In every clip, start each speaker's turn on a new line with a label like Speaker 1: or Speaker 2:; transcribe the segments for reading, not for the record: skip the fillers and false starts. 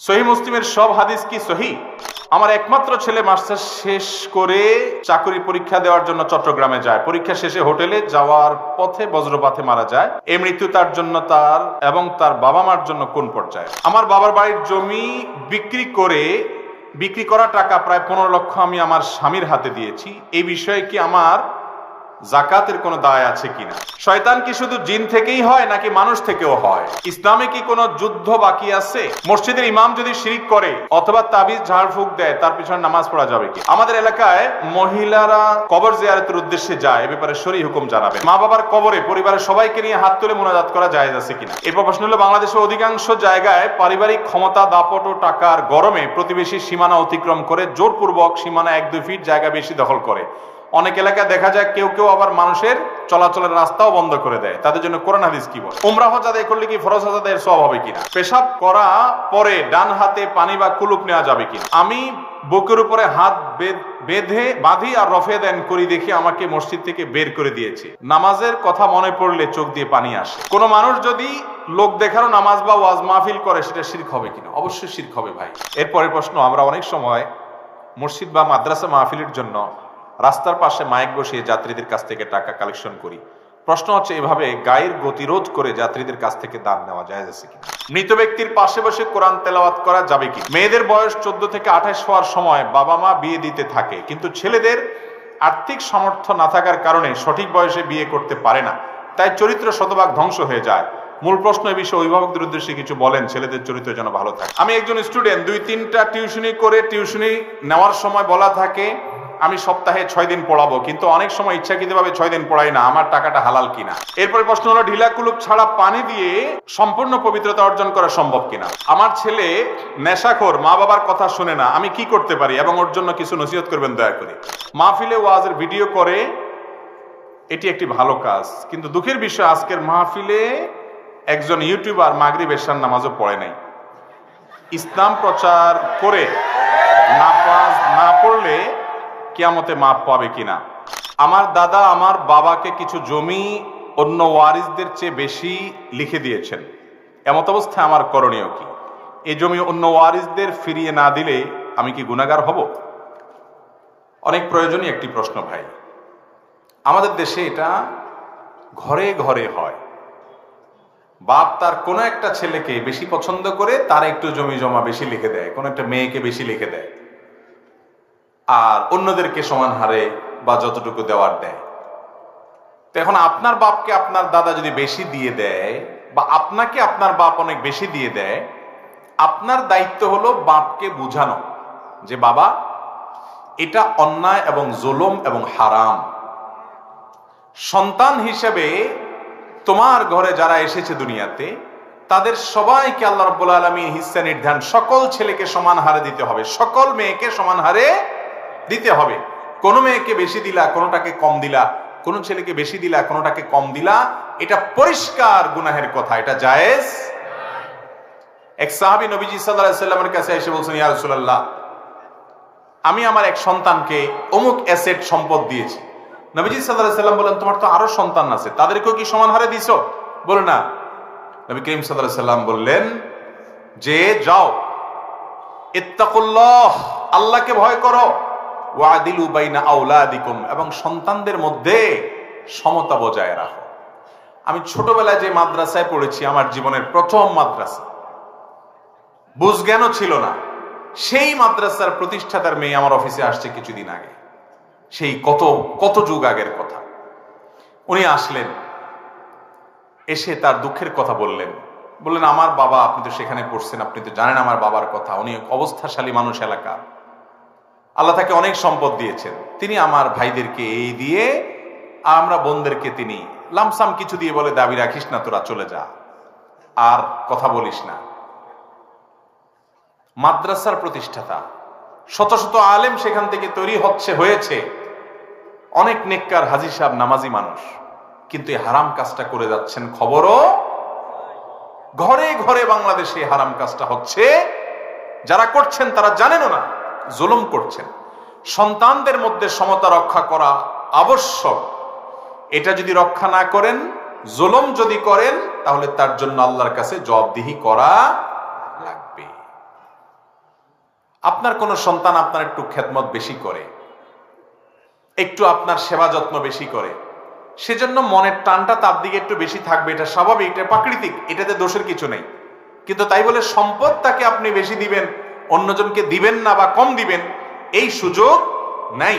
Speaker 1: সহিহ মুসলিমের সব হাদিস কি সহিহ? আমার একমাত্র ছেলে মাস্টার্স শেষ করে চাকরি পরীক্ষা দেওয়ার জন্য চট্টগ্রামে যায়। পরীক্ষা শেষে হোটেলে যাওয়ার পথে বজ্রপাতে মারা যায়। এই মৃত্যু তার জন্য তার এবং তার বাবা মার জন্য কোন পর্যায়ে? আমার বাবার বাড়ির জমি বিক্রি করা টাকা প্রায় 15 লক্ষ আমি আমার স্বামীর হাতে দিয়েছি। এই বিষয়ে কি আমার যাকাতের কোনো দায় আছে কিনা? শয়তান কি শুধু জিন থেকেই হয় নাকি মানুষ থেকেও হয়? ইসলামে কি কোনো যুদ্ধ বাকি আছে? মসজিদের ইমাম যদি শিরিক করে অথবা তাবিজ ঝাড়ফুঁক দেয় তার পিছনে নামাজ পড়া যাবে কি? আমাদের এলাকায় মহিলারা কবর জিয়ারতের উদ্দেশ্যে যায়, এ ব্যাপারে শরীয়ত হুকুম জানাবেন। মা বাবার কবরে পরিবারের সবাইকে নিয়ে হাত তুলে মুনাজাত করা জায়েজ আছে কিনা? এরপর প্রশ্ন হলো, বাংলাদেশের অধিকাংশ জায়গায় পারিবারিক ক্ষমতা, দাপট ও টাকার গরমে প্রতিবেশী সীমানা অতিক্রম করে জোরপূর্বক সীমানা 1-2 ফিট জায়গা বেশি দখল করে। অনেক এলাকায় দেখা যায় কেউ কেউ আবার মানুষের চলাচলের রাস্তাও বন্ধ করে দেয়। তাদের জন্য কোরআন হাদিস কি বলে? উমরা হজ আদায় করলে কি ফরজ হজ আদায়ের সওয়াব হবে কিনা? পেশাব করা পরে ডান হাতে পানি বা কুলুপ নেওয়া যাবে কিনা? আমি বুকের উপরে হাত বাঁধি আর রফে দেন করি দেখি আমাকে মসজিদ থেকে বের করে দিয়েছে। নামাজের কথা মনে পড়লে চোখ দিয়ে পানি আসে। কোন মানুষ যদি লোক দেখানো নামাজ বা ওয়াজ মাহফিল করে সেটা শিরক হবে কিনা? অবশ্যই শিরক হবে ভাই। এরপরের প্রশ্ন, আমরা অনেক সময় মসজিদ বা মাদ্রাসা মাহফিলের জন্য রাস্তার পাশে মাইক বসিয়ে যাত্রীদের কাছ থেকে টাকা কালেকশন করি। প্রশ্ন হচ্ছে, এভাবে গায়ের গতিরোধ করে যাত্রীদের কাছ থেকে দান নেওয়া জায়েজ আছে কি? মৃত ব্যক্তির পাশে বসে কোরআন তেলাওয়াত করা যাবে কি? মেয়েদের বয়স 14 থেকে 28 হওয়ার সময় বাবা মা বিয়ে দিতে থাকে, কিন্তু ছেলেদের আর্থিক সামর্থ্য না থাকার কারণে সঠিক বয়সে বিয়ে করতে পারে না, তাই চরিত্র শতভাগ ধ্বংস হয়ে যায়। মূল প্রশ্ন এই বিষয়ে অভিভাবকদের উদ্দেশ্যে কিছু বলেন, ছেলেদের চরিত্র যেন ভালো থাকে। আমি একজন স্টুডেন্ট, 2-3টা টিউশনি করে টিউশনি নেওয়ার সময় বলা থাকে আমি সপ্তাহে 6 দিন পড়াবো, কিন্তু অনেক সময় ইচ্ছাকৃতভাবে 6 দিন পড়াই না, আমার টাকাটা হালাল কিনা? এরপরে প্রশ্ন হলো, ঢিলা কুলুপ ছাড়া পানি দিয়ে সম্পূর্ণ পবিত্রতা অর্জন করা সম্ভব কিনা? আমার ছেলে নেশাখোর, মা বাবার কথা শুনে না, আমি কি করতে পারি এবং ওর জন্য কিছু নসিহত করবেন দয়া করে। মাহফিলে ওয়াজের ভিডিও করে, এটি একটি ভালো কাজ, কিন্তু দুঃখের বিষয় আজকের মাহফিলে একজন ইউটিউবার মাগরিব এশার নামাজও পড়ে নাই। ইসলাম প্রচার করে নামাজ না পড়লে কিয়ামতে মাপ পাবে কিনা? আমার দাদা আমার বাবাকে কিছু জমি অন্য ওয়ারিসদের চেয়ে বেশি লিখে দিয়েছেন, এমত অবস্থায় আমার করণীয় কি? এই জমি অন্য ওয়ারিসদের ফিরিয়ে না দিলে আমি কি গুনাহগার হব? অনেক প্রয়োজনীয় একটি প্রশ্ন ভাই। আমাদের দেশে এটা ঘরে ঘরে হয়। বাপ তার কোনো একটা ছেলেকে বেশি পছন্দ করে তার একটু জমি জমা বেশি লিখে দেয়, কোনো একটা মেয়েকে বেশি লিখে দেয়, আর অন্যদেরকে সমান হারে বা যতটুকু দেওয়ার দেয়। তো এখন আপনার বাপকে আপনার দাদা যদি বেশি দিয়ে দেয় বা আপনাকে আপনার বাপ অনেক বেশি দিয়ে দেয়, আপনার দায়িত্ব হলো বাপকে বুঝানো যে বাবা, এটা অন্যায় এবং জুলুম এবং হারাম। সন্তান হিসেবে তোমার ঘরে যারা এসেছে দুনিয়াতে তাদের সবাইকে আল্লাহ রাব্বুল আলামিন হিস্সা নির্ধারণ, সকল ছেলেকে সমান হারে দিতে হবে, সকল মেয়েকে সমান হারে দিতে হবে। কোনো মেয়েকে বেশি দিলা, কোনোটাকে কম দিলা, কোনো ছেলেকে বেশি দিলা, কোনোটাকে কম দিলা, এটা পরিষ্কার গুনাহের কথা, এটা জায়েজ। এক সাহাবী নবীজি সাল্লাল্লাহু আলাইহি ওয়াসাল্লামের কাছে এসে বলছেন, ইয়া রাসূলুল্লাহ, আমি আমার এক সন্তানকে অমুক অ্যাসেট সম্পদ দিয়েছি। নবীজি সাল্লাল্লাহু আলাইহি ওয়াসাল্লাম বলেন, তোমার তো আরো সন্তান আছে, তাদেরকেও কি সমান হারে দিছো? বলে না। নবী করিম সাল্লাল্লাহু আলাইহি ওয়াসাল্লাম বললেন যে, যাও, ইত্তাকুল্লাহ, আল্লাহকে ভয় করো, ওয়াদিলু বাইনা আওলাদিকুম, এবং সন্তানদের মধ্যে সমতা বজায় রাখো। আমি ছোটবেলায় যে মাদ্রাসায় পড়েছি, আমার জীবনের প্রথম মাদ্রাসা, বুঝজ্ঞানও ছিল না, সেই মাদ্রাসার প্রতিষ্ঠাতার মেয়ে আমার অফিসে আসছে কিছুদিন আগে, সেই কত যুগ আগের কথা। উনি আসলেন, এসে তার দুঃখের কথা বললেন, আমার বাবা, আপনি তো সেখানে পড়ছেন, আপনি তো জানেন আমার বাবার কথা, উনি অবস্থাশালী মানুষ এলাকার, আল্লাহ তাকে অনেক সম্পদ দিয়েছেন, তিনি আমার ভাইদেরকে এই দিয়ে, আমরা বোনদেরকে তিনি লামসাম কিছু দিয়ে বলে, দাবি রাখিস না, তোরা চলে যা, আর কথা বলিস না। মাদ্রাসার প্রতিষ্ঠাতা, শত শত আলেম সেখান থেকে তৈরি হয়েছে, অনেক নেককার হাজী সাহেব, নামাজি মানুষ, কিন্তু এই হারাম কাজটা করে যাচ্ছেন, খবরও ঘরে ঘরে বাংলাদেশে হারাম কাজটা হচ্ছে। যারা করছেন তারা জানেনও না, জুলুম করছেন। সন্তানদের মধ্যে সমতা রক্ষা করা আবশ্যক, এটা যদি রক্ষা না করেন, জুলুম যদি করেন, তাহলে তার জন্য আল্লাহর কাছে জবাবদিহি করা লাগবে। আপনার কোন সন্তান আপনার একটু খেদমত বেশি করে, একটু আপনার সেবা যত্ন বেশি করে, সেজন্য মনের টানটা তার দিকে একটু বেশি থাকবে, এটা স্বাভাবিক, এটা প্রাকৃতিক, এটাতে দোষের কিছু নেই। কিন্তু তাই বলে সম্পদ তাকে আপনি বেশি দিবেন, অন্যজনকে দিবেন না বা কম দিবেন, এই সুযোগ নাই।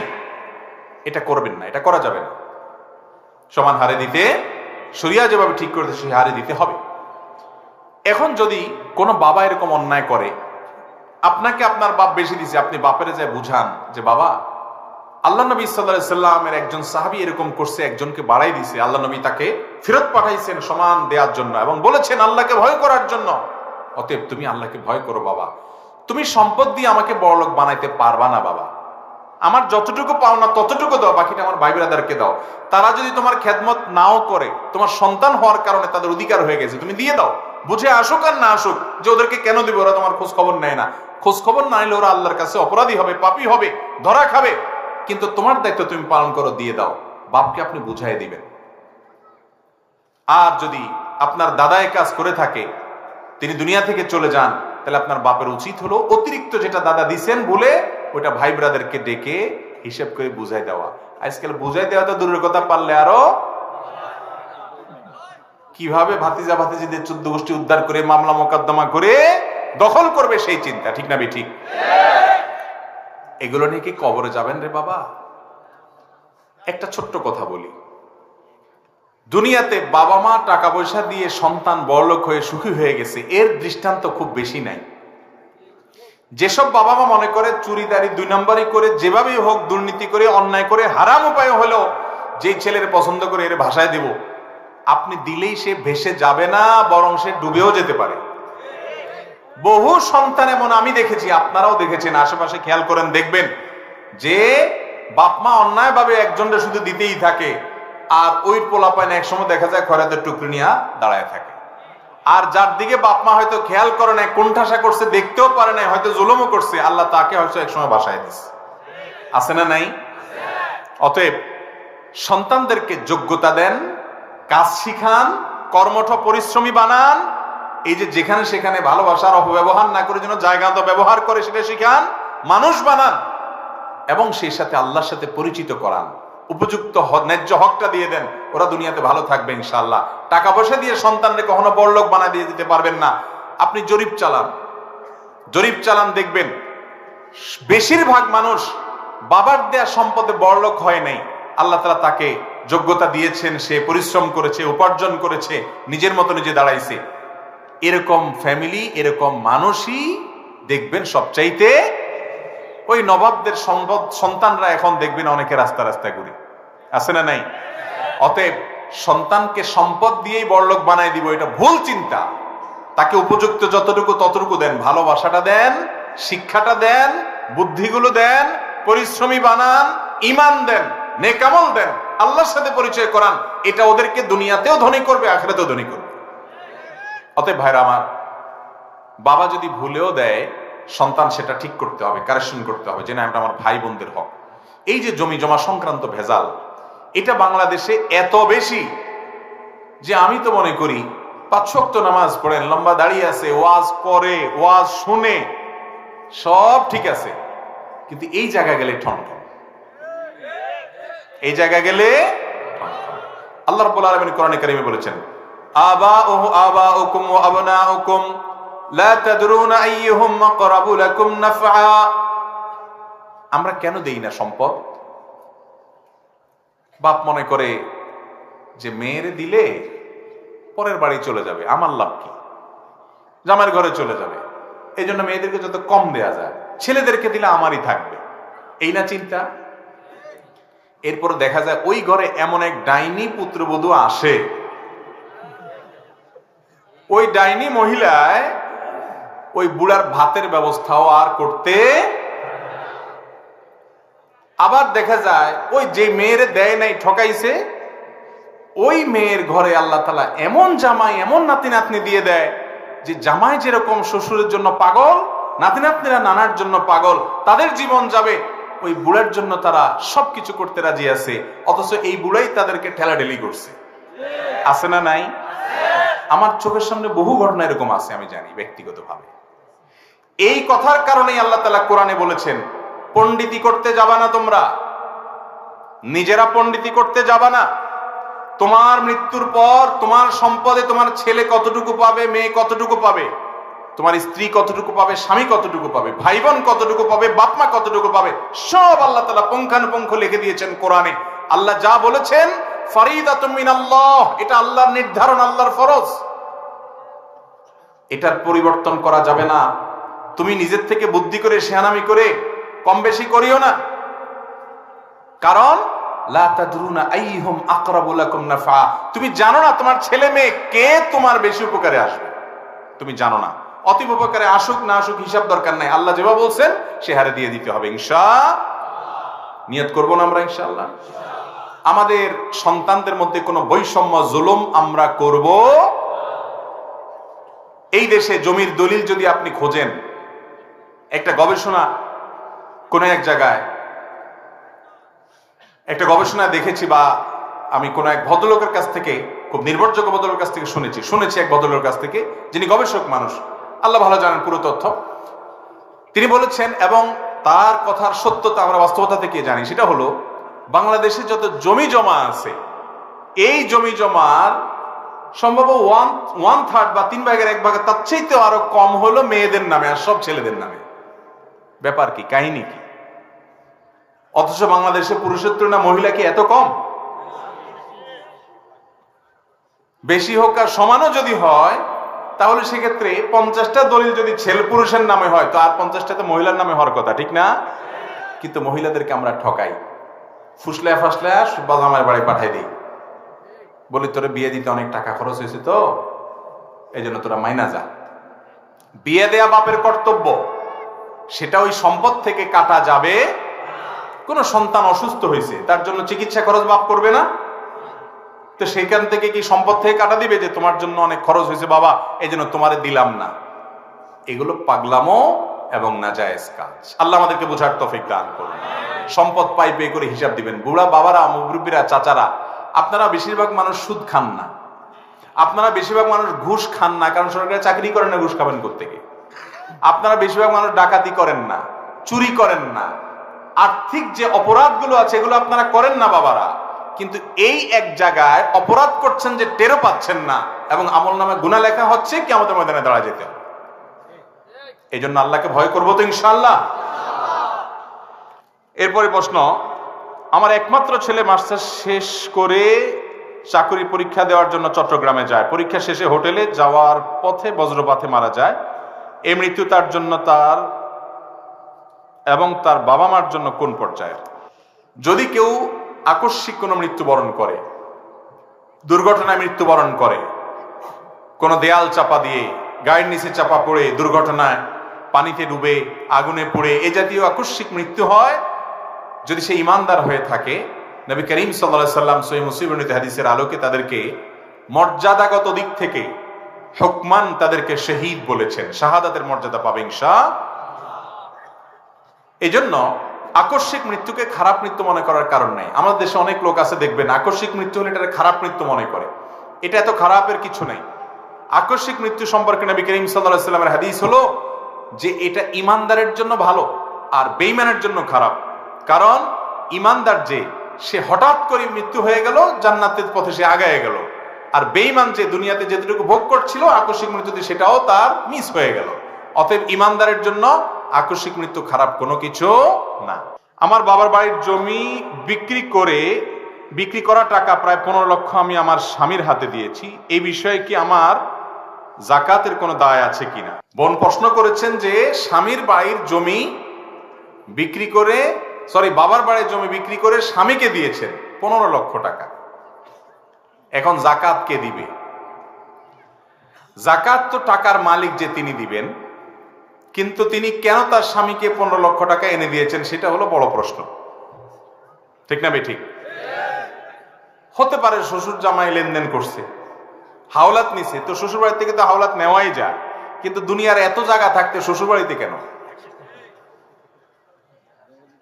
Speaker 1: এটা করবেন না, এটা করা যাবে না। সমান হারে দিতে, শরিয়া যেভাবে ঠিক করেছে সেই হারে দিতে হবে। এখন যদি কোনো বাবা এরকম অন্যায় করে, আপনাকে আপনার বাপ বেশি দিছে, আপনি বাপের যায় বুঝান যে বাবা, আল্লাহ নবী সাল্লাল্লাহু আলাইহি সাল্লামের একজন সাহাবী এরকম করছে, একজনকে বাড়াই দিছে, আল্লাহ নবী তাকে ফেরত পাঠাইছেন সমান দেওয়ার জন্য এবং বলেছেন আল্লাহকে ভয় করার জন্য। অতএব তুমি আল্লাহকে ভয় করো বাবা, তুমি সম্পদ দিয়ে আমাকে বড়লোক বানাইতে পারবা না বাবা, আমার যতটুকু পাওনা ততটুকু দাও, বাকিটা আমার ভাই ব্রাদারকে দাও। তারা যদি তোমার খেদমত নাও করে, তোমার সন্তান হওয়ার কারণে তাদের অধিকার হয়ে গেছে, তুমি দিয়ে দাও, বুঝে আসুক আর না আসুক, যে ওদেরকে কেন দিবে, ওরা তোমার খোঁজ খবর নেয় না। খোঁজ খবর না নিলে ওরা আল্লাহর কাছে অপরাধী হবে, পাপী হবে, ধরা খাবে। কিন্তু তোমার দায়িত্ব তুমি পালন করো, দিয়ে দাও। বাপকে আপনি বুঝাই দিবেন। আর যদি আপনার দাদা এই কাজ করে থাকে, তিনি দুনিয়া থেকে চলে যান, তাহলে আপনার বাপের উচিত হলো অতিরিক্ত যেটা দাদা দিছেন বলে ওটা ভাই ব্রাদারকে ডেকে হিসেব করে বুঝাই দেওয়া। আজকাল বুঝাই দেওয়া তো দূরের কথা, পারলে আরো কিভাবে ভাতিজা ভাতিজিদের 14 গোষ্ঠী উদ্ধার করে মামলা মোকদ্দমা করে দখল করবে সেই চিন্তা, ঠিক না বেঠিক? এগুলো নিয়ে কি কবরে যাবেন রে বাবা? একটা ছোট্ট কথা বলি, দুনিয়াতে বাবা মা টাকা পয়সা দিয়ে সন্তান বড়লোক হয়ে সুখী হয়ে গেছে, এর দৃষ্টান্ত খুব বেশি নাই। যেসব বাবা মা মনে করে চুরিদারি 2 নম্বরই করে, যেভাবেই হোক দুর্নীতি করে, অন্যায় করে, হারাম উপায় হলেও যে ছেলের পছন্দ করে এর ভাষায় দেব, আপনি দিলেই সে ভেসে যাবে না, বরং সে ডুবেও যেতে পারে। বহু সন্তান এমন আমি দেখেছি, আপনারাও দেখেছেন, আশেপাশে খেয়াল করেন দেখবেন যে বাপ মা অন্যায় ভাবে একজনটা শুধু দিতেই থাকে, আর ওই পোলাপাইন এক সময় দেখা যায় খয়রাতের টুকরি নিয়ে দাঁড়ায় থাকে। আর যার দিকে বাপ মা হয়তো খেয়াল করে নাই, কোণঠাসা করছে, দেখতেও পারে নাই, হয়তো জুলুমও করছে, আল্লাহ তাকে হয়তো এক সময় বাসায় দিচ্ছে। আছে না নাই? অতএব সন্তানদেরকে যোগ্যতা দেন, কাজ শিখান, কর্মঠ পরিশ্রমী বানান। এই যে যেখানে সেখানে ভালোবাসার অপব্যবহার না করে যেন জায়গা তো ব্যবহার করে সেটা শিখান, মানুষ বানান এবং সেই সাথে আল্লাহর সাথে পরিচিত করান। উপযুক্ত ন্যায্য হকটা দিয়ে দেন, ওরা দুনিয়াতে ভালো থাকবে ইনশাআল্লাহ। টাকা পয়সা দিয়ে সন্তানকে কখনো বড়লোক বানায় দিয়ে দিতে পারবেন না। আপনি জরিপ চালান, দেখবেন বেশিরভাগ মানুষ বাবার দেয়া সম্পদে বড়লোক হয় নাই। আল্লাহ তাআলা তাকে যোগ্যতা দিয়েছেন, সে পরিশ্রম করেছে, উপার্জন করেছে, নিজের মতো নিজে দাঁড়াইছে। এরকম ফ্যামিলি, এরকম মানুষই দেখবেন সবচাইতে ওই নবাবদের সন্তানরা এখন দেখবেন অনেকে রাস্তা রাস্তায় ঘুরে, আছে না নাই? অতএব সন্তানকে সম্পদ দিয়েই বড়লোক বানাই দিব, এটা ভুল চিন্তা। তাকে উপযুক্ত যতটুকু ততটুকু দেন, ভালোবাসাটা দেন, শিক্ষাটা দেন, বুদ্ধিগুলো দেন, পরিশ্রমী বানান, ঈমান দেন, নেক আমল দেন, আল্লাহর সাথে পরিচয় করান। এটা ওদেরকে দুনিয়াতেও ধনী করবে, আখিরাতেও ধনী করবে। অতএব ভাইরা আমার, বাবা যদি ভুলেও দেয়, সন্তান সেটা ঠিক করতে হবে, কারেকশন করতে হবে, যে না এটা আমার ভাই বোনদের হক। এই যে জমি জমা সংক্রান্ত ভেজাল, এটা বাংলাদেশে এত বেশি যে আমি তো মনে করি 5 ওয়াক্ত নামাজ পড়েন, লম্বা দাঁড়িয়ে আছে, ওয়াজ করে, ওয়াজ শুনে, সব ঠিক আছে, কিন্তু এই জায়গা গেলে ঠনঠন, এই জায়গা গেলে আল্লাহ রাব্বুল আলামিন কোরআনে কারিমে বলেছেন, আবাউকুম ওয়া আবনাউকুম লা তাদরুনা আইয়ুহুম আকরাবু লাকুম নাফআ। আমরা কেন দেই না সম্পদ? বাপ মনে করে যে মেয়েরে দিলে পরের বাড়ি চলে যাবে, আমার লাভ কি, জামাইয়ের ঘরে চলে যাবে, এই জন্য মেয়েদেরকে যত কম দেয়া যায়, ছেলেদেরকে দিলে আমারই থাকবে, এই না চিন্তা। এরপর দেখা যায় ওই ঘরে এমন এক ডাইনি পুত্রবধূ আসে, ওই ডাইনি মহিলায় ওই বুড়ার ভাতের ব্যবস্থাও আর করতে, আবার দেখা যায় ওই যে মেয়ের দেয় নাই, ঠকাইছে, ওই মেয়ের ঘরে আল্লাহ তাআলা এমন জামাই, এমন নাতি নাতনি দিয়ে দেয় যে জামাই যেরকম শ্বশুরের জন্য পাগল, নাতি নাতনিরা নানার জন্য পাগল, তাদের জীবন যাবে, ওই বুড়ার জন্য তারা সবকিছু করতে রাজি আছে, অথচ এই বুড়াই তাদেরকে ঠেলাঠেলি করছে। আছে না নাই? আমার চোখের সামনে বহু ঘটনা এরকম আছে, আমি জানি ব্যক্তিগতভাবে। এই কথার কারণেই আল্লাহ তাআলা কোরআনে বলেছেন, পণ্ডিতি করতে যাবা না তোমরা, নিজেরা পণ্ডিতি করতে যাবা না। তোমার মৃত্যুর পর তোমার সম্পদে তোমার ছেলে কতটুকু পাবে, মেয়ে কতটুকু পাবে, তোমার স্ত্রী কতটুকু পাবে, স্বামী কতটুকু পাবে, ভাই বোন কতটুকু পাবে, বাপমা কতটুকু পাবে, সব আল্লাহ তাআলা পুঙ্খানুপুঙ্খ লিখে দিয়েছেন কোরআনে। আল্লাহ যা বলেছেন ফরিদাতুম মিনাল্লাহ, এটা আল্লাহর নির্ধারণ, আল্লাহর ফরজ, এটার পরিবর্তন করা যাবে না। তুমি নিজের থেকে বুদ্ধি করে শেয়ানামি করে কম বেশি করিও না, কারণ লা তাদরুনা আইহুম আকরাবু লাকুম নাফা, তুমি জানো না তোমার ছেলে মেয়ে কে তোমার বেশি উপকারে আসবে, তুমি জানো না। অতীব উপকারে আসুক না আসুক হিসাব দরকার নাই, আল্লাহ যেভাবে বলছেন সে হারে দিয়ে দিতে হবে ইনশাআল্লাহ। নিয়ত করব না আমরা ইনশাআল্লাহ। আমাদের সন্তানদের মধ্যে কোনো বৈষম্য জুলুম আমরা করব। এই দেশে জমির দলিল যদি আপনি খোঁজেন, একটা গবেষণা কোন এক জায়গায় একটা গবেষণা দেখেছি, বা আমি কোন এক ভদ্রলোকের কাছ থেকে, খুব নির্ভরযোগ্য ভদ্রলোকের কাছ থেকে শুনেছি এক ভদ্রলোকের কাছ থেকে, যিনি গবেষক মানুষ, আল্লাহ ভালো জানেন পুরো তথ্য। তিনি বলেছেন, এবং তার কথার সত্যতা আমরা বাস্তবতা থেকে জানি, সেটা হলো বাংলাদেশে যত জমি জমা আছে, এই জমি জমার সম্ভব 1/3 বা 3/1 তার চাইতে আরো কম হলো মেয়েদের নামে, আর সব ছেলেদের নামে। ব্যাপার কি, কাহিনী কি? অথচ বাংলাদেশে পুরুষের তুলনায় মহিলা কি এত কম? বেশি হোক আর সমানও যদি হয়, তাহলে সেক্ষেত্রে 50টা দলিল যদি ছেলে পুরুষের নামে হয়, তো আর 50টাতে মহিলার নামে হওয়ার কথা, ঠিক না? কিন্তু মহিলাদেরকে আমরা ঠকাই, ফুসলায় ফাসলায় বাজামার বাড়ি পাঠাই দিই, বলি তোরা বিয়ে দিতে অনেক টাকা খরচ হয়েছে, তো এই জন্য তোরা মাইনা যা। বিয়ে দেয়া বাপের কর্তব্য, সেটা ওই সম্পদ থেকে কাটা যাবে। কোন সন্তান অসুস্থ হয়েছে, তার জন্য চিকিৎসা খরচ বাপ করবে না, তো সেইখান থেকে কি সম্পদ থেকে কাটা দিবে যে তোমার জন্য অনেক খরচ হয়েছে বাবা, এই জন্য তোমারে দিলাম না? এগুলো পাগলামো এবং নাজায়েজ কাজ। আল্লাহ আমাদেরকে বোঝার তৌফিক দান করুন। সম্পদ পাই পে করে হিসাব দিবেন। বুড়া বাবারা, মুরব্বীরা, চাচারা, আপনারা বেশিরভাগ মানুষ সুদ খান না, আপনারা বেশিরভাগ মানুষ ঘুষ খান না, কারণ সরকারি চাকরি করেন না, ঘুষ খাবেন কোত্থেকে? আপনারা বেশিরভাগ মানুষ ডাকাতি করেন না, চুরি করেন না, আর্থিক যে অপরাধগুলো আছে এগুলো আপনারা করেন না বাবারা, কিন্তু এই এক জায়গায় অপরাধ করছেন যে টেরও পাচ্ছেন না, এবং আমলনামে গুনাহ লেখা হচ্ছে, কিয়ামতের ময়দানে দাঁড়ায় যেতে হবে। এই জন্য আল্লাহকে ভয় করবো তো ইনশাআল্লাহ। এরপরে প্রশ্ন, আমার একমাত্র ছেলে মাস্টার্স শেষ করে চাকরি পরীক্ষা দেওয়ার জন্য চট্টগ্রামে যায়, পরীক্ষা শেষে হোটেলে যাওয়ার পথে বজ্রপাতে মারা যায়। এই মৃত্যু তার জন্য, তার এবং তার বাবা মার জন্য কোন পর্যায়ের? যদি কেউ আকস্মিক কোনো মৃত্যুবরণ করে, দুর্ঘটনায় মৃত্যুবরণ করে, কোনো দেয়াল চাপা দিয়ে, গায়ের নিচে চাপা পড়ে, দুর্ঘটনায় পানিতে ডুবে, আগুনে পুড়ে, এ জাতীয় আকস্মিক মৃত্যু হয়, যদি সে ইমানদার হয়ে থাকে, নবী করিম সাল্লাল্লাহু আলাইহি সাল্লাম সহিহ মুসলিম হাদিসের আলোকে তাদেরকে মর্যাদাগত দিক থেকে হুকমান তাদেরকে শহীদ বলেছেন, শাহাদাতের মর্যাদা পাবে ইনশাআল্লাহ। এই জন্য আকস্মিক মৃত্যুকে খারাপ মৃত্যু মনে করার কারণ নেই। আমাদের দেশে অনেক লোক আছে, দেখবেন আকস্মিক মৃত্যু হলে এটা খারাপ মৃত্যু মনে করে। এটা এত খারাপের কিছু নেই। আকস্মিক মৃত্যু সম্পর্কে নবী করিম সাল্লাল্লাহু আলাইহি সাল্লামের হাদিস হলো যে এটা ইমানদারের জন্য ভালো আর বেঈমানের জন্য খারাপ। কারণ ইমানদার যে, সে হঠাৎ করে মৃত্যু হয়ে গেল, জান্নাতের পথে সে আগায় গেল, আর বেঈমান যে দুনিয়াতে যেটুকু ভোগ করছিল আকস্মিক মৃত্যুতে সেটাও তার মিস হয়ে গেল। অতএব ইমানদারের জন্য আকস্মিক মৃত্যু খারাপ কোনো কিছু না। আমার বাবার বাড়ির জমি বিক্রি করা টাকা প্রায় 15 লক্ষ আমি আমার স্বামীর হাতে দিয়েছি, এই বিষয়ে কি আমার যাকাতের কোনো দায় আছে কিনা? বোন প্রশ্ন করেছেন যে স্বামীর বাড়ির জমি বিক্রি করে, বাবার বাড়ির জমি বিক্রি করে স্বামীকে দিয়েছেন 15 লক্ষ টাকা, এখন যাকাত কে দিবে? যাকাত তো টাকার মালিক যে তিনি দিবেন, কিন্তু তিনি কেন তার স্বামীকে 15 লক্ষ টাকা এনে দিয়েছেন সেটা হলো বড় প্রশ্ন, ঠিক না বেঠিক? হতে পারে শ্বশুর জামাই লেনদেন করছে, হাওলাত নিছে, তো শ্বশুর বাড়ি থেকে তো হাওলাত নেওয়াই যায়, কিন্তু দুনিয়ার এত জায়গা থাকতে শ্বশুর বাড়িতে কেন?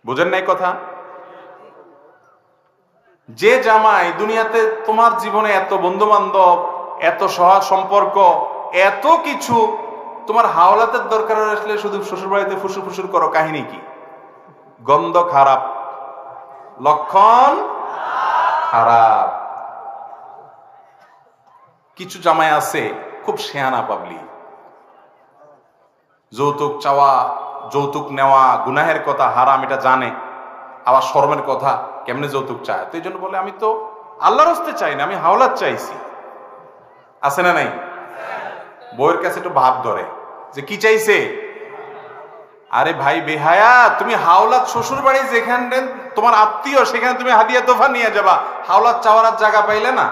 Speaker 1: বুঝেন নাই কথা? যে জামাই দুনিয়াতে তোমার জীবনে এত বন্ধু বান্ধব, এত সহ সম্পর্ক, এত কিছু, তোমার হাওলাতের দরকার আসলে শুধু শ্বশুর বাড়িতে ফুসুর ফুসুর করো, কাহিনী কি? গন্ধ খারাপ, লক্ষণ খারাপ। কিছু জামাই আছে খুব শেয়ানা পাবলি, যৌতুক চাওয়া, যৌতুক নেওয়া গুনাহের কথা, হারাম এটা জানে, আবার শরমের কথা, কেমনে যৌতুক চায়। তো এই জন্য বলে আমি তো আল্লাহর হস্তে চাই না, আমি হাওলাত চাইছি। আছে না নাই? বউয়ের কাছে একটু ভাব ধরে যে কি চাইছে। আরে ভাই বেহায়া, তুমি হাওলাত শ্বশুর বাড়ি যেখানে তোমার আত্মীয় সেখানে তুমি হাদিয়া তোফা নিয়ে যাবা, হাওলাত চাওয়ার জায়গা পাইলে না।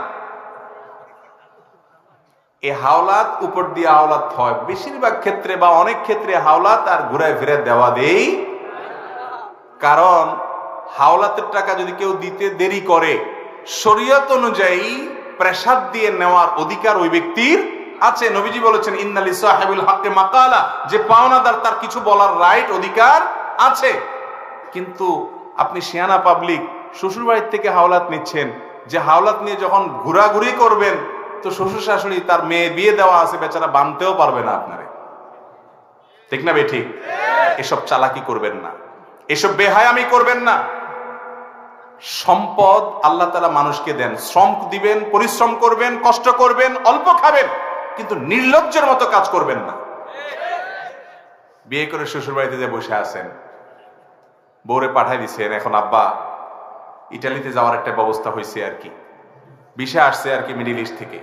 Speaker 1: এই হাওলাত উপর দিয়ে হাওলাত হয় বেশিরভাগ ক্ষেত্রে, বা অনেক ক্ষেত্রে হাওলাত আর ঘুরায় ফিরে দেওয়া দেই। কারণ হাওলাতের টাকা যদি কেউ দিতে দেরি করে, শরীয়ত অনুযায়ী প্রেসার দিয়ে নেওয়ার অধিকার ওই ব্যক্তির আছে। নবীজি বলেছেন ইন্নালি সাহিবুল হক মাকালা, যে পাওনাদার তার কিছু বলার রাইট, অধিকার আছে। কিন্তু আপনি শিয়ানা পাবলিক শ্বশুর বাড়ির থেকে হাওলাত নিচ্ছেন, যে হাওলাত নিয়ে যখন ঘোরাঘুরি করবেন তো শ্বশুর শাশুড়ি তার মেয়ে বিয়ে দেওয়া আছে, বেচারা বানতেও পারবে না আপনারে। ঠিক না বে ঠিক? এসব চালাকি করবেন না, এসব বেহায়ামি করবেন না। সম্পদ আল্লাহ তাআলা মানুষকে দেন, শ্রম দিবেন, পরিশ্রম করবেন, কষ্ট করবেন, অল্প খাবেন, কিন্তু নির্লজ্জের মতো কাজ করবেন না। বিয়ে করে শ্বশুর বাড়িতে যে বসে আছেন, বউরে পাঠাই দিচ্ছেন, এখন আব্বা ইটালিতে যাওয়ার একটা ব্যবস্থা হয়েছে আর কি, ভিসা আসছে আর কি মিডিল ইস্ট থেকে,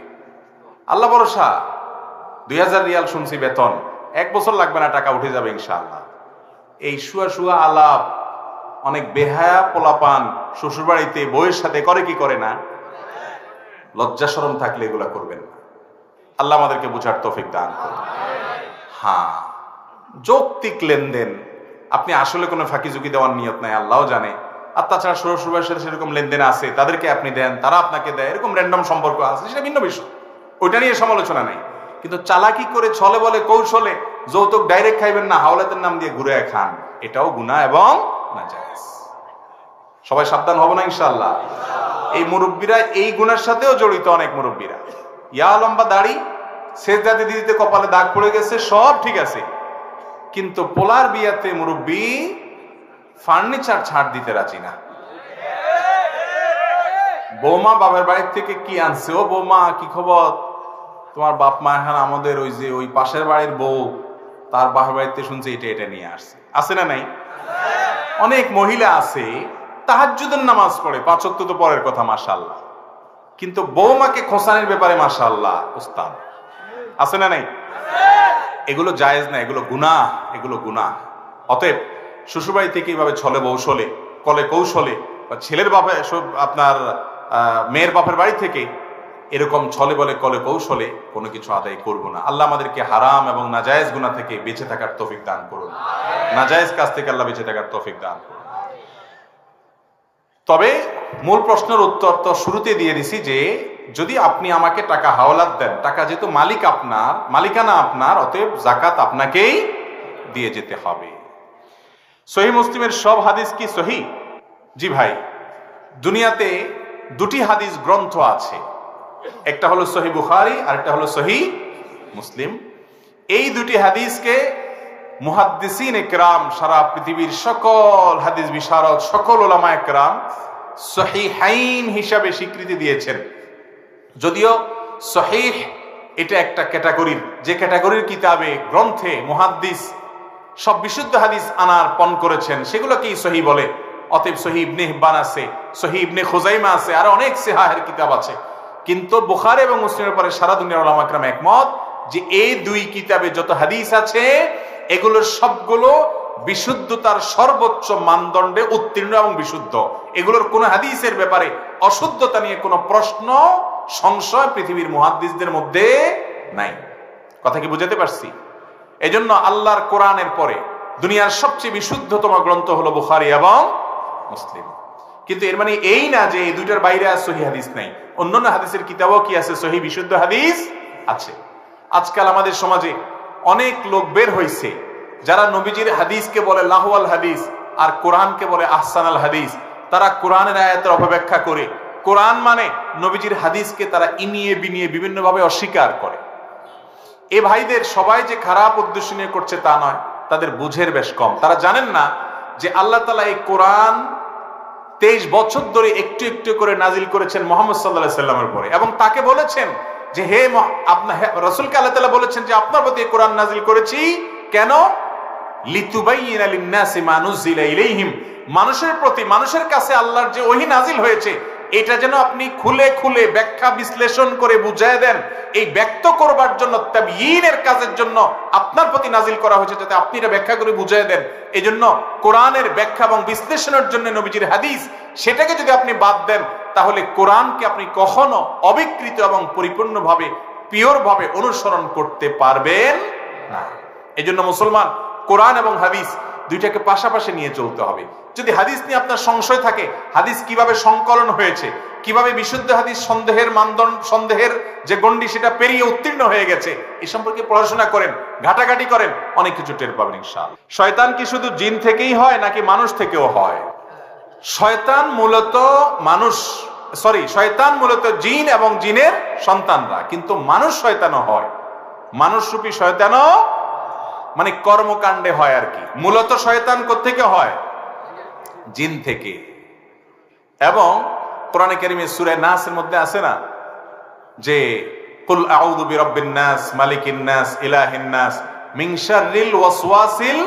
Speaker 1: আল্লাহ ভরসা 2000 রিয়াল শুনছি বেতন, 1 বছর লাগবে না, টাকা উঠে যাবে ইনশাআল্লাহ। এই শুয়া শুয়া আলাপ অনেক বেহায়া পোলাপান শ্বশুর বাড়িতে বউয়ের সাথে করে কি করে না? লজ্জা শরম থাকলে এগুলা করবেন না। আল্লাহ আমাদেরকে বুঝার তৌফিক দান করুন। হ্যাঁ, যৌক্তিক লেনদেন, আপনি আসলে কোনো ফাঁকি ঝুঁকি দেওয়ার নিয়ত নাই, আল্লাহও জানে। আর তাছাড়া শ্বশুর বাড়ির সাথে সেরকম লেনদেন আছে, তাদেরকে আপনি দেন, তারা আপনাকে দেয়, এরকম র্যান্ডম সম্পর্ক আছে, সেটা ভিন্ন বিষয়, ওইটা নিয়ে সমালোচনা নেই। কিন্তু চালাকি করে ছলে বলে কৌশলে যৌতুক ডাইরেক্ট খাইবেন না, হাওলাতের নাম দিয়ে ঘুরে খান, এটাও গুনাহ এবং নাজায়েজ। সবাই সাবধান হব না ইনশাআল্লাহ। এই মুরব্বীরা এই গুনার সাথেও জড়িত, অনেক মুরব্বীরা ইয়া লম্বা দাড়ি, সেজদাতে দিতে কপালে দাগ পড়ে গেছে, সব ঠিক আছে, কিন্তু পোলার বিয়াতে মুরব্বী ফার্নিচার ছাড় দিতে রাজি না। বৌমা বাবার বাড়ির থেকে কি আনছে, ও বৌমা কি খবর, তোমার বাপ মা এখন আমাদের ওই যে ওই পাশের বাড়ির বউ, তার বাবার বাড়িতে শুনছে এটা এটা নিয়ে আসছে। আছে না নাই? অনেক মহিলা আছে তাহাজ্জুদের নামাজ পড়ে, 5 ওয়াক্ত তো পরের কথা মাশাআল্লাহ, কিন্তু বৌমাকে খোসানের ব্যাপারে মাশাআল্লাহ উস্তাদ। আছে না নাই? এগুলো জায়েজ না, এগুলো গুনাহ, এগুলো গুনাহ। অতএব শ্বশুরবাড়ি থেকে এইভাবে ছলে বৌশলে, কলে কৌশলে, বা ছেলের বাপে আপনার মেয়ের বাপের বাড়ি থেকে এরকম ছলে বলে কলে কৌশলে কোনো কিছু আদায় করব না। আল্লাহ আমাদেরকে হারাম এবং নাজায়েজ গুনাহ থেকে বেঁচে থাকার তৌফিক দান করুন, নাজায়েজ কাজ থেকে আল্লাহ বেঁচে থাকার তৌফিক দান করুন। তবে মূল প্রশ্নের উত্তর তো শুরুতে দিয়ে দিছি যে যদি আপনি আমাকে টাকা হাওলাত দেন, টাকা যেহেতু মালিক আপনার, মালিকানা আপনার, অতএব যাকাত আপনাকেই দিয়ে যেতে হবে। সহিহ মুসলিমের সব হাদিস কি সহিহ? জি ভাই, দুনিয়াতে 2টি হাদিস গ্রন্থ আছে, একটা হলো সহিহ বুখারী আর একটা হলো সহিহ মুসলিম। এই 2টি হাদিসকে মুহাদ্দিসিন ইকরাম, সারা পৃথিবীর সকল হাদিস বিশারদ, সকল উলামা ইকরাম সহিহাইন হিসাবে স্বীকৃতি দিয়েছেন। যদিও সহিহ এটা একটা ক্যাটাগরির, যে ক্যাটাগরির কিতাবে গ্রন্থে মুহাদ্দিস সব বিশুদ্ধ হাদিস আনার পণ করেছেন সেগুলোকেই সহিহ বলে। অতএব সহিহ ইবনে হিব্বান আছে, সহিহ ইবনে খুজাইমা আছে, আর অনেক সিহাহের কিতাব আছে। কিন্তু বুখারী এবং মুসলিমের পরে সারা দুনিয়ার উলামা ইকরাম একমত যে এই 2 কিতাবে যত হাদিস আছে এগুলোর সবগুলো বিশুদ্ধতার সর্বোচ্চ মানদণ্ডে উত্তীর্ণ এবং বিশুদ্ধ। এগুলোর কোন হাদিসের ব্যাপারে অশুদ্ধতা নিয়ে কোনো প্রশ্ন সংশয় পৃথিবীর মুহাদ্দিসদের মধ্যে নাই। কথা কি বুঝাতে পারছি? এজন্য আল্লাহর কোরআনের পরে দুনিয়ার সবচেয়ে বিশুদ্ধতম গ্রন্থ হলো বুখারী এবং মুসলিম। কিন্তু এর মানে এই না যে এই 2টার বাইরে আর সহিহ হাদিস নাই। অন্যান্য হাদিসের কিতাবও কি আছে? সহিহ বিশুদ্ধ হাদিস আছে। আজকাল আমাদের সমাজে অনেক লোক বের হইছে যারা নবীজির হাদিসকে বলে লাহওয়াল হাদিস আর কোরআনকে বলে আহসানাল হাদিস। তারা কোরআনের আয়াতের অপব্যাখ্যা করে, কোরআন মানে নবীজির হাদিসকে তারা ইনিয়ে বিনিয়ে বিভিন্নভাবে অস্বীকার করে। এ ভাইদের সবাই যে খারাপ উদ্দেশ্য নিয়ে করছে তা নয়, তাদের বুঝের বেশ কম। তারা জানেন না যে আল্লাহ তাআলা এই কোরআন 23 বছর ধরে একটু একটু করে নাজিল করেছেন মুহাম্মদ সাল্লাল্লাহু আলাইহি সাল্লামের উপরে, এবং তাকে বলেছেন যে হে রাসূলকে আল্লাহ তাআলা বলেছেন যে আপনার প্রতি এই কোরআন নাজিল করেছি কেন? লিতুবাইয়িনা লিন-নাসি মা নুজিলা ইলাইহিম, মানুষের প্রতি, মানুষের কাছে আল্লাহর যে ওহী নাজিল হয়েছে এটা যেন আপনি খুলে খুলে ব্যাখ্যা বিশ্লেষণ করে বুঝিয়ে দেন। এই ব্যক্ত করবার জন্য, তাবয়ীনের কাজের জন্য আপনার প্রতি নাজিল করা হয়েছে, যাতে আপনি এটা ব্যাখ্যা করে বুঝিয়ে দেন। এই জন্য কোরআনের ব্যাখ্যা এবং বিশ্লেষণের জন্য নবীজির হাদিস, সেটাকে যদি আপনি বাদ দেন তাহলে কোরআনকে আপনি কখনো অবিকৃত এবং পরিপূর্ণভাবে পিওর ভাবে অনুসরণ করতে পারবেন না। এই জন্য মুসলমান কোরআন এবং হাদিস দুইটাকে পাশাপাশি নিয়ে চলতে হবে। যদি হাদিস নিয়ে আপনার সংশয় থাকে, হাদিস কিভাবে সংকলন হয়েছে, কিভাবে বিশুদ্ধ হাদিস সন্দেহের মানদণ্ড, সন্দেহের যে গণ্ডি সেটা পেরিয়ে উত্তীর্ণ হয়ে গেছে, এই সম্পর্কে পড়াশোনা করেন, ঘাটাঘাটি করেন, অনেক কিছু টের পাবেন ইনশাআল্লাহ। শয়তান কি শুধু জিন থেকেই হয় নাকি মানুষ থেকেও হয়? শয়তান মূলত জিন এবং জিনের সন্তানরা, কিন্তু মানুষ শয়তানও হয়। মানুষরূপী শয়তানও মানে কর্মকাণ্ডে হয় আর কি। মূলত শয়তান কোত্থেকে হয়? জিন থেকে। এবং কোরআনে কারীমে সূরা নাসের মধ্যে আছে না যে কুল আউযু বিরাব্বিন নাস মালিকিন নাস ইলাহিন নাস মিন শাররিল ওয়াসওয়াসিল,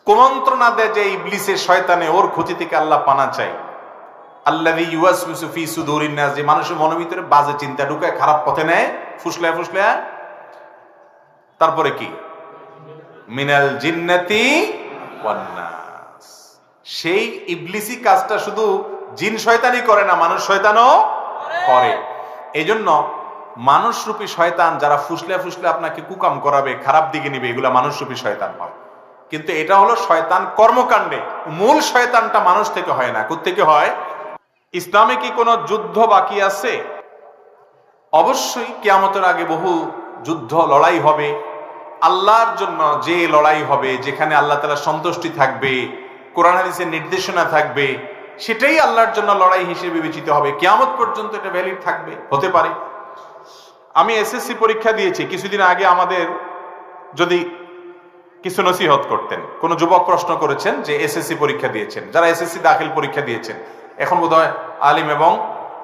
Speaker 1: কুমন্ত্রণা দেয় যে ইবলিসের শয়তানে, ওর ক্ষতি থেকে আল্লাহ পানা চাই। আল্লাযী ইউওয়াসওয়িসু ফি সুদুরিন নাস, যে মানুষের মনের ভিতরে বাজে চিন্তা ঢুকায়, খারাপ পথে নেয়, ফুসলায়। তারপরে কি? মিনাল জিন্নাতি ওয়ান নাস। সেই ইবলিসি কাজটা শুধু জিন শয়তানই করে না, মানুষ শয়তানও করে। এই জন্য মানুষরূপী শয়তান যারা ফুসলে আপনাকে কুকাম করাবে, খারাপ দিকে নিবে, এগুলা মানুষরূপী শয়তান হয়। কিন্তু এটা হলো শয়তান কর্মকাণ্ডে, মূল শয়তানটা মানুষ থেকে হয় না। কোত্থেকে হয়? ইসলামে কি কোনো যুদ্ধ বাকি আছে? অবশ্যই কিয়ামতের আগে বহু যুদ্ধ, লড়াই হবে। আল্লাহর জন্য যে লড়াই হবে, যেখানে আল্লাহ তাআলা সন্তুষ্টি থাকবে, কোরআন হাদিসের নির্দেশনা থাকবে, সেটাই আল্লাহর জন্য লড়াই হিসেবে বিবেচিত হবে। কিয়ামত পর্যন্ত এটা ভ্যালিড থাকবে, হতে পারে। আমি এসএসসি পরীক্ষা দিয়েছি কিছুদিন আগে। আমাদের যদি কিছু নসিহত করতেন, কোন যুবক প্রশ্ন করেছেন যে এসএসসি পরীক্ষা দিয়েছেন, যারা এসএসসি দাখিল পরীক্ষা দিয়েছেন, এখন বোধহয় আলিম এবং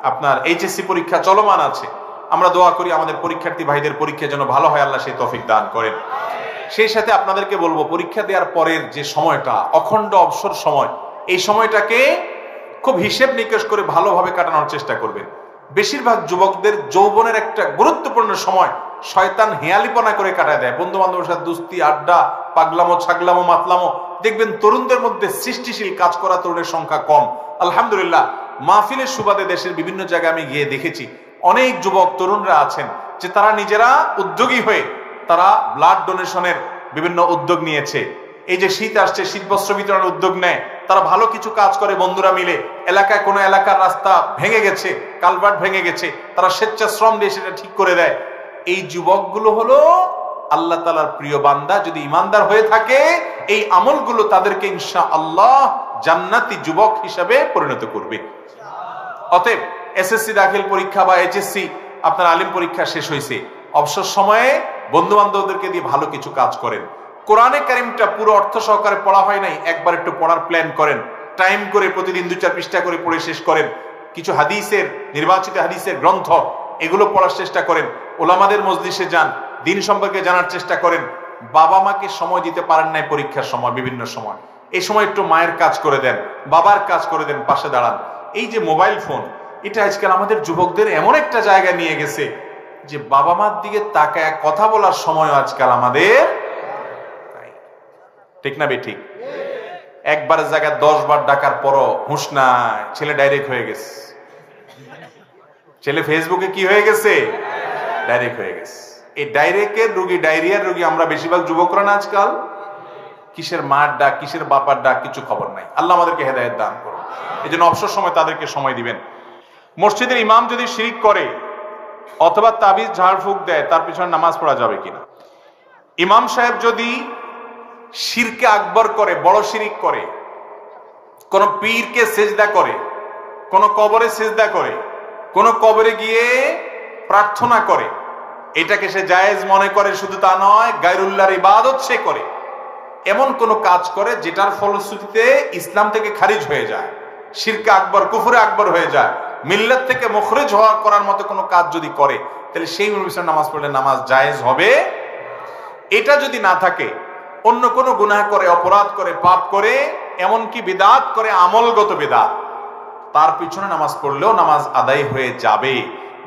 Speaker 1: আপনার এইচএসসি পরীক্ষা চলমান আছে। আমরা দোয়া করি আমাদের পরীক্ষার্থী ভাইদের পরীক্ষা যেন ভালো হয়, আল্লাহ সেই তৌফিক দান করেন। সেই সাথে আপনাদেরকে বলবো, পরীক্ষা দেওয়ার পরের যে সময়টা, অখণ্ড অবসর সময়, এই সময়টাকে খুব হিসেব নিকেশ করে ভালোভাবে কাটানোর চেষ্টা করবেন। বেশিরভাগ যুবকদের যৌবনের একটা গুরুত্বপূর্ণ সময় শয়তান হেয়ালিপনা করে কাটায় দেয়। বন্ধু বান্ধবের সাথে দুস্তি, আড্ডা, পাগলামো, ছাগলামো, মাতলামো। দেখবেন তরুণদের মধ্যে সৃষ্টিশীল কাজ করা তরুণের সংখ্যা কম। আলহামদুলিল্লাহ, মাহফিলের সুবাদে দেশের বিভিন্ন জায়গায় আমি গিয়ে দেখেছি অনেক যুবক তরুণরা আছেন যে তারা নিজেরা উদ্যোগী হয়ে তারা ব্লাড ডোনেশনের বিভিন্ন উদ্যোগ নিয়েছে। এই যে শীত আসছে, শীত বস্ত্র বিতরণের উদ্যোগ নেয়, তারা ভালো কিছু কাজ করে বন্ধুরা মিলে। এলাকায় কোনো এলাকার রাস্তা ভেঙে গেছে, কালভার্ট ভেঙে গেছে, তারা স্বেচ্ছাশ্রম দিয়ে সেটা ঠিক করে দেয়। এই যুবকগুলো হলো আল্লাহ তাআলার প্রিয় বান্দা। যদি ইমানদার হয়ে থাকে, এই আমলগুলো তাদেরকে ইনশাআল্লাহ জান্নাতি যুবক হিসাবে পরিণত করবে। অতএব এসএসসি দাখিল পরীক্ষা বা এইচএসসি আপনার আলিম পরীক্ষা শেষ হয়েছে, অবসর সময়ে বন্ধু বান্ধবদেরকে দিয়ে ভালো কিছু কাজ করেন। কোরআনে কারিমটা পুরো অর্থ সহকারে পড়া হয় নাই, একবার একটু পড়ার প্ল্যান করেন, টাইম করে প্রতিদিন 2-4 পৃষ্ঠা করে পড়ে শেষ করেন। কিছু হাদিসের, নির্বাচিত হাদিসের গ্রন্থ, এগুলো পড়ার চেষ্টা করেন। ওলামাদের মজলিসে যান, দিন সম্পর্কে জানার চেষ্টা করেন। বাবা মাকে সময় দিতে পারেন নাই পরীক্ষার সময়, বিভিন্ন সময়, এই সময় একটু মায়ের কাজ করে দেন, বাবার কাজ করে দেন, পাশে দাঁড়ান। এই যে মোবাইল ফোন, এটা আজকাল আমাদের যুবকদের এমন একটা জায়গা নিয়ে গেছে যে বাবা মার দিকে তাকায় কথা বলার সময় আজকাল আমাদের, ঠিক না বেঠিক? একবারের জায়গায় 10 বার ডাকার পরও হুঁশ নাই, ছেলে ডাইরেক্ট হয়ে গেছে। ছেলে ফেসবুকে কি হয়ে গেছে? ডাইরেক্ট হয়ে গেছে। এই ডাইরেক্টের রোগী, ডায়রিয়ার রোগী আমরা বেশিরভাগ যুবকরা না আজকাল। কিসের মার ডাক, কিসের বাপার ডাক, কিছু খবর নাই। আল্লাহ আমাদেরকে হেদায়েত দান করুন। এই জন্য অবসর সময় তাদেরকে সময় দিবেন। মসজিদের ইমাম যদি শিরিক করে অথবা তাবিজ ঝাড়ফুঁক দেয়, তার পিছনে নামাজ পড়া যাবে কিনা? ইমাম সাহেব যদি শিরকে আকবর করে, বড় শিরিক করে, কোন পীরকে সেজদা করে, কোন কবরে সেজদা করে, কোন কবরে গিয়ে প্রার্থনা করে, এটাকে সে জায়েজ মনে করে, শুধু তা নয়, গায়রুল্লাহর ইবাদত সে করে, এমন কোন কাজ করে যেটার ফলশ্রুতিতে ইসলাম থেকে খারিজ হয়ে যায়, শিরকে আকবর, কুফরে আকবর হয়ে যায়, মিল্লাত থেকে মুখরিজ হওয়া করার মতো কোনো কাজ যদি করে, তাহলে সেই অনুযায়ী নামাজ পড়লে নামাজ জায়েজ হবে। এটা যদি না থাকে, অন্য কোনো গুনাহ করে, অপরাধ করে, পাপ করে, এমনকি বিদআত করে, আমলগত বিদআত, তার পিছনে নামাজ পড়লেও নামাজ আদায় হয়ে যাবে।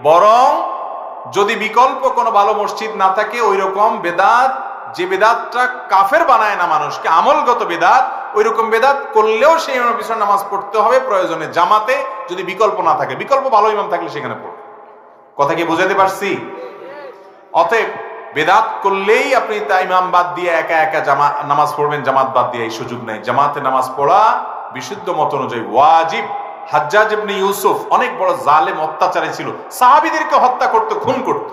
Speaker 1: বরং যদি বিকল্প কোনো ভালো মসজিদ না থাকে, ওই রকম বেদাত, যে বেদাতটা কাফের বানায় না মানুষকে, আমলগত বেদাত, ওই রকম বেদাত করলেও সেই পিছনে নামাজ পড়তে হবে, প্রয়োজনে জামাতে, যদি বিকল্প না থাকে। বিকল্প ভালো ইমাম থাকলে সেখানে পড়বে। কথা কি বুঝাতে পারছি? অতএব বেদাত করলেই আপনি তা ইমাম বাদ দিয়ে একা একা নামাজ পড়বেন, জামাত বাদ দিয়ে, এই সুযোগ নেই। জামাতে নামাজ পড়া বিশুদ্ধ মত অনুযায়ী ওয়াজিব। হাজ্জাজ ইবনে ইউসুফ অনেক বড় জালেম, অত্যাচারী ছিল, সাহাবীদেরকে হত্যা করত, খুন করত।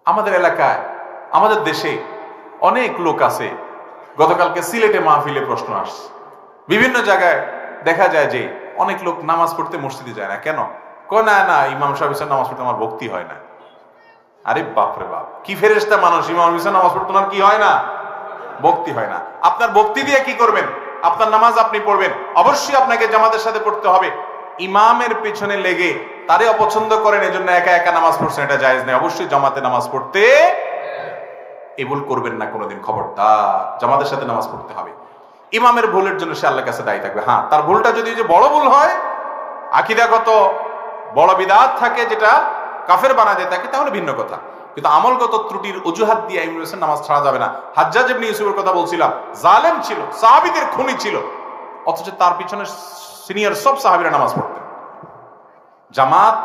Speaker 1: আমাদের এলাকায়, আমাদের দেশে অনেক লোক আছে। গতকালকে সিলেটে মাহফিলে প্রশ্ন আসছে, বিভিন্ন জায়গায় দেখা যায় যে অনেক লোক নামাজ পড়তে মসজিদে যায় না। কেন? কয় না না, ইমাম সাহেব নামাজ পড়তে আমার ভক্তি হয় না। আরে বাপরে বাপ, কি ফেরেশতা মানুষ! ইমাম সাহেব নামাজ পড়তে আমার কি হয় না? ভক্তি হয় না। আপনার ভক্তি দিয়ে কি করবেন? আপনার নামাজ আপনি পড়বেন, অবশ্যই আপনাকে জামাতের সাথে পড়তে হবে। ইমামের পেছনে লেগে তারে অপছন্দ করেন, এজন্য একা একা নামাজ পড়ছেন, এটা জায়েজ নেই। অবশ্যই জামাতে নামাজ পড়তে, এই ভুল করবেন না কোনোদিন, খবরদার। জামাতের সাথে নামাজ পড়তে হবে। ইমামের ভুলের জন্য সে আল্লাহর কাছে দায়ী থাকবে। হ্যাঁ, তার ভুলটা যদি যে বড় ভুল হয়, আকীদাগত বড় বিদআত থাকে, যেটা কাফের বানায় দেয় তাকে, তাহলে ভিন্ন কথা। কিন্তু আমলগত ত্রুটির অজুহাত দিয়ে ইমাম হোসেন নামাজ ছাড়া যাবে না। হাজ্জাজ ইবনে ইউসুফের কথা বলছিলাম, জালেম ছিল, সাহাবীদের খুনি ছিল, অথচ তার পিছনে সিনিয়র সব সাহাবীরা নামাজ পড়তেন। জামাত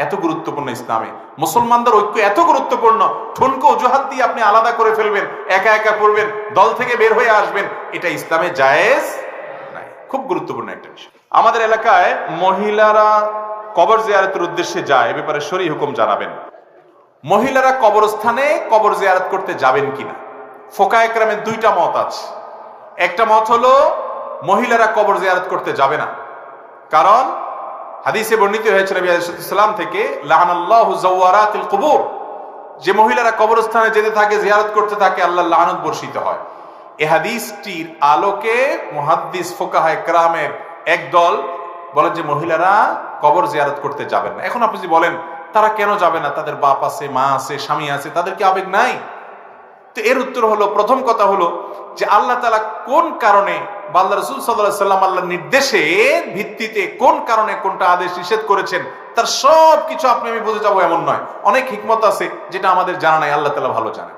Speaker 1: এত গুরুত্বপূর্ণ ইসলামে, মুসলমানদের ঐক্য এত গুরুত্বপূর্ণ, ঠুনকো অজুহাত দিয়ে আপনি আলাদা করে ফেলবেন, একা একা পড়বেন, দল থেকে বের হয়ে আসবেন, এটা ইসলামে জায়েজ নাই। খুব গুরুত্বপূর্ণ একটা বিষয়। আমাদের এলাকায় মহিলারা কবর জিয়ারতের উদ্দেশ্যে যায়, এ ব্যাপারে শরঈ হুকুম জানাবেন। মহিলারা কবরস্থানে কবর জিয়ারত করতে যাবেন কিনা, ফোকায়ে কেরামের দুইটা মত আছে। একটা মত হলো মহিলারা কবর জিয়ারত করতে যাবে না, কারণ হাদিসে বর্ণিত হয়েছে নবী আলাইহিস সালাম থেকে, লাআনাল্লাহু যাওয়ারাতিল কুবুর, যে মহিলারা কবরস্থানে যেতে থাকে, জিয়ারত করতে থাকে, আল্লাহর লানত বর্ষিত হয়। এই হাদিসটির আলোকে মুহাদ্দিস ফোকাহায়ে কেরামের একদল বলেন যে মহিলারা কবর জিয়ারত করতে যাবেন না। এখন আপনি যদি বলেন তারা কেন যাবে না, তাদের বাপ আছে, মা আছে, স্বামী আছে, তাদের কি আবেগ নাই? তো এর উত্তর হলো, প্রথম কথা হলো যে আল্লাহ তাআলা কোন কারণে, বা আল্লাহ রাসূল সাল্লাল্লাহু আলাইহি সাল্লাম আল্লাহর নির্দেশের ভিত্তিতে কোন কারণে কোনটা আদেশ নিষেধ করেছেন, তার সব কিছু আপনি আমি বুঝে যাবো এমন নয়। অনেক হিকমত আছে যেটা আমাদের জানা নাই, আল্লাহ তাআলা ভালো জানেন।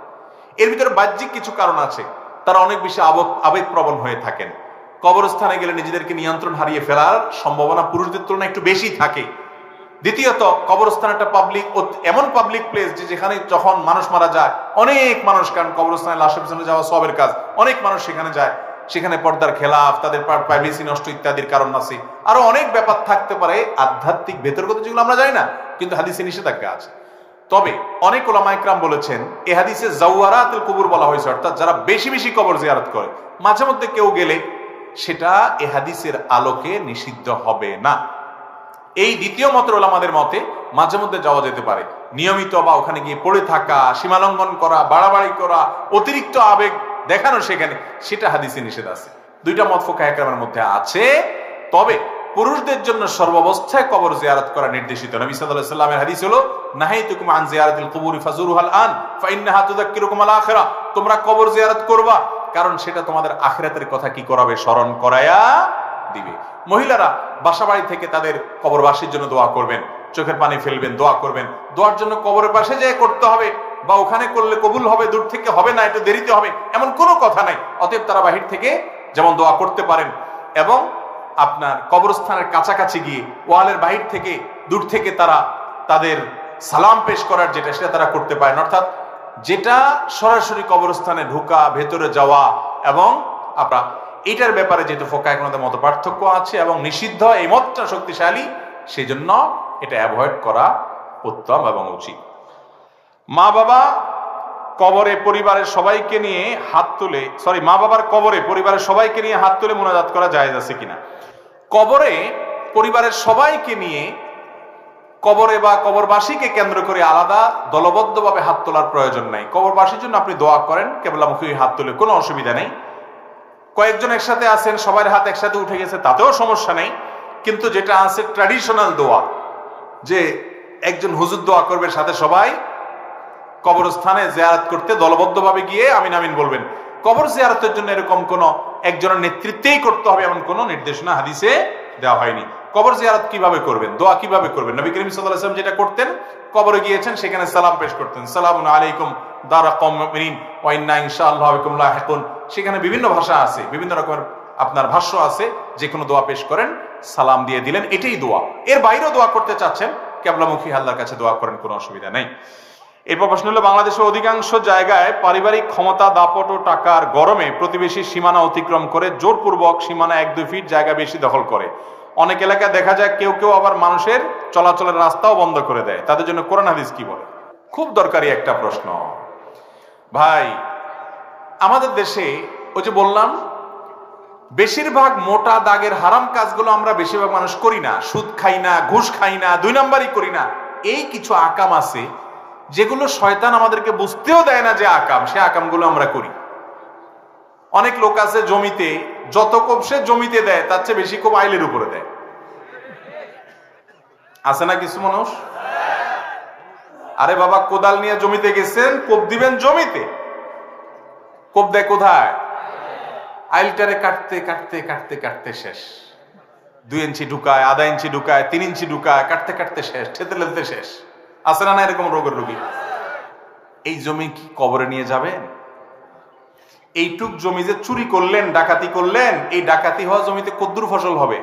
Speaker 1: এর ভিতরে বাহ্যিক কিছু কারণ আছে। তারা অনেক বেশি আবেগপ্রবণ হয়ে থাকেন। কবরস্থানে গেলে নিজেদেরকে নিয়ন্ত্রণ হারিয়ে ফেলার সম্ভাবনা পুরুষদের তুলনায় একটু বেশি থাকে। দ্বিতীয়ত, কবরস্থান একটা পাবলিক, এমন পাবলিক প্লেস যে যেখানে যখন মানুষ মারা যায়, অনেক মানুষ, কারণ কবরস্থানে লাশের পিছনে যাওয়া সবের কাজ, অনেক মানুষ সেখানে যায়, সেখানে পর্দার খেলাফ, তাদের প্রাইভেসি নষ্ট ইত্যাদির কারণ আছে, আরো অনেক ব্যাপার থাকতে পারে আধ্যাত্মিক ভেতরগত, যেগুলো আমরা জানি না, কিন্তু হাদিসে নিষেধাজ্ঞা আছে। তবে অনেক উলামা ইকরাম বলেছেন, এই হাদিসে যাওয়ারাতুল কুবুর বলা হয়েছে, অর্থাৎ যারা বেশি বেশি কবর জিয়ারত করে, মাঝে মধ্যে কেউ গেলে সেটা এই হাদিসের আলোকে নিষিদ্ধ হবে না। এই দ্বিতীয় মতের ওলামাদের মতে মাঝে মধ্যে যাওয়া যেতে পারে, নিয়মিত বা ওখানে গিয়ে পড়ে থাকা, সীমালঙ্ঘন করা, বাড়াবাড়ি করা, অতিরিক্ত আবেগ দেখানো সেখানে, সেটা হাদিসে নিষেধ আছে। দুইটা মত ফুকাহে কেরামের মধ্যে আছে। তবে পুরুষদের জন্য সর্বাবস্থায় কবর জিয়ারত করা নির্দেশিত। নবী সাল্লাল্লাহু আলাইহি ওয়াসাল্লামের হাদিস হলো, নাহাইতুকুম আন জিয়ারাতিল কুবুরি ফাজুরুহাল আন ফাইন্নাহা তুযাক্কিরুকুম আল আখিরা, তোমরা কবর জিয়ারত করবা, কারণ সেটা তোমাদের আখিরাতের কথা কি করাবে, স্মরণ করায়া দিবে। মহিলারা বাসা বাড়ি থেকে তাদের কবরবাসীর জন্য দোয়া করবেন, চোখের পানি ফেলবেন, দোয়া করবেন। দোয়ার জন্য কবরের পাশে যেয়ে করতে হবে বা ওখানে করলে কবুল হবে, দূর থেকে হবে না, একটু দেরিতে হবে, এমন কোনো কথা নাই। অতএব তারা বাহির থেকে যেমন দোয়া করতে পারেন, এবং আপনার কবরস্থানের কাছাকাছি গিয়ে ওয়ালের বাহির থেকে, দূর থেকে তারা তাদের সালাম পেশ করার যেটা, সেটা তারা করতে পারেন। অর্থাৎ যেটা সরাসরি কবরস্থানে ঢোকা, ভেতরে যাওয়া, এবং আপনার এইটার ব্যাপারে যেহেতু ফোকায়ে কেরামদের মত পার্থক্য আছে এবং নিষিদ্ধ, এই মতটা শক্তিশালী, সেই জন্য এটা অ্যাভয়েড করা উত্তম এবং উচিত। মা বাবা কবরে পরিবারের সবাইকে নিয়ে হাত তুলে, মা বাবার কবরে পরিবারের সবাইকে নিয়ে হাত তুলে মুনাজাত করা জায়েজ আছে কিনা? কবরে পরিবারের সবাইকে নিয়ে কবরে বা কবরবাসীকে কেন্দ্র করে আলাদা দলবদ্ধভাবে হাত তোলার প্রয়োজন নাই। কবরবাসীর জন্য আপনি দোয়া করেন, কেবলামুখী হাত তুলে, কোনো অসুবিধা নেই। কয়েকজন একসাথে আছেন, সবার হাত একসাথে উঠে গেছে, তাতেও সমস্যা নেই। কিন্তু যেটা আছে ট্র্যাডিশনাল দোয়া, যে একজন হুজুর দোয়া করবে, সাথে সবাই কবরস্থানে জিয়ারত করতে দলবদ্ধভাবে গিয়ে আমিন আমিন বলবেন। কবর জিয়ারতের জন্য এরকম কোন একজনের নেতৃত্বেই করতে হবে এমন কোন নির্দেশনা হাদিসে দেওয়া হয়নি। কবর জিয়ারত কিভাবে করবেন, দোয়া কিভাবে করবেন, নবী করিম সাল্লাল্লাহু আলাইহি ওয়াসাল্লাম যেটা করতেন, কবরে গিয়েছেন, সেখানে সালাম পেশ করতেন, সালামুন আলাইকুম দারা কওমিন মুমিনিন ওয়া ইন্না ইনশাআল্লাহু বিকুম লাহিকুন। সেখানে বিভিন্ন ভাষা আছে, বিভিন্ন রকমের আপনার ভাষ্য আছে, যে কোনো দোয়া পেশ করেন, সালাম দিয়ে দিলেন, এটাই দোয়া। এর বাইরেও দোয়া করতে চাচ্ছেন, কিবলামুখী আল্লাহর কাছে দোয়া করেন, কোনো অসুবিধা নেই। এরপর প্রশ্ন হলো, বাংলাদেশের অধিকাংশ জায়গায় পারিবারিক ক্ষমতা, দাপট ও টাকার গরমে প্রতিবেশী সীমানা অতিক্রম করে জোরপূর্বক সীমানা 1-2 ফিট জায়গা বেশি দখল করে। অনেক এলাকায় দেখা যায় কেউ কেউ আবার মানুষের চলাচলের রাস্তাও বন্ধ করে দেয়। তাদের জন্য কোরআন হাদিস কি বলে? খুব দরকারি একটা প্রশ্ন ভাই। আমাদের দেশে ওই যে বললাম, বেশিরভাগ মোটা দাগের হারাম কাজগুলো আমরা বেশিরভাগ মানুষ করি না। সুদ খাই না, ঘুষ খাই না, 2 নাম্বারই করি না। এই কিছু আকাম আছে যেগুলো শয়তান আমাদেরকে বুঝতেও দেয় না যে আকাম, সে আকামগুলো আমরা করি। অনেক লোক আছে জমিতে, যত কোপ সে জমিতে দেয় তার চেয়ে বেশি কোপ আইলের উপরে দেয়। আছে না কিছু মানুষ? আরে বাবা, কোদাল নিয়ে জমিতে গেছেন, কোপ দিবেন জমিতে, কোপ দেয় কোথায়? আইলটারে কাটতে কাটতে কাটতে কাটতে শেষ। 2 ইঞ্চি ঢুকায়, 1/2 ইঞ্চি ঢুকায়, 3 ইঞ্চি ঢুকায়, কাটতে কাটতে শেষ, ঠেতে লেতে শেষ। আছে না এরকম রোগের রোগী? এই জমি কি কবরে নিয়ে যাবেন? এইটুক জমি যে চুরি করলেন, ডাকাতি করলেন, এই ডাকাতি হওয়া জমিতে কদ্দুর ফসল হবে?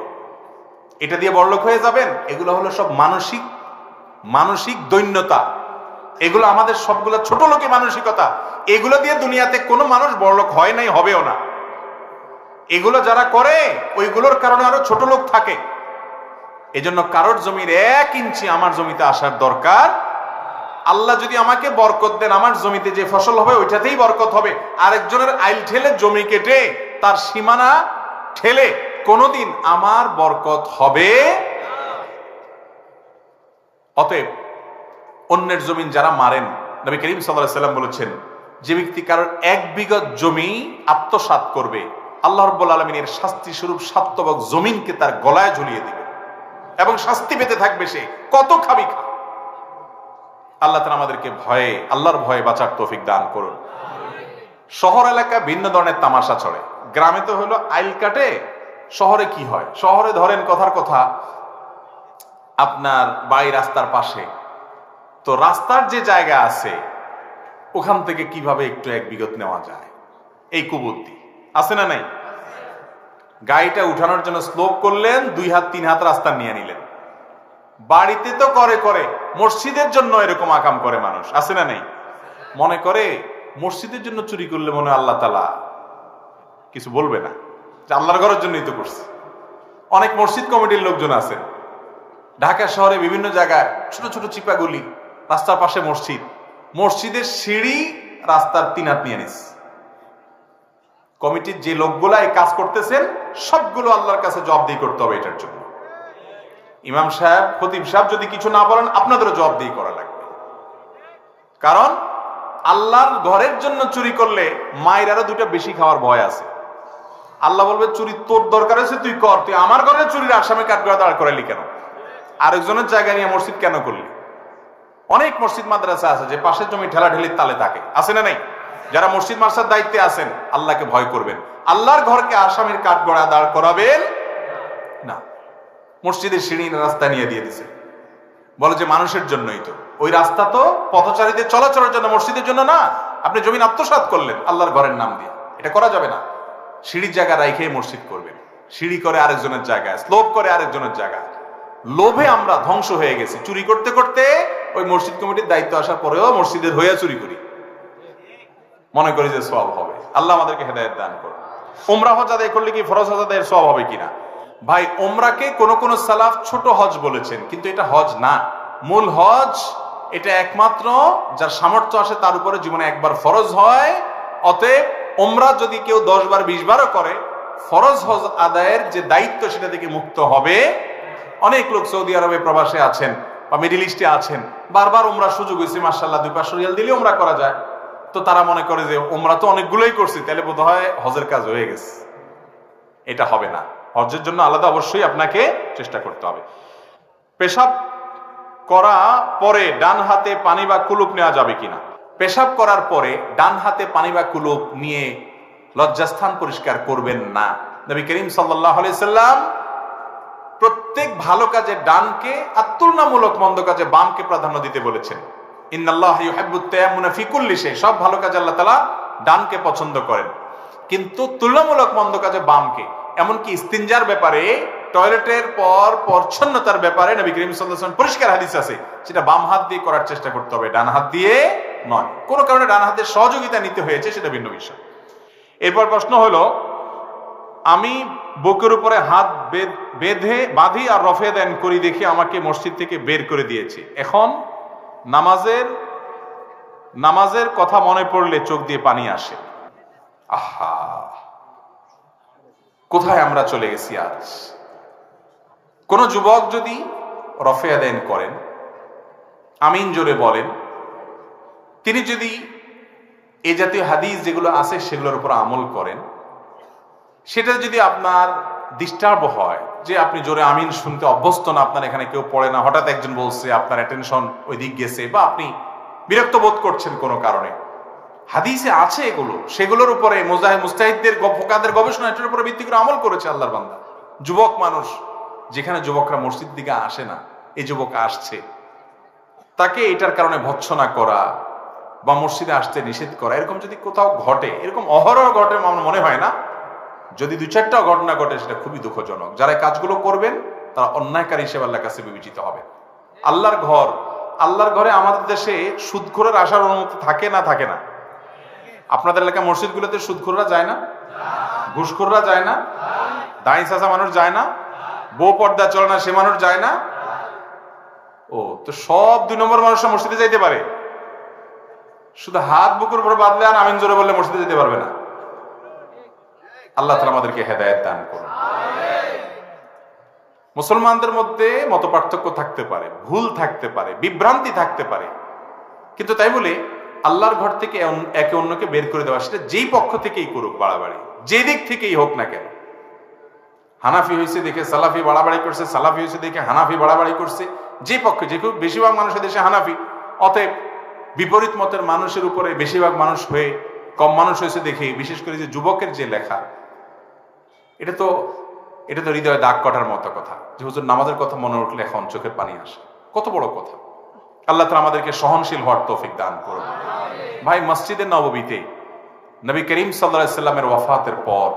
Speaker 1: এটা দিয়ে বড়লোক হয়ে যাবেন? এগুলো হলো সব মানসিক দৈন্যতা। এগুলো আমাদের সবগুলো ছোট লোকে মানসিকতা। এগুলো দিয়ে দুনিয়াতে কোনো মানুষ বড়লোক হয় নাই, হবেও না। এগুলো যারা করে, ওইগুলোর কারণে আরো ছোট লোক থাকে। এজন্য কারোর জমির 1 ইঞ্চি আমার জমিতে আসার দরকার। আল্লাহ যদি আমাকে বরকত দেন, আমার জমিতে যে ফসল হবে ওইটাতেই বরকত হবে। আরেকজনের আইল ঠেলে, জমি কেটে, তার সীমানা ঠেলে কোনোদিন আমার বরকত হবে? অতএব অন্যের জমিন যারা মারেন, নবী করিম সাল্লাল্লাহু আলাইহি ওয়াসাল্লাম বলেছেন, যে ব্যক্তি কারোর 1 বিঘা জমি আত্মসাৎ করবে, আল্লাহ রাব্বুল আলামিনের শাস্তি স্বরূপ 7 তবক জমিনকে তার গলায় ঝুলিয়ে দিবে এবং শাস্তি পেতে থাকবে সে। কত খাবি খা। আল্লাহ তাআলা আমাদেরকে ভয়ে, আল্লাহর ভয়ে বাঁচার তৌফিক দান করুন। শহর এলাকা ভিন্ন ধরনের তামাশা চলে। গ্রামে তো হলো আইল কাটে, শহরে কি হয়? শহরে ধরেন কথার কথা, আপনার বাড়ি রাস্তার পাশে, তো রাস্তার যে জায়গা আছে ওখান থেকে কিভাবে একটু 1 বিঘত নেওয়া যায়, এই কুবুদ্ধি আছে না নাই? গাড়িটা উঠানোর জন্য স্লোপ করলেন, 2 হাত 3 হাত রাস্তা নিয়ে নিলেন। বাড়িতে তো করে, মসজিদের জন্য এরকম আকাম করে মানুষ, আছে না নাই? মনে করে মসজিদের জন্য চুরি করলে মনে হয় আল্লাহ তাআলা কিছু বলবে না, যে আল্লাহর ঘরের জন্যই তো করছে। অনেক মসজিদ কমিটির লোকজন আছে ঢাকা শহরে বিভিন্ন জায়গায়, ছোট ছোট চিপাগুলি, রাস্তার পাশে মসজিদ, মসজিদের সিঁড়ি রাস্তার 3 হাত নিয়ে নিস। কমিটির যে লোকগুলা এই কাজ করতেছেন, সবগুলো আল্লাহর কাছে জবাবদিহি করতে হবে এটার জন্য। ইমাম সাহেব, খতিব সাহেব যদি কিছু না বলেন, আপনাদেরও জবাবদিহি করা লাগবে। কারণ আল্লাহর ঘরের জন্য চুরি করলে মায়ের আরো 2টা বেশি খাওয়ার ভয় আছে। আল্লাহ বলবে, চুরি তোর দরকার আছে তুই কর, তুই আমার ঘরে চুরির আসামে কাঠগড়া দাঁড় করাইলি কেন? আরেকজনের জায়গা নিয়ে মসজিদ কেন করলি? অনেক মসজিদ মাদ্রাসা আছে যে পাশের জমি ঠেলাঠেলির তালে থাকে, আছে না নাই? যারা মসজিদ মাদ্রাসার দায়িত্বে আছেন, আল্লাহকে ভয় করবেন। আল্লাহর ঘরকে আসামির কাঠগড়া দাঁড় করাবেন না। মসজিদের সিঁড়ি রাস্তা নিয়ে দিয়ে দিছে, বলে যে মানুষের জন্যই তো। ওই রাস্তা তো পথচারীদের চলাচলের জন্য, মসজিদের জন্য না। আপনি জমিন আত্মসাৎ করলেন আল্লাহর ঘরের নাম দিয়ে, এটা করা যাবে না। সিঁড়ির জায়গা রাইখে মসজিদ করবেন। সিঁড়ি করে আরেকজনের জায়গায়, স্লোপ করে আরেকজনের জায়গায়। লোভে আমরা ধ্বংস হয়ে গেছি। চুরি করতে করতে ওই মসজিদ কমিটির দায়িত্ব আসার পরেও মসজিদের হইয়া চুরি করি, মনে করি যে সওয়াব হবে। আল্লাহ আমাদেরকে হেদায়েত দান করুন। উমরা হজ আদায় করলে কি ফরজ হজ আদায়ের সওয়াব হবে কিনা? ভাই, উমরাকে কোন কোন সালাফ ছোট হজ বলেছেন, কিন্তু এটা হজ না। মূল হজ এটা একমাত্র যার সামর্থ্য আসে তার উপরে জীবনে একবার ফরজ হয়। অতএব উমরা যদি কেউ 10 বার 20 বারও করে, ফরজ হজ আদায়ের যে দায়িত্ব সেটা থেকে মুক্ত হবে। অনেক লোক সৌদি আরবে প্রবাসে আছেন, বা মিডিল ইস্টে আছেন, বারবার উমরা সুযোগ হয়েছে, মাশাআল্লাহ 2-500 রিয়াল দিলে উমরা করা যায়, তো তারা মনে করে যে উমরা তো অনেকগুলোই করছি, তাহলে বোধ হয় হজের কাজ হয়ে গেছে। এটা হবে না। হজের জন্য আলাদা অবশ্যই আপনাকে চেষ্টা করতে হবে। পেশাব করা পরে ডান হাতে পানি বা কুলুপ নেওয়া যাবে কিনা? পেশাব করার পরে ডান হাতে পানি বা কুলুপ নিয়ে লজ্জাস্থান পরিষ্কার করবেন না। নবী করিম সাল্লাল্লাহু আলাইহি সাল্লাম প্রত্যেক ভালো কাজে ডানকে আর তুলনামূলক মন্দ কাজে বামকে প্রাধান্য দিতে বলেছেন। ইন্নাল্লাহা ইউহিব্বুত তায়াম্মুনা ফি কুল্লি শাই, সব ভালো কাজে আল্লাহ তাআলা ডানকে পছন্দ করেন, কিন্তু তুলনামূলক মন্দ কাজে বামকে। এমনকি ইস্তিনজার ব্যাপারে, টয়লেটের পর পরিচ্ছন্নতার ব্যাপারে নবী করিম সাল্লাল্লাহু আলাইহি ওয়াসাল্লাম পরিষ্কার হাদিস আছে, সেটা বাম হাত দিয়ে করার চেষ্টা করতে হবে, ডান হাত দিয়ে নয়। কোনো কারণে ডান হাতের সহযোগিতা নিতে হয়েছে, সেটা ভিন্ন বিষয়। এরপর প্রশ্ন হলো, আমি বুকের উপরে হাত বাঁধি আর রফে দেন করি দেখে আমাকে মসজিদ থেকে বের করে দিয়েছে। এখন নামাজের কথা মনে পড়লে চোখ দিয়ে পানি আসে। আহা, কোথায় আমরা চলে গেছি আজ। কোন যুবক যদি রফে দেন করেন, আমিন জোরে বলেন, তিনি যদি এই জাতীয় হাদিস যেগুলো আছে সেগুলোর উপর আমল করেন, সেটা যদি আপনার ডিস্টার্ব হয়, যে আপনি জোরে আমিন শুনতে অভ্যস্ত না, আপনার এখানে কেউ পড়ে না, হঠাৎ একজন বলছে, আপনার অ্যাটেনশন ওই দিক গেছে, বা আপনি বিরক্ত বোধ করছেন কোনো কারণে, হাদিসে আছে এগুলো, সেগুলোর উপরে মুস্তাহিদদের ফোকাদের গবেষণা এটার উপরে ভিত্তি করে আমল করেছে আল্লাহর বান্দা। যুবক মানুষ, যেখানে যুবকরা মসজিদ দিকে আসে না, এই যুবক আসছে, তাকে এটার কারণে ভৎসনা করা বা মসজিদে আসতে নিষেধ করা, এরকম যদি কোথাও ঘটে, এরকম অহরহ ঘটে আমার মনে হয় না, যদি 2-4টা ঘটনা ঘটে সেটা খুবই দুঃখজনক। যারা কাজগুলো করবেন তারা অন্যায়কারী হিসেবে আল্লাহর কাছে বিবেচিত হবে। আল্লাহর ঘরে আমাদের দেশে সুদখোরের আসার অনুমতি থাকে না? থাকে না? আপনাদের এলাকা মসজিদগুলোতে সুদখোররা যায় না? ঘুষখোররা যায় না? দাঁড়ি চাচা মানুষ যায় না? বউ পর্দা চলে না সে মানুষ যায় না? ও তো সব 2 নম্বর মানুষরা মসজিদে যাইতে পারে, শুধু হাত বুকের উপর বাঁধলে আর আমিন জোরে বললে মসজিদে যেতে পারবে না। আল্লাহ তাআলা আমাদেরকে হেদায়েত দান করুন। মুসলমানদের মধ্যে মতপার্থক্য থাকতে পারে, ভুল থাকতে পারে, বিভ্রান্তি থাকতে পারে, কিন্তু তাই বলে আল্লাহর ঘর থেকে একে অন্যকে বের করে দেওয়া, সেটা যেই পক্ষ থেকেই করুক বাড়াবাড়ি, যে দিক থেকেই হোক না কেন। হানাফি হয়েছে দেখে সালাফি বাড়াবাড়ি করছে, সালাফি হয়েছে দেখে হানাফি বাড়াবাড়ি করছে, যে পক্ষে, যে বেশিরভাগ মানুষের দেশে হানাফি, অতএব বিপরীত মতের মানুষের উপরে বেশিরভাগ মানুষ হয়ে কম মানুষ হয়েছে দেখে, বিশেষ করে যে যুবকের যে লেখা, এটা তো হৃদয়ে দাগ কাটার মতো কথা, যে হুজুর নামাজের কথা মনে উঠলে এখন চোখের পানি আসে। কত বড় কথা। আল্লাহ তাআলা আমাদেরকে সহনশীল হওয়ার তৌফিক দান করুন। ভাই, মসজিদে নববীতে নবী করিম সাল্লাল্লাহু আলাইহি সাল্লামের ওয়াফাতের পর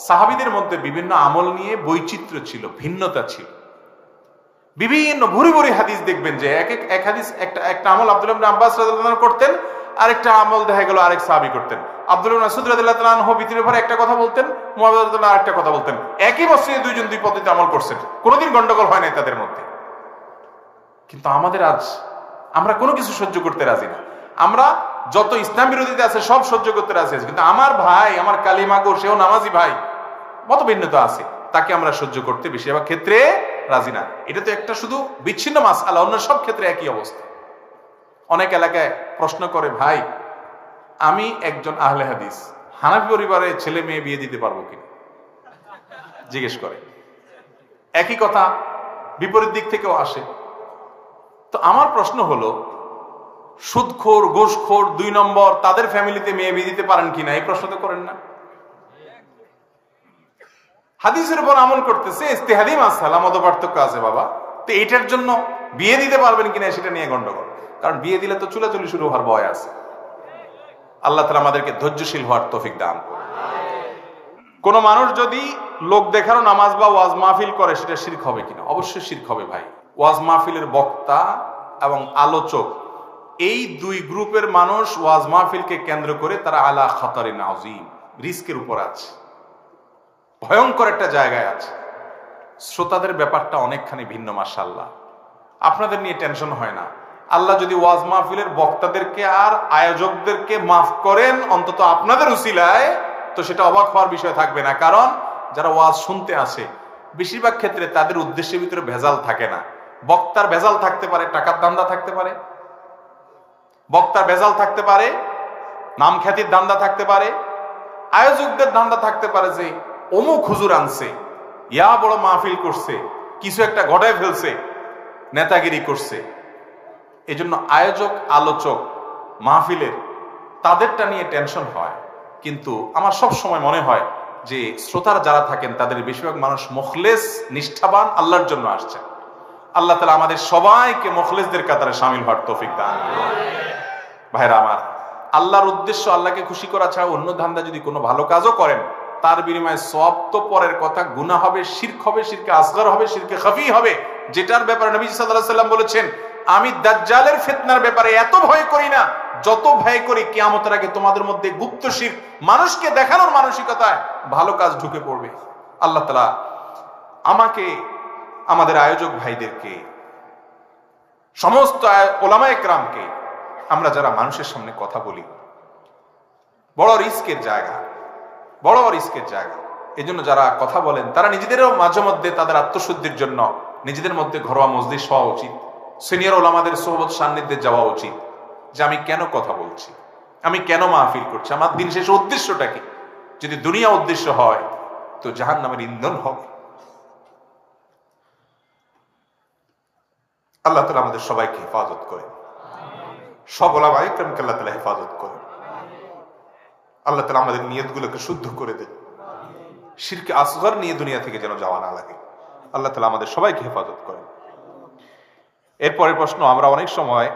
Speaker 1: সাহাবীদের মধ্যে বিভিন্ন আমল নিয়ে বৈচিত্র্য ছিল, ভিন্নতা ছিল। বিভিন্ন ভুরি ভুরি হাদিস দেখবেন যে এক হাদিস, একটা আমল আব্দুল্লাহ ইবনে আব্বাস রাদিয়াল্লাহু আনহু করতেন, আরেকটা আমল দেখা গেল আরেক সাহাবী করতেন। আব্দুল্লাহ ইবনে মাসউদ রাদিয়াল্লাহু আনহু ভিতরের পরে একটা কথা বলতেন, মুআবিয়া রাদিয়াল্লাহু আনহু আরেকটা কথা বলতেন। একই মসজিদে দুইজন দুই পদ্ধতিতে আমল করছেন, কোনোদিন গন্ডগোল হয় নাই তাদের মধ্যে। কিন্তু আমাদের আজ, আমরা কোনো কিছু সহ্য করতে রাজি না। আমরা যত ইসলাম বিরোধীতে আছে সব সহ্য করতে রাজি আছি, কিন্তু আমার ভাই, আমার কালিমাগো, সেও নামাজি ভাই, মত ভিন্নতা আছে, তাকে আমরা সহ্য করতে বেশিরভাগ ক্ষেত্রে রাজি না। এটা তো একটা শুধু বিচ্ছিন্ন মাসআলা, অন্য সব ক্ষেত্রে একই অবস্থা। অনেক এলাকায় প্রশ্ন করে, ভাই আমি একজন আহলে হাদিস, হানাফি পরিবারে ছেলে মেয়ে বিয়ে দিতে পারবো কিনা জিজ্ঞেস করে। একই কথা বিপরীত দিক থেকেও আসে। তো আমার প্রশ্ন হলো, সুদখোর, ঘুষখোর, 2 নম্বর, তাদের ফ্যামিলিতে মেয়ে বিয়ে দিতে পারেন কিনা, এই প্রশ্ন তো করেন না। হাদিসের উপর আমল করতেছে, ইজতিহাদি মাসআলা, মতপার্থক্য আছে বাবা, তো এটার জন্য বিয়ে দিতে পারবেন কিনা সেটা নিয়ে গন্ডগোল। কারণ বিয়ে দিলে তো চুলাচুলি শুরু হওয়ার ভয় আছে। আল্লাহ তাআলা আমাদেরকে ধৈর্যশীল হওয়ার তৌফিক দান করুন। কোন মানুষ যদি লোক দেখানো নামাজ বা ওয়াজ মাহফিল করে, সেটা শিরক হবে কিনা? অবশ্যই শিরক হবে ভাই। ওয়াজ মাহফিলের বক্তা এবং আলোচক, এই 2 গ্রুপের মানুষ ওয়াজ মাহফিলকে কেন্দ্র করে তারা আলা খাতারিন আযীম, রিস্কের উপর আছে, ভয়ঙ্কর একটা জায়গায় আছে। শ্রোতাদের ব্যাপারটা অনেকখানি ভিন্ন। মাশাআল্লাহ, আপনাদের নিয়ে টেনশন হয় না। আল্লাহ যদি ওয়াজ মাহফিলের বক্তাদেরকে আর আয়োজকদেরকে মাফ করেন অন্তত আপনাদের উসিলায়, তো সেটা অবাক হওয়ার বিষয় থাকবে না। কারণ যারা ওয়াজ শুনতে আসে বেশিরভাগ ক্ষেত্রে তাদের উদ্দেশ্যের ভিতরে ভেজাল থাকে না। বক্তার ভেজাল থাকতে পারে, টাকার ধান্দা থাকতে পারে, বক্তার ভেজাল থাকতে পারে, নাম খ্যাতির ধান্দা থাকতে পারে, আয়োজকদের ধান্দা থাকতে পারে যে অমুক হুজুর আনছে, ইয়া বড় মাহফিল করছে, কিছু একটা ঘটায় ফেলছে, নেতাগিরি করছে। এজন্য আয়োজক, আলোচক মাহফিলের তাদেরটা নিয়ে টেনশন হয়। কিন্তু আমার সব সময় মনে হয় যে শ্রোতার যারা থাকেন তাদের বেশিরভাগ মানুষ মুখলেস, নিষ্ঠাবান, আল্লাহর জন্য আসছেন। আল্লাহ তাআলা আমাদের সবাইকে মুখলেসদের কাতারে শামিল হওয়ার তৌফিক দান করুন। ভাইরা আমার, আল্লাহর উদ্দেশ্য আল্লাহকে খুশি করা ছাড়া অন্য ধান্দা যদি কোনো ভালো কাজও করেন, তার বিনিময়ে সওয়াব তো পরের কথা, গুনাহ হবে, শিরক হবে, শিরকে আসগর হবে, শিরকে খাফি হবে, যেটার ব্যাপারে নবী সাল্লাল্লাহু আলাইহি ওয়াসাল্লাম বলেছেন, আমি দাজ্জালের ফিতনার ব্যাপারে এত ভয় করি না যত ভয় করি কিয়ামতের আগে তোমাদের মধ্যে গুপ্ত শিরক, মানুষকে দেখানোর মানসিকতায় ভালো কাজ ঢুকে পড়বে। আল্লাহ তাআলা আমাকে, আমাদের আয়োজক ভাইদেরকে, সমস্ত ওলামায়ে কেরামকে, আমরা যারা মানুষের সামনে কথা বলি, বড় রিস্কের জায়গা, বড় রিস্কের জায়গা। এই জন্য যারা কথা বলেন তারা নিজেদেরও মাঝে মধ্যে তাদের আত্মশুদ্ধির জন্য নিজেদের মধ্যে ঘরোয়া মজলিস হওয়া উচিত, সিনিয়র ওলামাদের সোহবত সান্নিধ্যে যাওয়া উচিত, যে আমি কেন কথা বলছি, আমি কেন মাহফিল করছি, আমার দিন শেষে উদ্দেশ্যটা কি। যদি দুনিয়া উদ্দেশ্য হয় তো জাহান্নামের ইন্ধন হবে। আল্লাহ তাআলা আমাদের সবাইকে হেফাজত করেন, সব ওলামায়ে কেরামকে আল্লাহ তাআলা হেফাজত করেন। আল্লাহ তাআলা আমাদের নিয়তগুলোকে শুদ্ধ করে দেন, শিরকে আসগর নিয়ে দুনিয়া থেকে যেন যাওয়া না লাগে। আল্লাহ তাআলা আমাদের সবাইকে হেফাজত করেন। এরপরের প্রশ্ন, আমরা অনেক সময়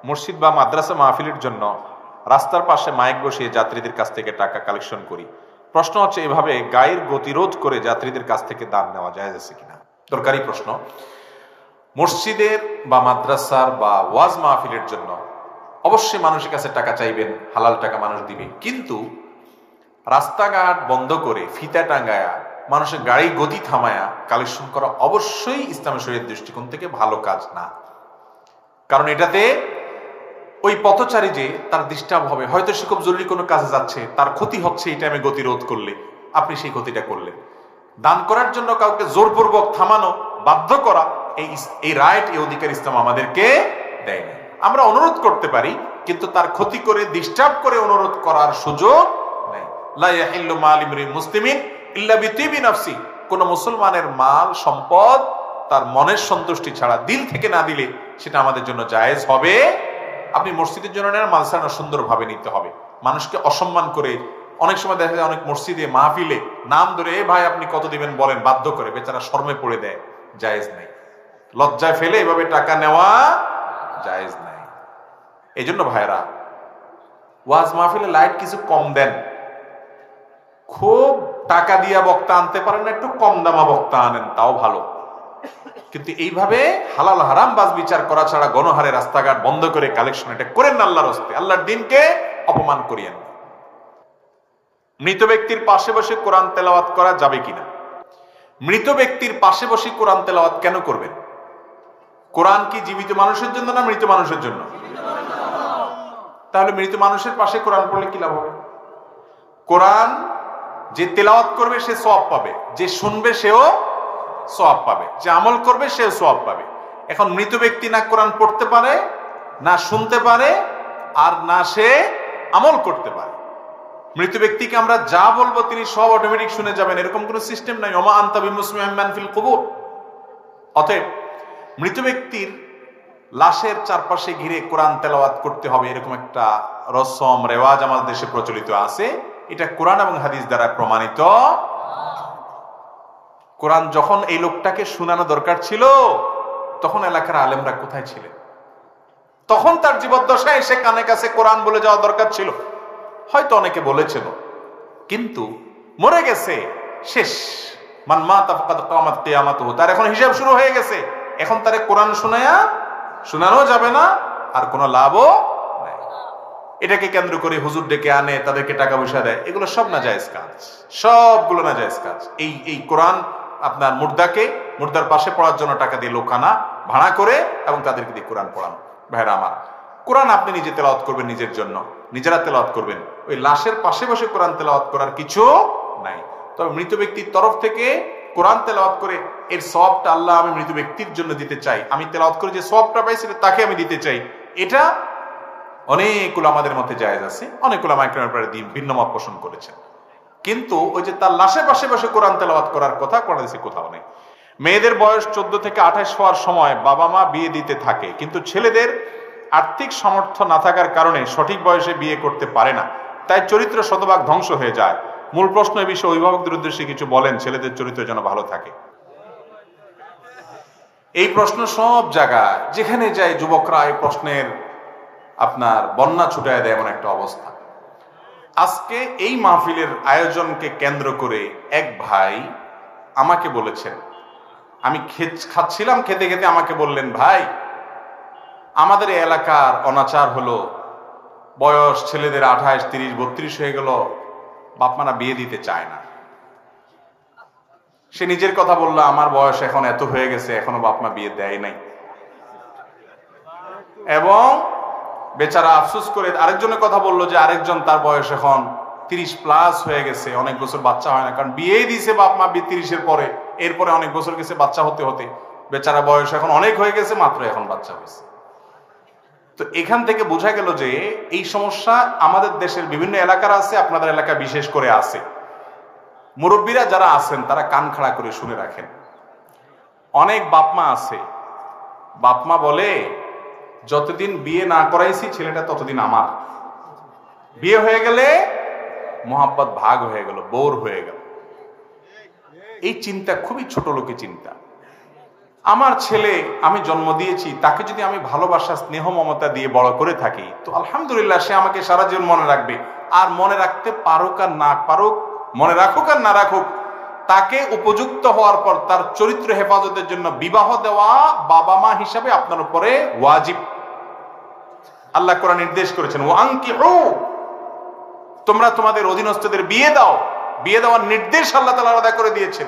Speaker 1: মসজিদ বা মাদ্রাসা মাহফিলের জন্য রাস্তার পাশে মাইক বসিয়ে যাত্রীদের কাছ থেকে টাকা কালেকশন করি। প্রশ্ন হচ্ছে, এভাবে গায়ের গতিরোধ করে যাত্রীদের কাছ থেকে দান নেওয়া জায়েজ আছে কিনা? দরকারি প্রশ্ন। মসজিদের বা মাদ্রাসার বা ওয়াজ মাহফিলের জন্য অবশ্যই মানুষের কাছে টাকা চাইবেন, হালাল টাকা মানুষ দিবে, কিন্তু রাস্তাঘাট বন্ধ করে ফিতা টাঙ্গায়া মানুষের গাড়ি গতি থামায়া কালেকশন করা অবশ্যই ইসলামের শরীয়তের দৃষ্টিকোণ থেকে ভালো কাজ না। কারণ এটাতে ওই পথচারী যে তার ডিস্টার্ব হবে, হয়তো সে খুব জরুরি কোনো কাজে যাচ্ছে, তার ক্ষতি হচ্ছে এই টাইমে গতিরোধ করলে, আপনি সেই ক্ষতিটা করলেন। দান করার জন্য কাউকে জোরপূর্বক থামানো, বাধ্য করা, এই রাইট, এই অধিকার ইসলাম আমাদেরকে দেয় না। আমরা অনুরোধ করতে পারি, কিন্তু তার ক্ষতি করে, ডিস্টার্ব করে অনুরোধ করার সুযোগ নেই। লা ইয়াহিল্লু মাল ইমরিন মুসলিমিন ইল্লা বিতিবি নাফসি। কোন মুসলমানের মাল, সম্পদ তার মনের সন্তুষ্টি ছাড়া, দিল থেকে না দিলে সেটা আমাদের জন্য জায়েজ হবে। আপনি মসজিদের জন্য নেন, মালসানা সুন্দরভাবে নিতে হবে। মানুষকে অসম্মান করে অনেক সময় দেখা যায় অনেক মসজিদে মাহফিলে নাম ধরে, এ ভাই আপনি কত দিবেন বলেন, বাধ্য করে, বেচারা শর্মে পড়ে দেয়, জায়েজ নাই। লজ্জায় ফেলে এভাবে টাকা নেওয়া জায়েজ নাই। এই জন্য ভাইরা, ওয়াজ মাহফিলে লাইট কিছু কম দেন। খুব টাকা দিয়া বক্তা আনতে পারেন না, একটু কম দামা বক্তা আনেন, তাও ভালো। কিন্তু এইভাবে হালাল হারাম বাজ বিচার করা ছাড়া গণহারে রাস্তাঘাট বন্ধ করে কালেকশন এটা করেন না আল্লাহর হস্তে, আল্লাহর দিনকে অপমান করিয়েন। মৃত ব্যক্তির পাশে বসে কোরআন তেলাওয়াত করা যাবে কিনা? মৃত ব্যক্তির পাশে বসে কোরআন তেলাওয়াত কেন করবেন? কোরআন কি জীবিত মানুষের জন্য না মৃত মানুষের জন্য? তাহলে মৃত মানুষের পাশে কোরআন পড়লে কি লাভ হবে? কোরআন যে তেলাওয়াত করবে সে সওয়াব পাবে, যে শুনবে সেও সওয়াব পাবে, যে আমল করবে সেও সওয়াব পাবে। এখন মৃত ব্যক্তি না কোরআন পড়তে পারে, না শুনতে পারে, আর না সে আমল করতে পারে। মৃত ব্যক্তিকে আমরা যা বলবো তিনি সব অটোমেটিক শুনে যাবেন, এরকম কোনো সিস্টেম নাই। ওমা আনতা বিমুসমিআন মান ফিল কুবুর। অতএব মৃত ব্যক্তির লাশের চারপাশে ঘিরে কোরআন তেলাওয়াত করতে হবে, এরকম একটা রসম রেওয়াজ আমাদের দেশে প্রচলিত আছে। এটা কোরআন এবং হাদিস দ্বারা প্রমাণিত। কোরআন যখন এই লোকটাকে শোনানো দরকার ছিল, তখন এলাকার আলেমরা কোথায় ছিলেন? তখন তার জীবদ্দশায় এসে কানে কাছে কোরআন বলে যাওয়া দরকার ছিল। হয়তো অনেকে বলেছিল, কিন্তু মরে গেছে, শেষ। মান মাতা ফাকাদ কামাত কিয়ামাতুহু, তার এখন হিসাব শুরু হয়ে গেছে। এখন তারে কোরআন শোনানো যাবে না, আর কোনো লাভও নাই। এটাকে কেন্দ্র করে হুজুর ডেকে আনে, তাদেরকে টাকা পয়সা দেয়, এগুলো সব নাজায়েজ কাজ, সবগুলো নাজায়েজ কাজ। এই কোরআন আপনার মুর্দার পাশে পড়ার জন্য টাকা দিয়ে লোক আনা, ভাড়া করে, এবং তাদেরকে দিয়ে কোরআন পড়ানো। ভাইরা আমার, কোরআন আপনি নিজে তেলাওয়াত করবেন, নিজের জন্য নিজেরা তেলাওয়াত করবেন। ওই লাশের পাশে বসে কোরআন তেলাওয়াত করার কিছু নাই। তবে মৃত ব্যক্তির তরফ থেকে কোরআন তেলাওয়াত করে এর সওয়াবটা আল্লাহ আমি মৃত ব্যক্তির জন্য দিতে চাই, আমি তেলাওয়াত করে যে সওয়াবটা পাইছি তাকে আমি দিতে চাই, এটা অনেক উলামাদের মধ্যে জায়েজ আছে। অনেক উলামা একরামের ব্যাপারে ভিন্ন মত পোষণ করেছেন। কিন্তু ওই যে তার লাশের পাশে বসে কোরআন তেলাওয়াত করার কথা কোরআন হাদিসে কোথাও নেই। মেয়েদের বয়স 14 থেকে 28 হওয়ার সময় বাবা মা বিয়ে দিতে থাকে, কিন্তু ছেলেদের আর্থিক সামর্থ্য না থাকার কারণে সঠিক বয়সে বিয়ে করতে পারে না, তাই চরিত্র শতভাগ ধ্বংস হয়ে যায়। মূল প্রশ্ন এই বিষয়ে অভিভাবকদের উদ্দেশ্যে কিছু বলেন, ছেলেদের চরিত্র যেন ভালো থাকে। এই প্রশ্ন সব জায়গায় যেখানে যায় যুবকরা এই প্রশ্নের আপনার বন্যা ছুটায় দেয় এমন একটা অবস্থা। আজকে এই মাহফিলের আয়োজনকে কেন্দ্র করে এক ভাই আমাকে বলেছেন, আমি খাচ্ছিলাম, খেতে খেতে আমাকে বললেন, ভাই আমাদের এলাকার অনাচার হলো, বয়স ছেলেদের 28, 30, 32 হয়ে গেল, বাপমারা বিয়ে দিতে চায় না। সে নিজের কথা বললো, আমার বয়স এখন এত হয়ে গেছে, এখনো বাপমা বিয়ে দেয় নাই। এবং বেচারা আফসোস করে আরেকজনের কথা বললো যে আরেকজন তার বয়স এখন 30+ হয়ে গেছে, অনেক বছর বাচ্চা হয় না, কারণ বিয়েই দিয়েছে বাপমা 30-এর পরে, এরপরে অনেক বছর গেছে বাচ্চা হতে হতে, বেচারা বয়স এখন অনেক হয়ে গেছে, মাত্র এখন বাচ্চা হয়েছে। তো এখান থেকে বোঝা গেল যে এই সমস্যা আমাদের দেশের বিভিন্ন এলাকার আছে, আপনাদের এলাকা বিশেষ করে আছে। মুরব্বীরা যারা আছেন তারা কান খাড়া করে শুনে রাখেন। অনেক বাপমা আছে, বাপমা বলে যতদিন বিয়ে না করাইছি ছেলেটা ততদিন আমার, বিয়ে হয়ে গেলে মোহাব্বত ভাগ হয়ে গেল, বোর হয়ে গেল। এই চিন্তা খুবই ছোট লোকের চিন্তা। আমার ছেলে আমি জন্ম দিয়েছি, তাকে যদি আমি ভালোবাসা স্নেহ মমতা দিয়ে বড় করে থাকি তো আলহামদুলিল্লাহ, সে আমাকে সারা জীবন মনে রাখবে। আর মনে রাখতে পারুক আর না পারুক, মনে রাখুক আর না রাখুক, তাকে উপযুক্ত হওয়ার পর তার চরিত্র হেফাজতের জন্য বিবাহ দেওয়া বাবা মা হিসাবে আপনার উপরে ওয়াজিব। আল্লাহ কোরআন নির্দেশ করেছেন, ওয়ানকিহু, তোমরা তোমাদের অধীনস্থদের বিয়ে দাও। বিয়ে দেওয়ার নির্দেশ আল্লাহ তাআলা আলাদা করে দিয়েছেন।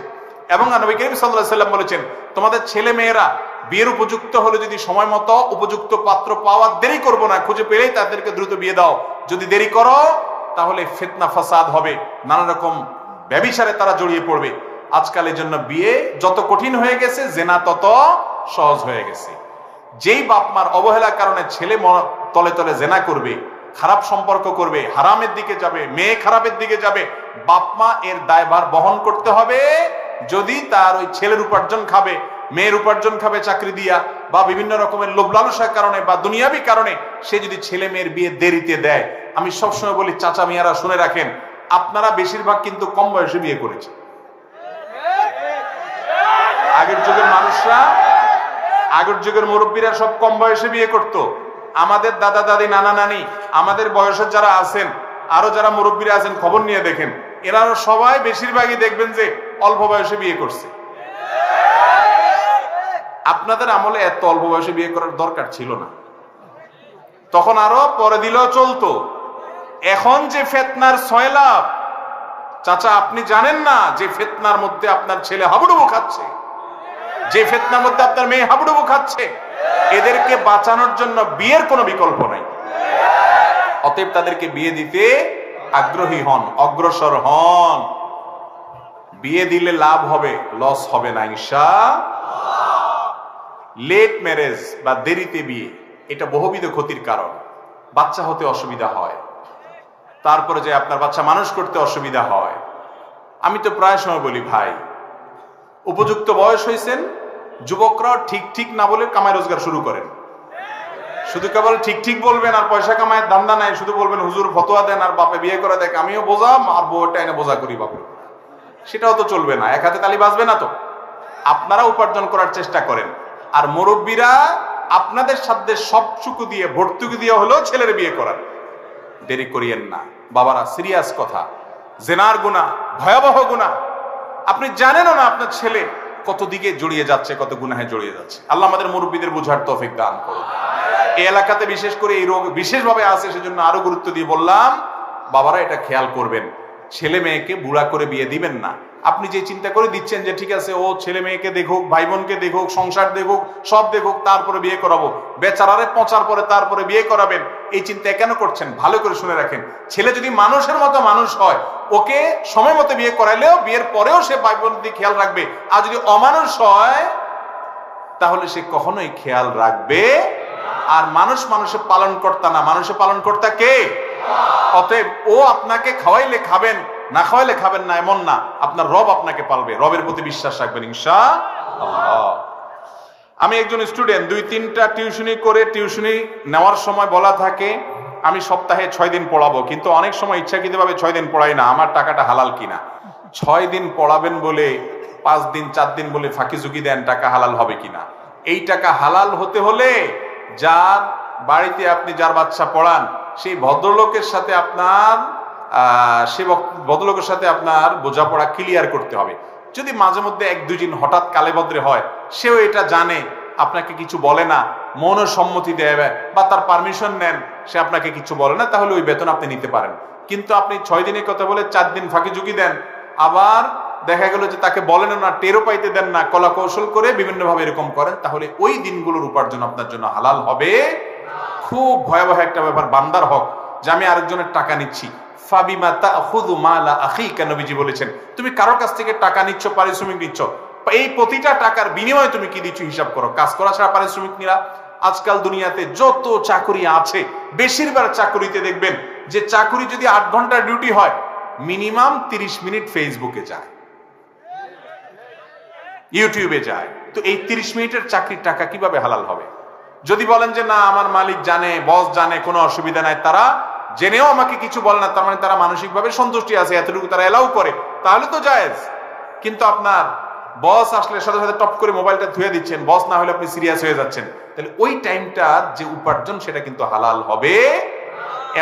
Speaker 1: এবং নবী করিম সাল্লাল্লাহু আলাইহি ওয়াসাল্লাম বলেছেন, তোমাদের ছেলে মেয়েরা বিয়ের উপযুক্ত হলে যদি সময় মতো উপযুক্ত পাত্র পাওয়ার দেরি করবো না, খুঁজে পেলেই তাদেরকে দ্রুত বিয়ে দাও। যদি দেরি করো তাহলে ফিতনা ফাসাদ হবে, নানা রকম ব্যভিচারে তারা জড়িয়ে পড়বে। আজকাল এর জন্য বিয়ে যত কঠিন হয়ে গেছে, জেনা তত সহজ হয়ে গেছে। যেই বাপমার অবহেলার কারণে ছেলে তলে তলে জেনা করবে, খারাপ সম্পর্ক করবে, হারামের দিকে যাবে, মেয়ে খারাপের দিকে যাবে, বাপমা এর দায়ভার বহন করতে হবে। যদি তার ওই ছেলের উপার্জন খাবে, মেয়ের উপার্জন খাবে চাকরি দিয়া, বা বিভিন্ন রকমের লোভ লালসার কারণে বা দুনিয়াবি কারণে সে যদি ছেলে মেয়ের বিয়ে দেরিতে দেয়, আমি সবসময় বলি চাচা মিয়ারা শুনে রাখেন, আপনারা বেশিরভাগ কিন্তু কম বয়সে বিয়ে করেছেন। আগের যুগের মানুষরা, আগের যুগের মুরব্বীরা সব কম বয়সে বিয়ে করত। আমাদের দাদা দাদি নানা নানি, আমাদের বয়সের যারা আছেন, আরো যারা মুরব্বীরা আছেন, খবর নিয়ে দেখেন, এরা সবাই বেশিরভাগই দেখবেন যে অল্প বয়সে বিয়ে করছে। আপনাদের আমলে এত অল্প বয়সে বিয়ে করার দরকার ছিল না, তখন আরো পরে দিলেও চলতো। এখন যে ফিতনার সয়লাব, চাচা আপনি জানেন না যে ফিতনার মধ্যে আপনার ছেলে হাবুডুবু খাচ্ছে, যে ফিতনার মধ্যে আপনার মেয়ে হাবুডুবু খাচ্ছে, এদেরকে বাঁচানোর জন্য বিয়ের কোনো বিকল্প নাই। অতএব তাদেরকে বিয়ে দিতে আগ্রহী হন, অগ্রসর হন। বিয়ে দিলে লাভ হবে, লস হবে না ইনশাআল্লাহ। লেট ম্যারেজ বা দেরিতে বিয়ে, এটা বহুবিধ ক্ষতির কারণ। বাচ্চা হতে অসুবিধা হয়, তারপরে যে আপনার বাচ্চা মানুষ করতে অসুবিধা হয়। আমি তো প্রায় সময় বলি, ভাই উপযুক্ত বয়স হয়েছেন, যুবকরা ঠিক ঠিক না বলে কামাই রোজগার শুরু করেন। শুধু কেবল ঠিক ঠিক বলবেন আর পয়সা কামায়ের ধান্দা নাই, শুধু বলবেন হুজুর ফতোয়া দেন আর বাপে বিয়ে করে দেখ, আমিও বোঝা আর বউটা এনে বোঝা করি বাপে, সেটাও তো চলবে না, এক হাতে তালি বাজবে না তো। আপনারা উপার্জন করার চেষ্টা করেন, আর মুরব্বীরা আপনাদের সাথে সবটুকু দিয়ে ভর্তুকি দিয়ে হলেও ছেলের বিয়ে করার দেরি করিয়েন না। বাবারা, সিরিয়াস কথা, জেনার গুনাহ ভয়াবহ গুনাহ। আপনি জানেনও না আপনার ছেলে কত দিকে জড়িয়ে যাচ্ছে, কত গুনাহে জড়িয়ে যাচ্ছে। আল্লাহ আমাদের মুরব্বীদের বুঝার তৌফিক দান করুন। এই এলাকাতে বিশেষ করে এই রোগ বিশেষভাবে আছে, সেজন্য আরো গুরুত্ব দিয়ে বললাম, বাবারা এটা খেয়াল করবেন, ছেলে মেয়েকে বুড়া করে বিয়ে দিবেন না। আপনি যে চিন্তা করে দিচ্ছেন যে ঠিক আছে ও ছেলে মেয়েকে দেখুক, ভাই বোনকে দেখুক, সংসার দেখুক, সব দেখুক, তারপরে বিয়ে করাবো, বেচারারে পচার পরে তারপরে বিয়ে করাবেন, এই চিন্তা কেন করছেন? ভালো করে শুনে রাখেন, ছেলে যদি মানুষের মতো মানুষ হয়, ওকে সময় মতো বিয়ে করাইলেও বিয়ের পরেও সে ভাই বোন দিকে খেয়াল রাখবে। আর যদি অমানুষ হয় তাহলে সে কখনোই খেয়াল রাখবে। আর মানুষ মানুষের পালন কর্তা না, মানুষের পালন কর্তা কে? অতএব ও আপনাকে খাওয়াইলে খাবেন, না খাওয়াইলে খাবেন না এমন না, আপনার রব আপনাকে পালবে। রবের প্রতি বিশ্বাস রাখবেন ইনশাআল্লাহ। আমি একজন স্টুডেন্ট, 2-3টা টিউশনি করে, টিউশনি নেওয়ার সময় বলা থাকে আমি সপ্তাহে 6 দিন পড়াবো, কিন্তু অনেক সময় ইচ্ছাকৃতভাবে 6 দিন পড়াই না। আমার টাকাটা হালাল কিনা? 6 দিন পড়াবেন বলে 5 দিন 4 দিন বলে ফাঁকি ঝুঁকি দেন, টাকা হালাল হবে কিনা? এই টাকা হালাল হতে হলে যার বাড়িতে আপনি যার বাচ্চা পড়ান সেই ভদ্রলোকের সাথে আপনার বোঝাপড়া ক্লিয়ার করতে হবে। যদি মাঝে মধ্যে 1-2 দিন হঠাৎ কালে বদ্রে হয়, সেও এটা জানে, আপনাকে কিছু বলে না, মনের সম্মতি দেয় বা তার পারমিশন নেন, সে আপনাকে কিছু বলে না, তাহলে ওই বেতন আপনি নিতে পারেন। কিন্তু আপনি 6 দিনের কথা বলে 4 দিন ফাঁকি ঝুঁকি দেন, আবার দেখা গেল যে তাকে বলেন না, টেরও পাইতে দেন না, কলা কৌশল করে বিভিন্নভাবে এরকম করেন, তাহলে ওই দিনগুলোর উপার্জন আপনার জন্য হালাল হবে। খুব ভয়াবহ একটা ব্যাপার বান্দার হক, যে আমি আরেকজনের টাকা নিচ্ছি। ফাবিমা তাখুযু মালা আখিকা, নবীজি বলেছেন, তুমি কারোর কাছ থেকে টাকা নিচ্ছ, পারিশ্রমিক নিচ্ছ, এই প্রতিটা টাকার বিনিময়ে তুমি কি দিচ্ছ হিসাব করো। কাজ করা ছাড়া পারিশ্রমিক নিরা। আজকাল দুনিয়াতে যত চাকরি আছে, বেশিরভাগ চাকরিতে দেখবেন যে চাকরি যদি 8 ঘন্টার ডিউটি হয়, মিনিমাম 30 মিনিট ফেসবুকে যায়, ইউটিউবে যায়। তো এই 30 মিনিটের চাকরির টাকা কিভাবে হালাল হবে? যদি বলেন যে না আমার মালিক জানে, বস জানে, কোনো অসুবিধা নাই, তারা জেনেও আমাকে কিছু বলে না, তার মানে তারা মানসিকভাবে সন্তুষ্টি আছে, এতটুকু তারা এলাও করে, তাহলে তো জায়েজ। কিন্তু আপনার বস আসলে সাথে সাথে টপ করে মোবাইলটা ধুয়ে দিচ্ছেন, বস না হলে আপনি সিরিয়াস হয়ে যাচ্ছেন, তাহলে ওই টাইমটার যে উপার্জন সেটা কিন্তু হালাল হবে।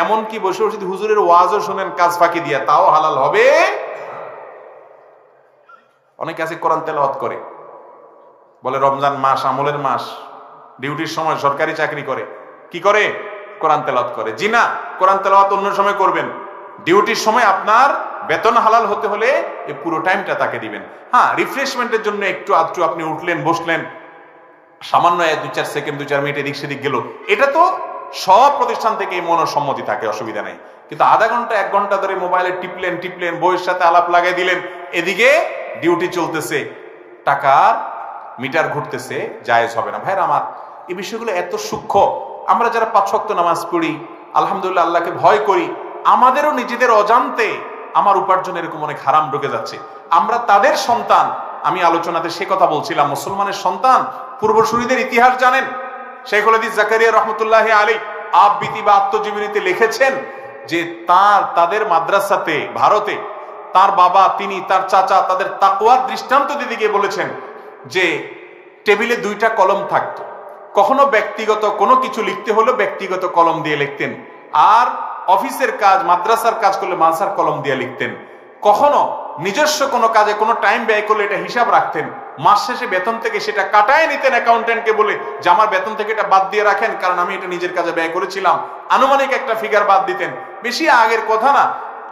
Speaker 1: এমনকি বসে বসে যদি হুজুরের ওয়াজও শুনেন কাজ ফাঁকি দিয়া, তাও হালাল হবে। অনেকে আছে কোরআন তেলাওয়াত করে, বলে রমজান মাস, আমলের মাস, ডিউটির সময় সরকারি চাকরি করে, কি করে? কোরআন তেলাওয়াত করে। জি না, কোরআন তেলাওয়াত অন্য সময় করবেন, ডিউটির সময় আপনার বেতন হালাল হতে হলে এই পুরো টাইমটা তাকে দিবেন। হ্যাঁ, রিফ্রেশমেন্টের জন্য একটু আধটু আপনি উঠলেন, বসলেন, সামান্য 1-2-4 সেকেন্ড, 2-4 মিনিট এদিক সেদিক গেল, এটা তো সব প্রতিষ্ঠান থেকে মনোসম্মতি থাকে, অসুবিধা নাই। কিন্তু আধা ঘন্টা 1 ঘন্টা ধরে মোবাইলে টিপলেন, বইয়ের সাথে আলাপ লাগাই দিলেন, এদিকে ডিউটি চলতেছে, টাকার মিটার ঘুরতেছে, জায়েজ হবে না। ভাইরা আমার, এই বিষয়গুলো এত সূক্ষ্ম। আমরা যারা 5 ওয়াক্ত নামাজ পড়ি, আলহামদুলিল্লাহ আল্লাহকে ভয় করি, আমাদেরও নিজেদের অজান্তে আমার উপার্জন এরকম অনেক হারাম ঢুকে যাচ্ছে। আমরা তাদের সন্তান, আমি আলোচনাতে সে কথা বলছিলাম, মুসলমানের সন্তান, পূর্বসূরীদের ইতিহাস জানেন। শাইখুল হাদিস জাকারিয়া রহমতুল্লাহি আলাইহি আবৃত্তি বা আত্মজীবনীতে লিখেছেন যে তাদের মাদ্রাসাতে ভারতে তার বাবা, তিনি, তার চাচা তাদের তাকওয়ার দৃষ্টান্ত দিতে গিয়ে বলেছেন যে টেবিলে 2টা কলম থাকতো, কখনো ব্যক্তিগত কোনো কিছু লিখতে হলো ব্যক্তিগত কলম দিয়ে লিখতেন, আর অফিসের কাজ, মাদ্রাসার কাজ করলে মাদ্রাসার কলম দিয়ে লিখতেন। কখনো নিজস্ব কোনো কাজে কোনো টাইম ব্যয় করলে এটা হিসাব রাখতেন, মাস শেষে বেতন থেকে সেটা কাটায় নিতেন অ্যাকাউন্টেন্টকে বলে যে আমার বেতন থেকে এটা বাদ দিয়ে রাখেন, কারণ আমি এটা নিজের কাজে ব্যয় করেছিলাম। আনুমানিক একটা ফিগার বাদ দিতেন, বেশি আগের কথা না।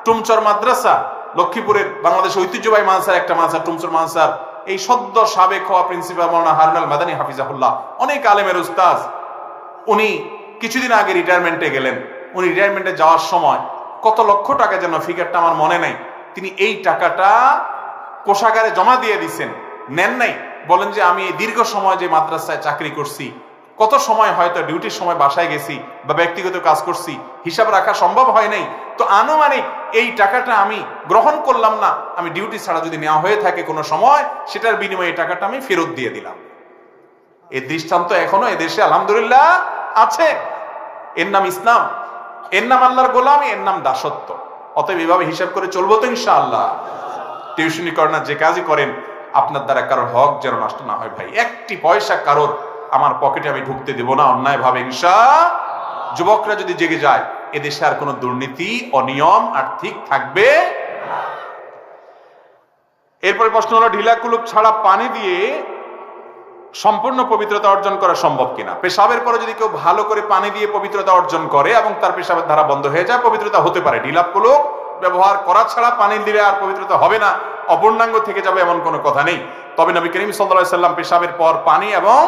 Speaker 1: টুমচর মাদ্রাসা, লক্ষ্মীপুরের বাংলাদেশ ঐতিহ্যবাহী মাদ্রাসার একটা মাদ্রাসা টুমচর মাদ্রাসার এই সদ্য সাবেক হওয়া প্রিন্সিপাল মাওলানা হারুন আল মাদানী হাফিজাহুল্লাহ, অনেক আলেমের উস্তাদ, উনি কিছুদিন আগে রিটায়ারমেন্টে গেলেন। উনি রিটায়ারমেন্টে যাওয়ার সময় কত লক্ষ টাকা যেন, ফিগারটা আমার মনে নাই, তিনি এই টাকাটা কোষাগারে জমা দিয়ে দিচ্ছেন, নেন নাই। বলেন যে আমি দীর্ঘ সময় যে মাদ্রাসায় চাকরি করছি, কত সময় হয়তো ডিউটির সময় বাসায় গেছি বা ব্যক্তিগত কাজ করছি, হিসাব রাখা সম্ভব হয় নাই, তো আনুমানিক এই টাকাটা আমি গ্রহণ করলাম না, আমি ডিউটি ছাড়া যদি নেওয়া হয়ে থাকে কোনো সময়, সেটার বিনিময়ে এই টাকাটা আমি ফেরত দিয়ে দিলাম। এই দৃষ্টান্ত এখনো এদেশে আলহামদুলিল্লাহ আছে। এর নাম ইসলাম, এর নাম আল্লাহর গোলামি, এর নাম দাসত্ব। অতএব এভাবে হিসাব করে চলবো তো ইনশাআল্লাহ। টিউশনি করেন, যে কাজই করেন, আপনার দ্বারা কারোর হক যেন নষ্ট না হয়। ভাই, একটি পয়সা কারোর আমার পকেটে আমি ঢুকতে দেব না অন্যায় ভাবে ইনশাআল্লাহ। যুবকরা যদি জেগে যায়, এদেশে আর কোনো দুর্নীতি, অনিয়ম আর্থিক থাকবে। এরপরে প্রশ্ন হলো, ঢিলা কুলুপ ছাড়া পানি দিয়ে সম্পূর্ণ পবিত্রতা অর্জন করা সম্ভব কিনা? পেশাবের পরে যদি কেউ ভালো করে পানি দিয়ে পবিত্রতা অর্জন করে এবং তার পেশাবের ধারা বন্ধ হয়ে যায়, পবিত্রতা হতে পারে। ঢিলা কুলুপ ব্যবহার করা ছাড়া পানি দিলে আর পবিত্রতা হবে না, অপূর্ণাঙ্গ থেকে যাবে এমন কোনো কথা নেই। তবে নবী করিম সাল্লাল্লাহু আলাইহি সাল্লাম পেশাবের পর পানি এবং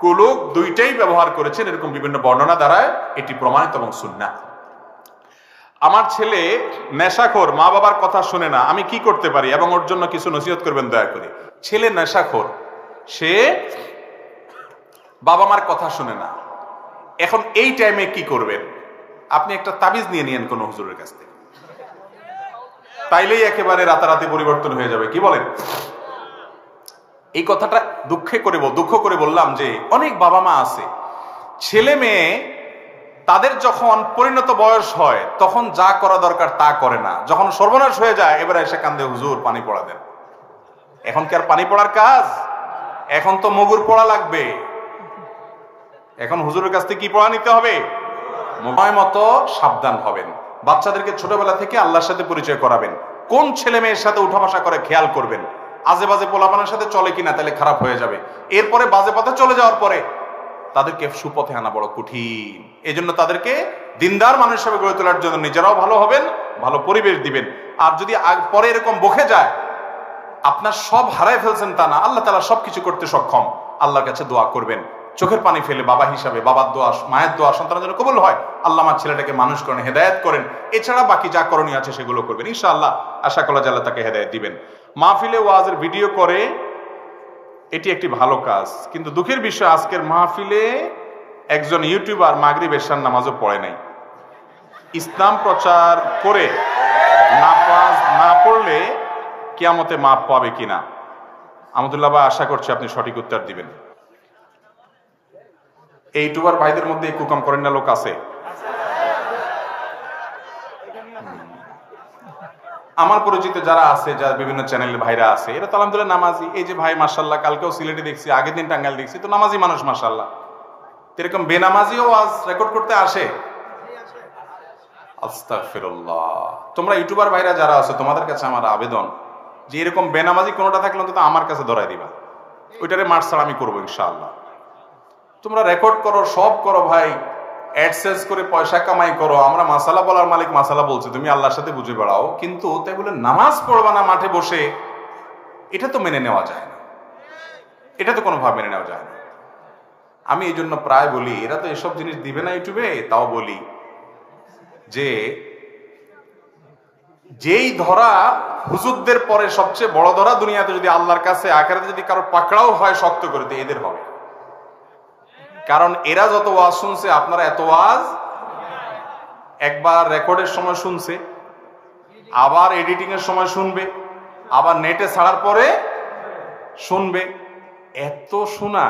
Speaker 1: কুলুপ দুইটাই ব্যবহার করেছেন, এরকম বিভিন্ন বর্ণনা দ্বারা এটি প্রমাণিত এবং সুন্নাহ। আমার ছেলে নেশাখোর, মা বাবার কথা শুনে না, আমি কি করতে পারি এবং ওর জন্য কিছু নসিহত করবেন দয়া করে। ছেলে নেশাখোর, সে বাবা মার কথা শুনে না, এখন এই টাইমে কি করবেন? আপনি একটা তাবিজ নিয়ে নিয়েন কোন হুজুরের কাছ থেকে, তাইলেই একেবারে রাতারাতি পরিবর্তন হয়ে যাবে। কি বলেন? এই কথাটা দুঃখ করে বললাম যে অনেক বাবা মা আছে, ছেলে মেয়ে তাদের যখন পরিণত বয়স হয় তখন যা করা দরকার তা করে না, যখন সর্বনাশ হয়ে যায় এবারে এসে কান্দে, হুজুর পানি পড়া দেন। এখন কি আর পানি পড়ার কাজ? এখন তো মগুর পড়া লাগবে। এখন হুজুরের কাছ থেকে কি পড়া নিতে হবে? সময় মতো সাবধান হবেন। বাচ্চাদেরকে ছোটবেলা থেকে আল্লাহর সাথে পরিচয় করাবেন। কোন ছেলে মেয়ের সাথে উঠা বসা করে খেয়াল করবেন। আজে বাজে পোলাপানের সাথে চলে কিনা, তাহলে খারাপ হয়ে যাবে। এরপরে বাজে পথে চলে যাওয়ার পরে তাদেরকে সুপথে আনা বড় কঠিন। এই জন্য তাদেরকে দিনদার মানুষ হিসেবে গড়ে তোলার জন্য নিজেরাও ভালো হবেন, ভালো পরিবেশ দিবেন। আর যদি পরে এরকম বকে যায়, আপনার সব হারায় ফেলছেন তা না, আল্লাহ তাআলা সবকিছু করতে সক্ষম। আল্লাহর কাছে দোয়া করবেন, চোখের পানি ফেলে বাবা হিসাবে, বাবার দোয়া, মায়ের দোয়া সন্তানের জন্য কবুল হয়। আল্লাহ আমার ছেলেটাকে মানুষ করেন, হেদায়েত করেন। এছাড়া বাকি যা করণীয় আছে সেগুলো করবেন ইনশাআল্লাহ। আশা করা যায় আল্লাহ তাকে হেদায়েত দিবেন। মাহফিলে ওয়াজের ভিডিও করে, এটি একটি ভালো কাজ, কিন্তু দুঃখের বিষয় আজকের মাহফিলে একজন ইউটিউবার মাগরিব এশার নামাজও পড়ে নাই। ইসলাম প্রচার করে নামাজ না পড়লে কিয়ামতে মাপ পাবে কিনা? আহমদুল্লাহ ভাই, আশা করছি আপনি সঠিক উত্তর দিবেন। এই ইউটিউবার ভাইদের মধ্যে এই কুকাম করেন না লোক আছে? আমার পরিচিত যারা আছে, যারা বিভিন্ন চ্যানেলের ভাইরা আছে, এরা তো আলহামদুলিল্লাহ নামাজি। এই যে ভাই মাশাআল্লাহ, কালকেও সিলেটে দেখছি, আগের দিন টাঙ্গাইল দেখছি, তো নামাজি মানুষ মাশাআল্লাহ। এরকম বেনামাজিও আজ রেকর্ড করতে আসে। আস্তাগফিরুল্লাহ। তোমরা ইউটিউবার ভাইরা যারা আছে, তোমাদের কাছে আমার আবেদন যে এরকম বেনামাজি কোনোটা থাকলে অন্তত আমার কাছে ধরাই দিবা, ওইটারে মার ছাড়া আমি করবো ইনশাআল্লাহ। তোমরা রেকর্ড করো, সব করো ভাই, অ্যাডসেন্স করে পয়সা কামাই করো। আমরা মাসালা বলার মালিক মাসালা বলছি, তুমি আল্লাহর সাথে বুঝে বেড়াও, কিন্তু তাই বলে নামাজ পড়বা না মাঠে বসে, এটা তো মেনে নেওয়া যায় না। এটা তো কোনোভাবে মেনে নেওয়া যায় না। আমি এই জন্য প্রায় বলি, এরা তো এসব জিনিস দিবে না ইউটিউবে, তাও বলি যে যেই ধরা হুজুরদের পরে সবচেয়ে বড় ধরা দুনিয়াতে, যদি আল্লাহর কাছে আখিরাতে যদি কারো পাকড়াও হয় শক্ত করে, তো এদের হবে। কারণ এরা যত ওয়াজ শুনছে, আপনারা এত ওয়াজ একবার রেকর্ডের সময় শুনছে, আবার এডিটিং এর সময় শুনবে, আবার নেটে ছাড়ার পরে শুনবে, এত শোনা,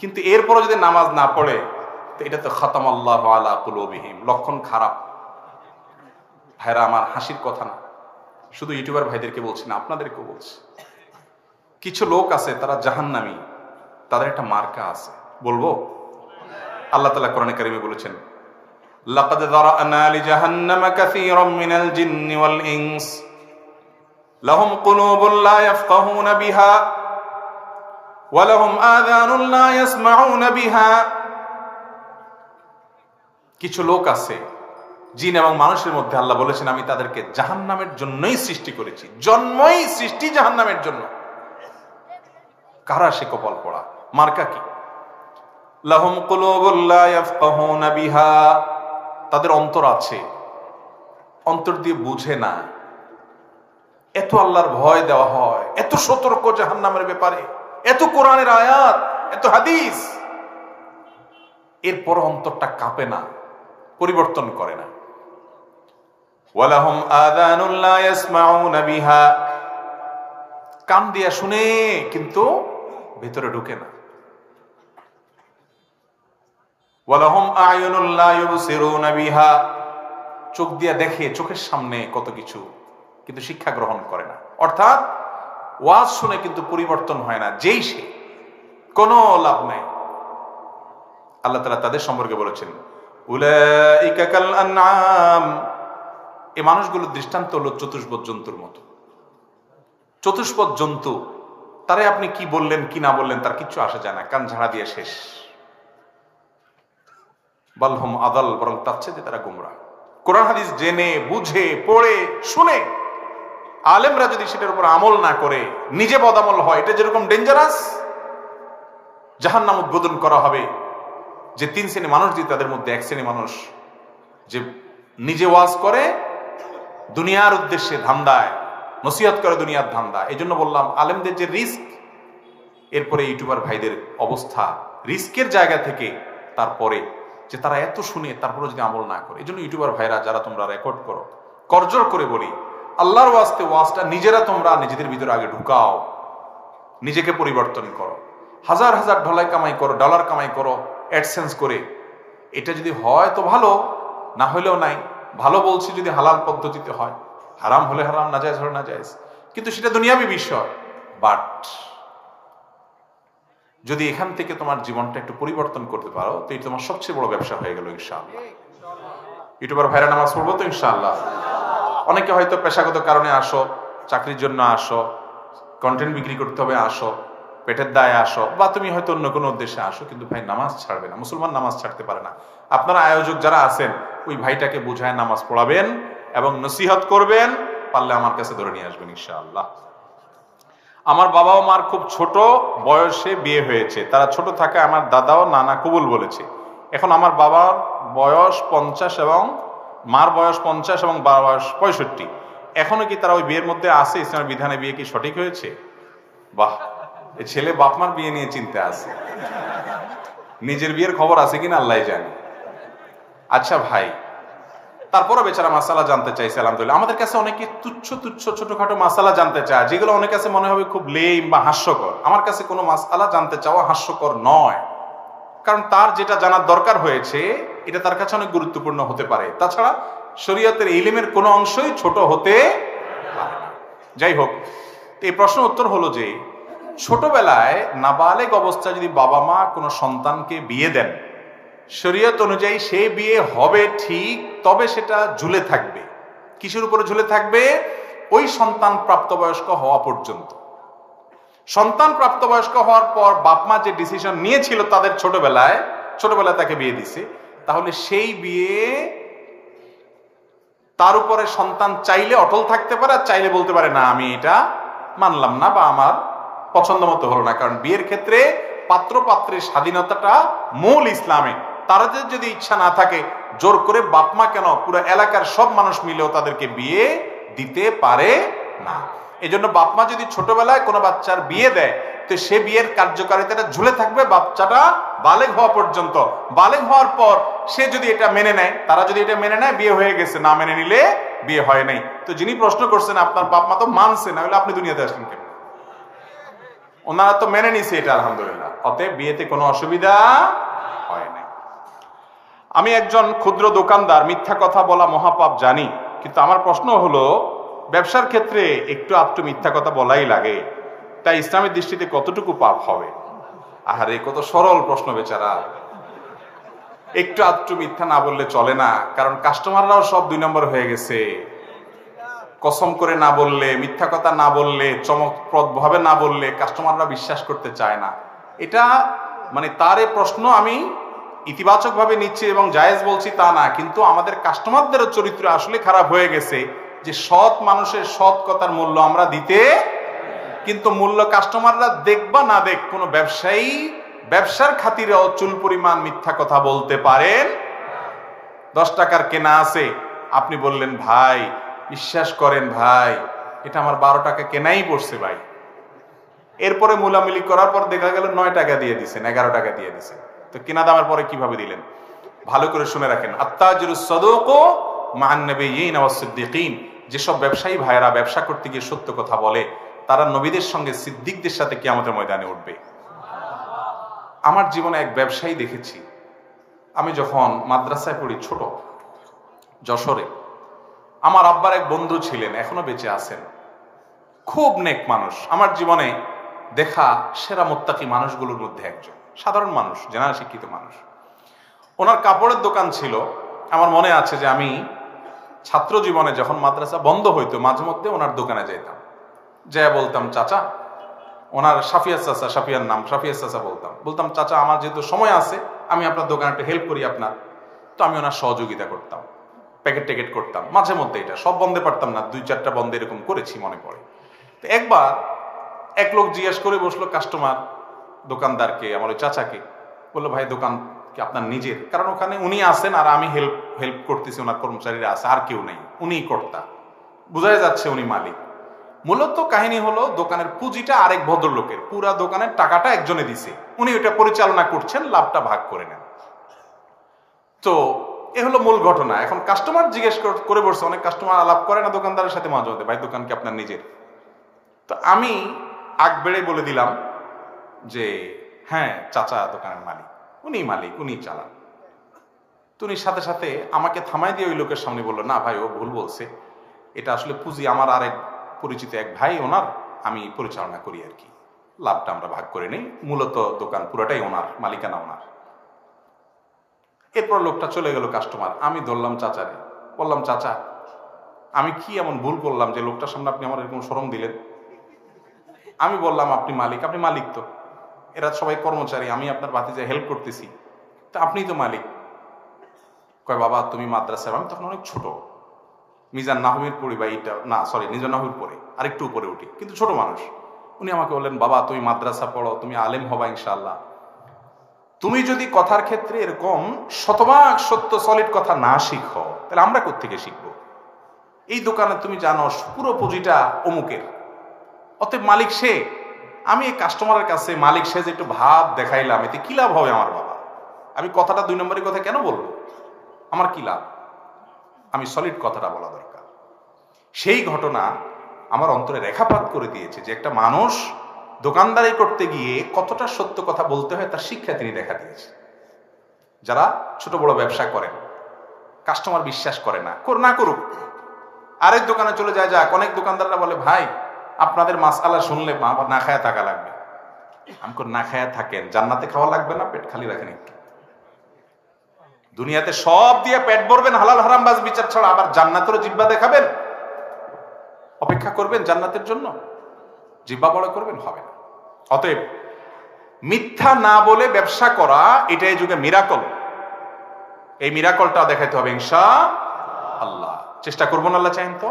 Speaker 1: কিন্তু এরপরে যদি নামাজ না পড়ে, তো এটা তো খাতামাল্লাহু আলা কুলুবিহিম, লক্ষণ খারাপ। ভাইরা আমার, হাসির কথা না, শুধু ইউটিউবার ভাইদেরকে বলছি না, আপনাদেরকেও বলছি। কিছু লোক আছে তারা জাহান্নামী, তাদের একটা মার্কা আছে, বলবো? আল্লাহ তাআলা কোরআনে কারিমে বলেছেন, লাকাদ যারা'না লিজাহান্নামা কাসীরাম মিনাল জিন্নি ওয়াল ইনস লাহুম কুলুবুন লা ইয়াফকাহুনা বিহা ওয়া লাহুম আযানুন লা ইয়াসমাউনা বিহা। কিছু লোক আছে জিন এবং মানুষের মধ্যে, আল্লাহ বলেছেন আমি তাদেরকে জাহান্নামের জন্যই সৃষ্টি করেছি, জন্মই সৃষ্টি জাহান্নামের জন্য। কারা সে কপাল পড়া? মার্কা কি? লাহুম কুলুবুন লা ইয়াফকাহুনা বিহা, তাদের অন্তর আছে, অন্তর দিয়ে বুঝে না। এত আল্লাহর ভয় দেওয়া হয়, এত সতর্ক জাহান্নামের ব্যাপারে, এত কোরআনের আয়াত, এত হাদিস, এরপর অন্তরটা কাঁপে না, পরিবর্তন করে না। ওয়ালাহুম আযানুন লা ইয়াসমাউনা বিহা, কান দিয়ে শুনে কিন্তু ভিতরে ঢুকে না। ওয়ালাহুম আ'য়ুনুন লা ইউবসিরুনা বিহা, চোখ দিয়ে দেখে, চোখের সামনে কত কিছু, কিন্তু শিক্ষা গ্রহণ করে না। অর্থাৎ ওয়াজ শুনে কিন্তু পরিবর্তন হয় না, যেই সে, কোনো লাভ নাই। আল্লাহ তাআলা তাদের সম্পর্কে বলেছেন, উলাইকা কাল আনআম, এই মানুষগুলোর দৃষ্টান্ত হলো চতুষ্পদ জন্তুর মতো। চতুষ্পদ জন্তু, তারে আপনি কি বললেন কি না বললেন তার কিচ্ছু আসে যায় না, কান ঝাড়া দিয়ে শেষ। বালহুম আদাল, বরং তার চেয়ে তারা গোমরা। কোরআন হাদিস জেনে বুঝে পড়ে শুনে আলেমরা যদি সেটার উপর আমল না করে, নিজে বদামল হয়, এটা যেরকম ডেঞ্জারাস, জাহান্নাম উদ্বোধন করা হবে যে 3 শ্রেণী মানুষ দিয়ে, তাদের মধ্যে এক শ্রেণী মানুষ যে নিজে ওয়াজ করে দুনিয়ার উদ্দেশ্যে ধান্দায়, নসিহত করে দুনিয়ার ধান্দা। এই জন্য বললাম আলেমদের যে রিস্ক, এরপরে ইউটিউবার ভাইদের অবস্থা রিস্কের জায়গা থেকে, তারপরে যে তারা এত শুনে তারপরে যদি আমল না করে। এই জন্য ইউটিউবার ভাইরা যারা তোমরা রেকর্ড করো, করজোর করে বলি আল্লাহর ওয়াস্তে ওয়াজটা নিজেরা তোমরা নিজেদের ভিতরে আগে ঢুকাও, নিজেকে পরিবর্তন করো। হাজার হাজার ডলার কামাই করো অ্যাডসেন্স করে। এটা যদি হয় তো ভালো, না হলেও নাই। ভালো বলছি যদি হালাল পদ্ধতিতে হয়, হারাম হলে হারাম, নাজায়েজ হলে নাজায়েজ, কিন্তু সেটা দুনিয়াবী বিষয়। বাট যদি এখান থেকে তোমার জীবনটা একটু পরিবর্তন করতে পারো তো এটা তোমার সবচেয়ে বড় ব্যবসা হয়ে গেল ইনশাআল্লাহ। ইউটিউবার ভাইরা নামাজ পড়বো তো ইনশাআল্লাহ। অনেকে হয়তো পেশাগত কারণে আসো, চাকরির জন্য আসো, কন্টেন্ট বিক্রি করতে হবে আসো, পেটের দায়ে আসো, বা তুমি হয়তো অন্য কোনো উদ্দেশ্যে আসো, কিন্তু ভাই নামাজ ছাড়বে না। মুসলমান নামাজ ছাড়তে পারে না। আপনারা আয়োজক যারা আছেন ওই ভাইটাকে বুঝায় নামাজ পড়াবেন এবং নসিহত করবেন, পারলে আমার কাছে ধরে নিয়ে আসবেন ইনশাআল্লাহ। আমার বাবা ও মার খুব ছোট বয়সে বিয়ে হয়েছে। তারা ছোট থাকে আমার দাদা ও নানা কবুল বলেছে। এখন আমার বাবার বয়স 50 এবং মার বয়স 50 এবং বাবার বয়স 65। এখনো কি তারা ওই বিয়ের মধ্যে আছে? ইসলামের বিধানে বিয়ে কি সঠিক হয়েছে? বাহ, এই ছেলে বাপ মার বিয়ে নিয়ে চিন্তা আছে, নিজের বিয়ের খবর আছে কিনা আল্লাহ জানে। আচ্ছা ভাই, তারপরও বেচারা মাসালা জানতে চাইছে। আলহামদুলিল্লাহ, আমাদের কাছে অনেকে তুচ্ছ তুচ্ছ ছোটখাটো মাসালা জানতে চায়, যেগুলো অনেক কাছে মনে হবে খুব লেম বা হাস্যকর। আমার কাছে কোনো মাসালা জানতে চাওয়া হাস্যকর নয়, কারণ তার যেটা জানার দরকার হয়েছে এটা তার কাছে অনেক গুরুত্বপূর্ণ হতে পারে। তাছাড়া শরীয়তের ইলমের কোনো অংশই ছোট হতে পারে না। যাই হোক, এই প্রশ্ন উত্তর হলো যে ছোটবেলায় নাবালেগ অবস্থায় যদি বাবা মা কোনো সন্তানকে বিয়ে দেন, শরীয়ত অনুযায়ী সেই বিয়ে হবে ঠিক, তবে সেটা ঝুলে থাকবে। কিসের উপরে ঝুলে থাকবে? ওই সন্তান প্রাপ্তবয়স্ক হওয়া পর্যন্ত। সন্তান প্রাপ্তবয়স্ক হওয়ার পর বাপ মা যে ডিসিশন নিয়েছিল তাদের ছোটবেলায় তাকে বিয়ে দিছে, তাহলে সেই বিয়ে তার উপরে সন্তান চাইলে অটল থাকতে পারে, আর চাইলে বলতে পারে না আমি এটা মানলাম না বা আমার পছন্দ মতো হলো না। কারণ বিয়ের ক্ষেত্রে পাত্র পাত্রের স্বাধীনতাটা মূল ইসলামে। তাদের যদি ইচ্ছা না থাকে, জোর করে বাপ মা কেন, পুরো এলাকার সব মানুষ মিলেও তাদেরকে বিয়ে দিতে পারে না। এই জন্য বাপ মা যদি ছোটবেলায় কোনো বাচ্চার বিয়ে দেয় তো সে বিয়ের কার্যকারিতাটা ঝুলে থাকবে বাচ্চাটা বালেগ হওয়া পর্যন্ত। বালেগ হওয়ার পর সে যদি এটা মেনে নেয়, তারা যদি এটা মেনে নেয়, বিয়ে হয়ে গেছে। না মেনে নিলে বিয়ে হয় নাই। তো যিনি প্রশ্ন করছেন আপনার বাপ মা তো মানছে, না হলে আপনি দুনিয়াতে আসলেন কেন? ওনারা তো মেনে নিছে এটা, আলহামদুলিল্লাহ। অতএব বিয়েতে কোনো অসুবিধা হয় না। আমি একজন ক্ষুদ্র দোকানদার, মিথ্যা কথা বলা মহাপাপ জানি, কিন্তু আমার প্রশ্ন হলো ব্যবসার ক্ষেত্রে একটু আধটু মিথ্যা কথা বলাই লাগে, তাই ইসলামের দৃষ্টিতে কতটুকু পাপ হবে? আহারে, কত সরল প্রশ্ন বেচারা। একটু আধটু মিথ্যা না বললে চলে না, কারণ কাস্টমাররাও সব 2 নম্বর হয়ে গেছে। কসম করে না বললে, মিথ্যা কথা না বললে, চমকপ্রদ ভাবে না বললে কাস্টমাররা বিশ্বাস করতে চায় না। এটা মানে তার এই প্রশ্ন আমি ইতিবাচক ভাবে নিচ্ছি এবং জায়েজ বলছি তা না, কিন্তু আমাদের কাস্টমারদেরও চরিত্র আসলে খারাপ হয়ে গেছে যে সৎ মানুষের সৎ কথার মূল্য আমরা দিতে, কিন্তু মূল্য কাস্টমাররা দেখবা না দেখ, কোনো ব্যবসায়ী ব্যবসার খাতিরেও চুল পরিমাণ মিথ্যা কথা বলতে পারেন। 10 টাকার কেনা আছে, আপনি বললেন ভাই বিশ্বাস করেন ভাই এটা আমার 12 টাকা কেনাই পড়ছে ভাই। এরপরে মূলামূলি করার পর দেখা গেল 9 টাকা দিয়ে দিছেন, 11 টাকা দিয়ে দিছেন। তো কেনা দামের পরে কিভাবে দিলেন? ভালো করে শুনে রাখেন, আত্তাজিরুস সাদুকু মা'আন নাবিয়্যিন ওয়াস সিদ্দিকিন। যেসব ব্যবসায়ী ভাইয়েরা ব্যবসা করতে গিয়ে সত্য কথা বলে, তারা নবীদের সঙ্গে সিদ্দিকদের সাথে কিয়ামতের ময়দানে উঠবে। আমার জীবনে এক ব্যবসায়ী দেখেছি। আমি যখন মাদ্রাসায় পড়ি ছোট, যশোরে, আমার আব্বার এক বন্ধু ছিলেন, এখনো বেঁচে আছেন, খুব নেক মানুষ। আমার জীবনে দেখা সেরা মুত্তাকি মানুষগুলোর মধ্যে একজন, সাধারণ মানুষ, জেনারেল শিক্ষিত মানুষ। ওনার কাপড়ের দোকান ছিল। আমার মনে আছে যে আমি ছাত্র জীবনে যখন মাদ্রাসা বন্ধ হইতো মাঝে মধ্যে ওনার দোকানে যেতাম, যাই বলতাম চাচা, ওনার সাফিয়া চাচা, সাফিয়ার নাম সাফিয়া চাচা, বলতাম চাচা আমার যেহেতু সময় আছে আমি আপনার দোকানে একটু হেল্প করি আপনার। তো আমি ওনার সহযোগিতা করতাম, প্যাকেট ট্যাকেট করতাম মাঝে মধ্যে। এটা সব বন্ধে পারতাম না, 2-4টা বন্ধে এরকম করেছি মনে পড়ে। তো একবার এক লোক জিজ্ঞেস করে বসলো কাস্টমার দোকানদারকে, আমার ওই চাচাকে, বললো ভাই দোকান কি আপনার নিজের? কারণ ওখানে উনি আছেন আর আমি হেল্প করতেছি, ওনার কর্মচারীরা আছে, আর কেউ নেই, উনিই কর্তা, বোঝাই যাচ্ছে উনি মালিক। মূলত কাহিনী হলো দোকানের পুঁজিটা আরেক ভদ্রলোকের, পুরা দোকানের টাকাটা একজনে দিছে, উনি ওটা পরিচালনা করছেন, লাভটা ভাগ করে নেন। তো এ হলো মূল ঘটনা। এখন কাস্টমার জিজ্ঞেস করে বসছে, অনেক কাস্টমার আলাপ করে না দোকানদারের সাথে মাঝে মধ্যে, ভাই দোকান কি আপনার নিজের? তো আমি আগ বেড়ে বলে দিলাম যে হ্যাঁ চাচা দোকানের মালিক, উনি মালিক, উনি চালান। তো উনি সাথে সাথে আমাকে থামাই দিয়ে ওই লোকের সামনে বললো, না ভাই ও ভুল বলছে, এটা আসলে পুঁজি আমার আরেক পরিচিত এক ভাই ওনার, আমি পরিচালনা করি আর কি, লাভটা আমরা ভাগ করে নেই, মূলত দোকান পুরোটাই ওনার, মালিকানা ওনার। এরপর লোকটা চলে গেল কাস্টমার। আমি ধরলাম চাচারে, বললাম চাচা আমি কি এমন ভুল করলাম যে লোকটার সামনে আপনি আমার এরকম শরম দিলেন? আমি বললাম আপনি মালিক। আপনি মালিক তো, এরা সবাই কর্মচারী, আমি আপনার ভাতিজায় হেল্প করতেছি, তা আপনিই তো মালিক। কয় বাবা তুমি মাদ্রাসায়, আমি তখন অনেক ছোট, মিজান নাহমির পড়ি, বা এইটা না সরি মিজান নাহমির পড়ে আরেকটু উপরে উঠি, কিন্তু ছোট মানুষ। উনি আমাকে বললেন বাবা তুমি মাদ্রাসা পড়ো, তুমি আলেম হবা ইনশাআল্লাহ, তুমি যদি কথার ক্ষেত্রে এরকম শতভাগ সত্য সলিড কথা না শিখো তাহলে আমরা কোত্থেকে শিখবো? এই দোকানে তুমি জানো পুরো পুঁজিটা অমুকের, অতএব মালিক সে। আমি এই কাস্টমারের কাছে মালিক সে যে একটু ভাব দেখাইলাম, এতে কি লাভ হবে আমার বাবা? আমি কথাটা 2 নম্বরের কথা কেন বলবো? আমার কি লাভ? আমি সলিড কথাটা বলা দরকার। সেই ঘটনা আমার অন্তরে রেখাপাত করে দিয়েছে যে একটা মানুষ দোকানদারি করতে গিয়ে কতটা সত্য কথা বলতে হয় তার শিক্ষা তিনি দেখা দিয়েছে। যারা ছোট বড় ব্যবসা করেন, কাস্টমার বিশ্বাস করে না, না করুক, আরেক দোকানে চলে যায়, যাক। অনেক দোকানদাররা বলে ভাই আপনাদের মাসআলা শুনলে না খায়া থাকা লাগবে। আমি না খায়া থাকেন, জান্নাতে খাওয়া লাগবে না, পেট খালি রাখেন একটু। দুনিয়াতে সব দিয়ে পেট ভরবেন, হালাল হারাম বাজ বিচার ছাড়া, আবার জান্নাতেরও জিহ্বা দেখাবেন? অপেক্ষা করবেন জান্নাতের জন্য? জিহ্বা বড় করবেন? হবে না। অতএব মিথ্যা না বলে ব্যবসা করা, এটাই যুগে মিরাকল। এই মিরাকলটা দেখাইতে হবে ইনশাআল্লাহ। চেষ্টা করবেন, আল্লাহ চাইন তো।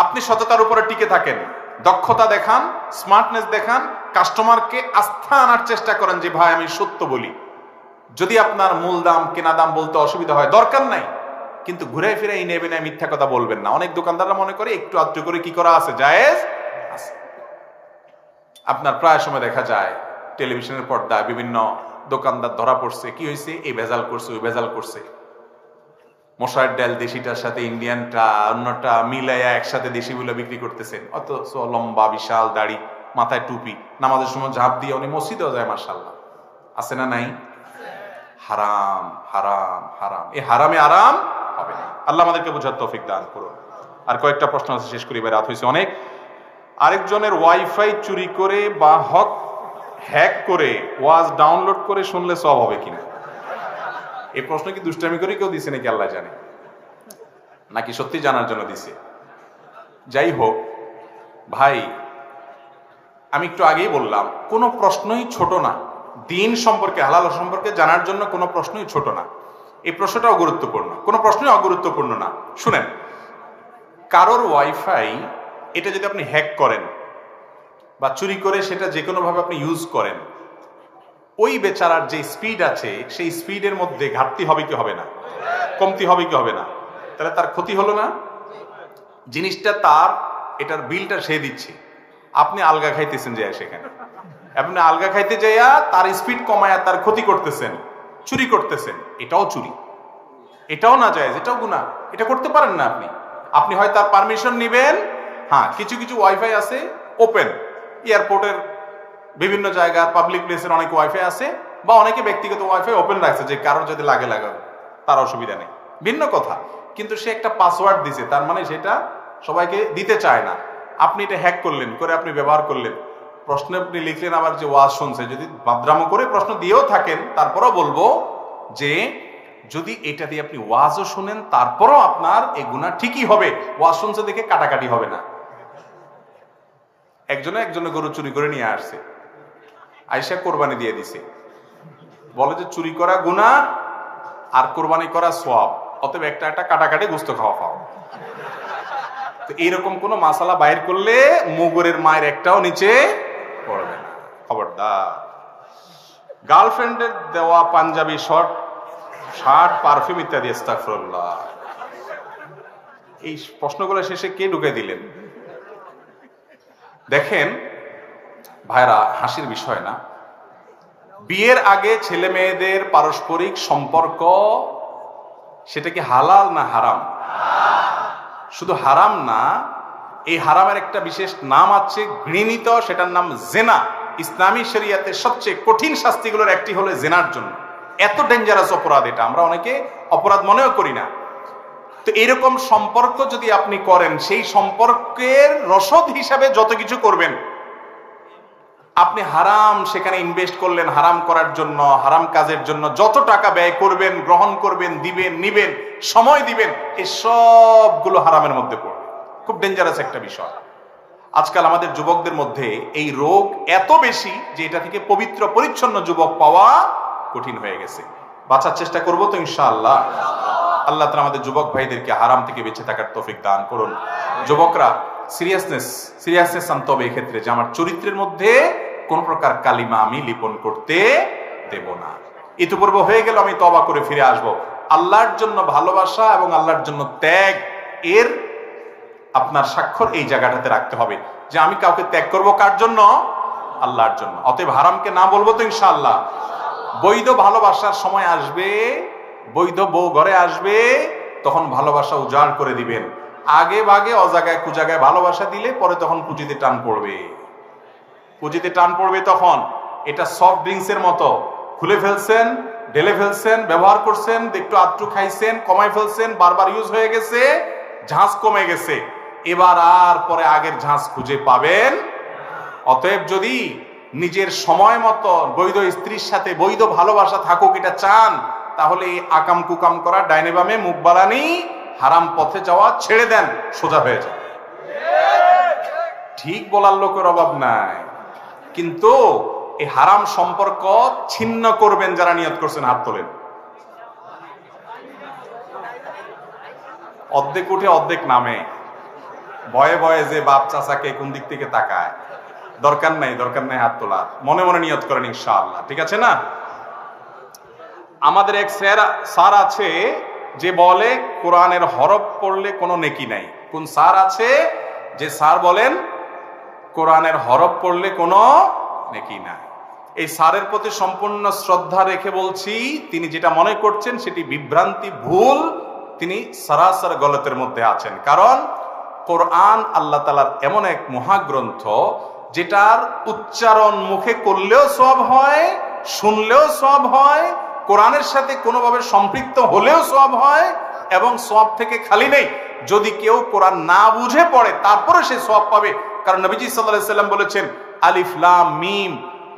Speaker 1: আপনি সততার উপরে টিকে থাকেন, দক্ষতা দেখান, স্মার্টনেস দেখান, কাস্টমারকে আস্থা আনার চেষ্টা করেন যে ভাই আমি সত্য বলি। যদি আপনার মূল দাম কেনা দাম বলতে অসুবিধা হয়, দরকার নাই, কিন্তু ঘুরে ফিরে এই নেবে না, মিথ্যা কথা বলবেন না। অনেক দোকানদাররা মনে করে একটু আধটু করে কি করা আছে, জায়েজ আছে। আপনার প্রায় সময় দেখা যায় টেলিভিশনের পর্দায় বিভিন্ন দোকানদার ধরা পড়ছে, কি হয়েছে, এই ভেজাল করছে, ওই ভেজাল করছে, মশার ডাল দেশিটার সাথে ইন্ডিয়ানটা অন্যটা মিলাইয়া একসাথে দেশি বলে বিক্রি করতেছেন, অথচ লম্বা বিশাল দাড়ি, মাথায় টুপি, নামাজের সময় ঝাঁপ দিয়ে উনি মসজিদেও যায়, মাশাআল্লাহ, আছে না নাই? হারাম হারাম হারাম, এই হারামে আরাম হবে না। আল্লাহ আমাদেরকে বোঝার তৌফিক দান করুন। আর কয়েকটা প্রশ্ন আছে, শেষ করি, রাত হয়েছে অনেক। আরেকজনের ওয়াইফাই চুরি করে বা হ্যাক করে ওয়াজ ডাউনলোড করে শুনলে সব হবে কিনা? এই প্রশ্ন কি দুষ্টামি করে কেউ দিছে নাকি আল্লাহ জানে, নাকি সত্যি জানার জন্য দিছে? যাই হোক ভাই, আমি একটু আগেই বললাম কোনো প্রশ্নই ছোট না। দিন সম্পর্কে, হালাল সম্পর্কে জানার জন্য কোনো প্রশ্নই ছোট না। এই প্রশ্নটাও গুরুত্বপূর্ণ, কোনো প্রশ্নই অগুরুত্বপূর্ণ না। শুনেন, কারোর ওয়াইফাই এটা যদি আপনি হ্যাক করেন বা চুরি করে সেটা যে কোনো ভাবে আপনি ইউজ করেন, ওই বেচারার যে স্পিড আছে সেই স্পিডের মধ্যে ঘাটতি হবে কি হবে না, কমতি হবে কি হবে না? তাহলে তার ক্ষতি হলো না? জিনিসটা তার, এটার বিলটা সে দিচ্ছে, আপনি আলগা খাইতেছেন যে সেখানে, আপনি আলগা খাইতে যাইয়া তার স্পিড কমায়া তার ক্ষতি করতেছেন, চুরি করতেছেন। এটাও চুরি, এটাও না যায়, এটাও গুনাহ। এটা করতে পারেন না আপনি। আপনি হয় তার পারমিশন নিবেন। হ্যাঁ, কিছু কিছু ওয়াইফাই আছে ওপেন, এয়ারপোর্টের বিভিন্ন জায়গার পাবলিক প্লেসের অনেক ওয়াইফাই আছে, বা অনেকে ব্যক্তিগত ওয়াইফাই ওপেন রাখছে যে কারোর যদি লাগাবে তার অসুবিধা নেই, ভিন্ন কথা। কিন্তু সে একটা পাসওয়ার্ড দিছে, তার মানে সেটা সবাইকে দিতে চায় না। আপনি এটা হ্যাক করলেন, করে আপনি ব্যবহার করলেন, প্রশ্নে আপনি লিখলেন আবার যে ওয়াজ শুনছে। যদি বাদরামো করে প্রশ্ন দিয়েও থাকেন, তারপরও বলবো যে যদি এটা দিয়ে আপনি ওয়াজও শুনেন তারপরও আপনার এই গুনাহ ঠিকই হবে, ওয়াজ শুনছে দেখে কাটাকাটি হবে না। একজনে গরু চুরি করে নিয়ে আসছে, আইসা কোরবানি দিয়ে দিছে, বলে যে চুরি করা গুনাহ আর কোরবানি করা সওয়াব, অতএব একটা একটা কাটাকাটি গোশত খাওয়া পাও। তো এইরকম কোন মাসালা বাইর করলে মুগুরের মায়ের একটাও নিচে পড়বে না, খবরদার। গার্লফ্রেন্ডের দেওয়া পাঞ্জাবি শার্ট পারফিউম ইত্যাদি, আস্তাগফিরুল্লাহ। এই প্রশ্নগুলো শেষে কে ঢুকে দিলেন? দেখেন ভাইরা, হাসির বিষয় না, বিয়ের আগে ছেলে মেয়েদের পারস্পরিক সম্পর্ক সেটা কি হালাল না হারাম? শুধু হারাম না, এই হারামের একটা বিশেষ নাম আছে, ঘৃণিত, সেটার নাম জেনা। ইসলামী শরিয়াতে সবচেয়ে কঠিন শাস্তিগুলোর একটি হলো জেনার জন্য। এত ডেঞ্জারাস অপরাধ এটা, আমরা অনেকে অপরাধ মনেও করি না। তো এরকম সম্পর্ক যদি আপনি করেন, সেই সম্পর্কের রসদ হিসাবে যত কিছু করবেন, আপনি হারাম সেখানে ইনভেস্ট করলেন, হারাম করার জন্য, হারাম কাজের জন্য যত টাকা ব্যয় করবেন, গ্রহণ করবেন, দিবেন, নিবেন, সময় দিবেন, এই সবগুলো হারামের মধ্যে পড়বে। খুব ডেঞ্জারাস একটা বিষয়। আজকাল আমাদের যুবকদের মধ্যে এই রোগ এত বেশি যে এটা থেকে পবিত্র পরিচ্ছন্ন যুবক পাওয়া কঠিন হয়ে গেছে। বাঁচার চেষ্টা করবো তো ইনশাআল্লাহ। আল্লাহ তাআলা আমাদের যুবক ভাইদেরকে হারাম থেকে বেঁচে থাকার তৌফিক দান করুন। যুবকরা সিরিয়াসনেস আনতে হবে এক্ষেত্রে, যে আমার চরিত্রের মধ্যে কোন প্রকার কালিমা আমি লিপন করতে দেব না। ইতিপূর্বে হয়ে গেল, আমি তওবা করে ফিরে আসব। আল্লাহর জন্য ভালোবাসা এবং আল্লাহর জন্য ত্যাগ, এর আপনার স্বাক্ষর এই জায়গাটাতে রাখতে হবে যে আমি কাউকে ত্যাগ করব কার জন্য? আল্লাহর জন্য। অতএব হারামকে না বলবো তো ইনশাআল্লাহ। বৈধ ভালোবাসার সময় আসবে, বৈধ বউ ঘরে আসবে, তখন ভালোবাসা উজাড় করে দিবেন। আগে ভাগে অজাগায় কুজাগায় ভালোবাসা দিলে পরে তখন পুঁজিতে টান পড়বে, পুঁজিতে টান পড়বে। তখন এটা সফট ড্রিঙ্কসের মতো, খুলে ফেলছেন, ঢেলে ফেলছেন, ব্যবহার করছেন, একটু আধটু খাইছেন, কমাই ফেলছেন, বারবার ইউজ হয়ে গেছে, ঝাঁজ কমে গেছে, এবার আর পরে আগের ঝাঁজ খুঁজে পাবেন। অতএব যদি নিজের সময় মতো বৈধ স্ত্রীর সাথে বৈধ ভালোবাসা থাকুক এটা চান, তাহলে এই আকাম কুকাম করা, ডাইনে বামে মুখ বাড়ানি, হারাম পথে যাওয়া ছেড়ে দেন, সোজা হয়ে যান। ঠিক বলার লোকের অভাব নাই, কিন্তু এই হারাম সম্পর্ক ছিন্ন করবেন যারা নিয়ত করছেন, হাত তোলেন। অর্ধেক উঠে অর্ধেক নামে, ভয়ে ভয়ে যে বাপ চাচাকে কোন দিক থেকে তাকায়। দরকার নাই হাত তোলার, মনে মনে নিয়ত করেন ইনশাআল্লাহ, ঠিক আছে না? আমাদের এক স্যার আছে যে বলে কোরআনের হরফ পড়লে কোনো নেকি নাই। কোন স্যার আছে যে স্যার বলেন কোরআনের হরফ পড়লে কোনো নেকি নাই? এই স্যারের প্রতি সম্পূর্ণ শ্রদ্ধা রেখে বলছি, তিনি যেটা মনে করছেন সেটি বিভ্রান্তি, ভুল, তিনি সরাসর গলতের মধ্যে আছেন। কারণ কোরআন আল্লাহ তাআলার এমন এক মহাগ্রন্থ, যেটার উচ্চারণ মুখে করলেও সওয়াব হয়, শুনলেও সওয়াব হয়, কোরআনের সাথে কোনোভাবে সম্পৃক্ত হলেও সওয়াব হয়, এবং সওয়াব থেকে খালি নেই। যদি কেউ কোরআন না বুঝে পড়ে তারপরে সে সওয়াব পাবে। কারণ নবীজি সাল্লাল্লাহু আলাইহি সাল্লাম বলেছেন, আলিফ লাম মিম,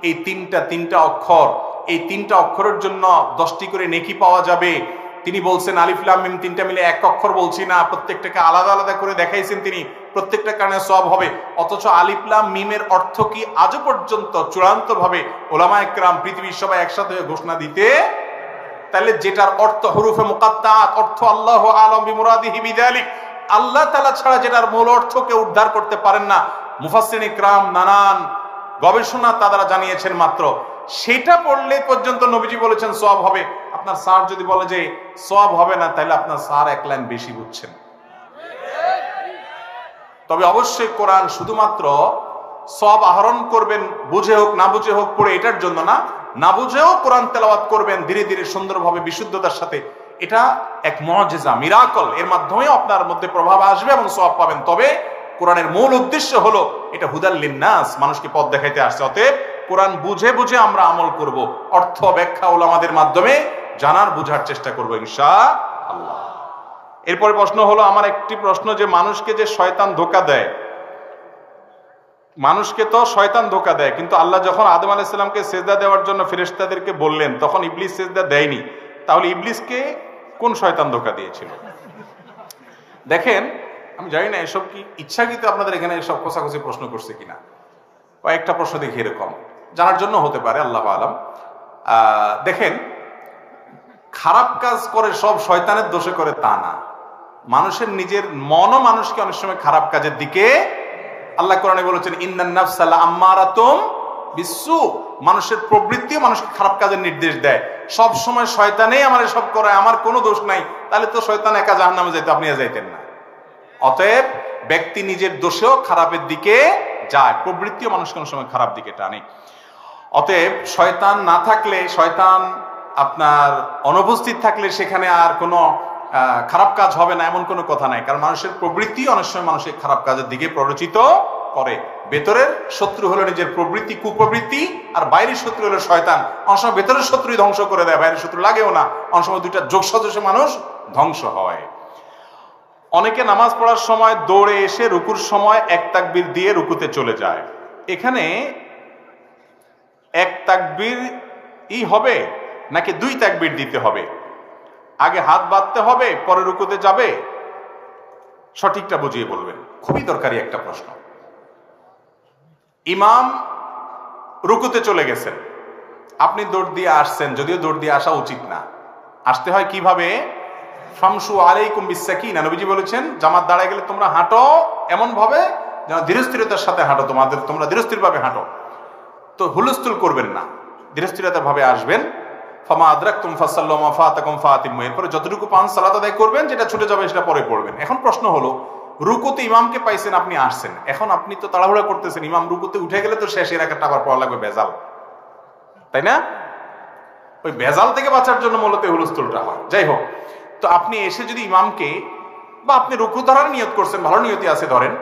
Speaker 1: এই তিনটা অক্ষর, এই তিনটা অক্ষরের জন্য 10টি করে নেকি পাওয়া যাবে। তিনি বলছেন আলিফ লাম মিম তিনটা মিলে এক অক্ষর বলছি না, প্রত্যেকটাকে আলাদা আলাদা করে দেখাইছেন তিনি, প্রত্যেকটা কারণে সওয়াব হবে। অথচ আলিফ লাম মিমের অর্থ কি আজও পর্যন্ত চূড়ান্ত ভাবে ওলামায়ে কেরাম, পৃথিবীর সবাই একসাথে হয়ে ঘোষণা দিতে। তাহলে যেটার অর্থ হুরুফে মুকাত্তাআত, অর্থ আল্লাহু আ'লাম বিমুরাদিহি বিযালিক, আল্লাহ তাআলা ছাড়া যেটার মূল অর্থকে উদ্ধার করতে পারেন না, মুফাসসিরিন ইকরাম নানান গবেষণা তারা জানিয়েছেন মাত্র, সেটা পড়লে পর্যন্ত নবীজি বলেছেন সওয়াব হবে। আপনার স্যার যদি বলে যে সওয়াব হবে না, তাহলে আপনার স্যার এক লাইন বেশি বুঝছেন। তবে অবশ্যই কোরআন শুধুমাত্র সওয়াব আহরণ করবেন, বুঝে হোক না বুঝে হোক পড়ে, এটার জন্য না, না বুঝেও কোরআন তেলাওয়াত করবেন ধীরে ধীরে সুন্দরভাবে বিশুদ্ধতার সাথে, এটা এক মুআজিজা, মিরাকল, এর মাধ্যমে আপনার মধ্যে প্রভাব আসবে এবং সওয়াব পাবেন। তবে কোরআনের মূল উদ্দেশ্য হলো এটা হুদাল লিন্নাস, মানুষকে পথ দেখাইতে আসছে। অতএব কোরআন বুঝে বুঝে আমরা আমল করব, অর্থ ব্যাখ্যা ওলামাদের মাধ্যমে জানার বুঝার চেষ্টা করব ইনশাআল্লাহ। এরপরে প্রশ্ন হলো, আমার একটি প্রশ্ন, যে মানুষকে যে শয়তান ধোঁকা দেয়, মানুষকে তো শয়তান ধোঁকা দেয়, কিন্তু আল্লাহ যখন আদম আলাইহিস সালামকে সিজদা দেওয়ার জন্য ফেরেশতাদেরকে বললেন, তখন ইবলিস সিজদা দেয়নি। তাহলে ইবলিসকে কোন শয়তান ধোঁকা দিয়েছিল? দেখেন, আমি জানি না এসব কি ইচ্ছাকৃত আপনাদের এখানে এসব কষাকষি প্রশ্ন করছে কিনা। কয়েকটা প্রশ্ন দেখি এরকম, জানার জন্য হতে পারে, আল্লাহু আ'লাম। দেখেন, খারাপ কাজ করে সব শয়তানের দোষে করে তা না, মানুষের নিজের মনও মানুষকে অনেক সময় খারাপ কাজের দিকে, আল্লাহ কোরআনে বলেছেন ইন্নান নাফসা লাআম্মারাতুম বিশ্বু, মানুষের প্রবৃত্তি মানুষকে খারাপ কাজের নির্দেশ দেয়। সব সময় শয়তানেই আমার সব করায়, আমার কোনো দোষ নাই, তাহলে তো শয়তান একা জাহান্নামে যাইতো, আপনি যাইতেন না। অতএব ব্যক্তি নিজের দোষেও খারাপের দিকে যায়, প্রবৃত্তিও মানুষ কোনো সময় খারাপ দিকে টানে। অতএব শয়তান না থাকলে, শয়তান আপনার অনুপস্থিত থাকলে সেখানে আর কোনো খারাপ কাজ হবে না এমন কোনো কথা নাই। কারণ মানুষের প্রবৃত্তি অনেক সময় মানুষের খারাপ কাজের দিকে প্ররোচিত করে। ভেতরের শত্রু হলো নিজের প্রবৃত্তি, কুপ্রবৃত্তি, আর বাইরের শত্রু হলো শয়তান। অনেক সময় ভেতরের শত্রুই ধ্বংস করে দেয়, বাইরের শত্রু লাগেও না। অনেক সময় দুইটা যোগ সদস্য মানুষ ধ্বংস হয়। অনেকে নামাজ পড়ার সময় দৌড়ে এসে রুকুর সময় এক তাকবীর দিয়ে রুকুতে চলে যায়। এখানে এক তাকবীর হবে নাকি দুই তাকবীর দিতে হবে? আগে হাত বাঁধতে হবে পরে রুকুতে যাবে? সঠিকটা বুঝিয়ে বলবেন, খুবই দরকারি একটা প্রশ্ন। ইমাম রুকুতে চলে গেছেন, আপনি দৌড় দিয়ে আসছেন, যদিও দৌড় দিয়ে আসা উচিত না, আসতে হয় কিভাবে? ফামশু আলাইকুম বিসাকিনা, নবীজি বলেছেন জামাত দাঁড়ায় গেলে তোমরা হাঁটো এমন ভাবে যেন ধীরস্থিরতার সাথে হাঁটো, তোমরা ধীরস্থির ভাবে হাঁটো। তো হুলস্থুল করবেন না, ধীরস্থিরতার ভাবে আসবেন। ফামা আদরাকতুম ফাসাল্লু মা ফাতাকুম ফাতিমু, এরপরে যতটুকু পান সালাত আদায় করবেন, যেটা ছুটে যাবে সেটা পরে পড়বেন। এখন প্রশ্ন হলো, রুকুতে ইমামকে পাইছেন, আপনি আসছেন, এখন আপনি তো তাড়াহুড়া করতেছেন, ইমাম রুকুতে উঠে গেলে তো শেষ, এর একটা আবার পড়া লাগবে ভেজাল, তাই না? ওই ভেজাল থেকে বাঁচার জন্য মূলত হুলস্থুলটা হয়। যাই হোক, তো আপনি এসে যদি ইমামকে, বা আপনি রুকু ধরার নিয়ত করছেন, ভালো নিয়তি আছে ধরেন,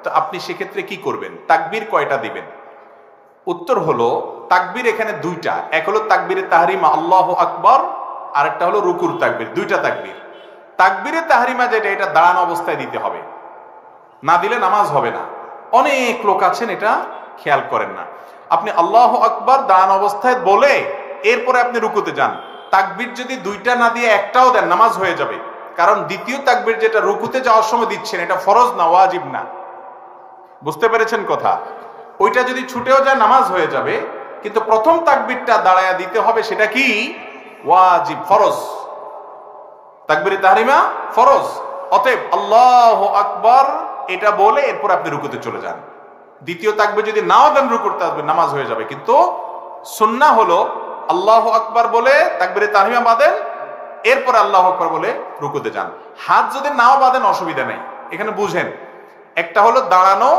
Speaker 1: তো আপনি সেক্ষেত্রে কি করবেন? তাকবীর কয়টা দিবেন? উত্তর হলো তাকবীর এখানে দুইটা। এক হলো তাকবীরে তাহরিমা আল্লাহু আকবার, আর একটা হলো রুকুর তাকবীর। দুইটা তাকবীর। তাকবীরে তাহরিমা যেটা, এটা দাঁড়ানো অবস্থায় দিতে হবে, না দিলে নামাজ হবে না। অনেক লোক আছেন এটা খেয়াল করেন না। আপনি আল্লাহু আকবার দাঁড়ানো অবস্থায় বলে এরপরে আপনি রুকুতে যান, তাকবীর যদি দুইটা না দিয়ে একটাও দেন নামাজ হয়ে যাবে। কারণ দ্বিতীয় তাকবীর যেটা রুকুতে যাওয়ার সময় দিচ্ছেন, এটা ফরজ না, ওয়াজিব না। বুঝতে পেরেছেন কথা? ওইটা যদি ছুটেও যায় নামাজ হয়ে যাবে, কিন্তু প্রথম তাকবীরটা দাঁড়ায়া দিতে হবে, সেটা কি? ওয়াজিব, ফরজ। তাকবীরে তাহরিমা ফরজ। অতএব আল্লাহু আকবার এটা বলে এরপর আপনি রুকুতে চলে যান। দ্বিতীয় তাকবীর যদি নাও দেন রুকুতে আসবেন, নামাজ হয়ে যাবে। কিন্তু সুন্নাহ হলো আল্লাহু আকবার বলে তাকবীরে তাহরিমা বাঁধেন, এরপরে আল্লাহু আকবার বলে রুকুতে যান। হাত যদি নাও বাঁধেন অসুবিধা নেই। এখানে বুঝেন, একটা হলো দাঁড়ানো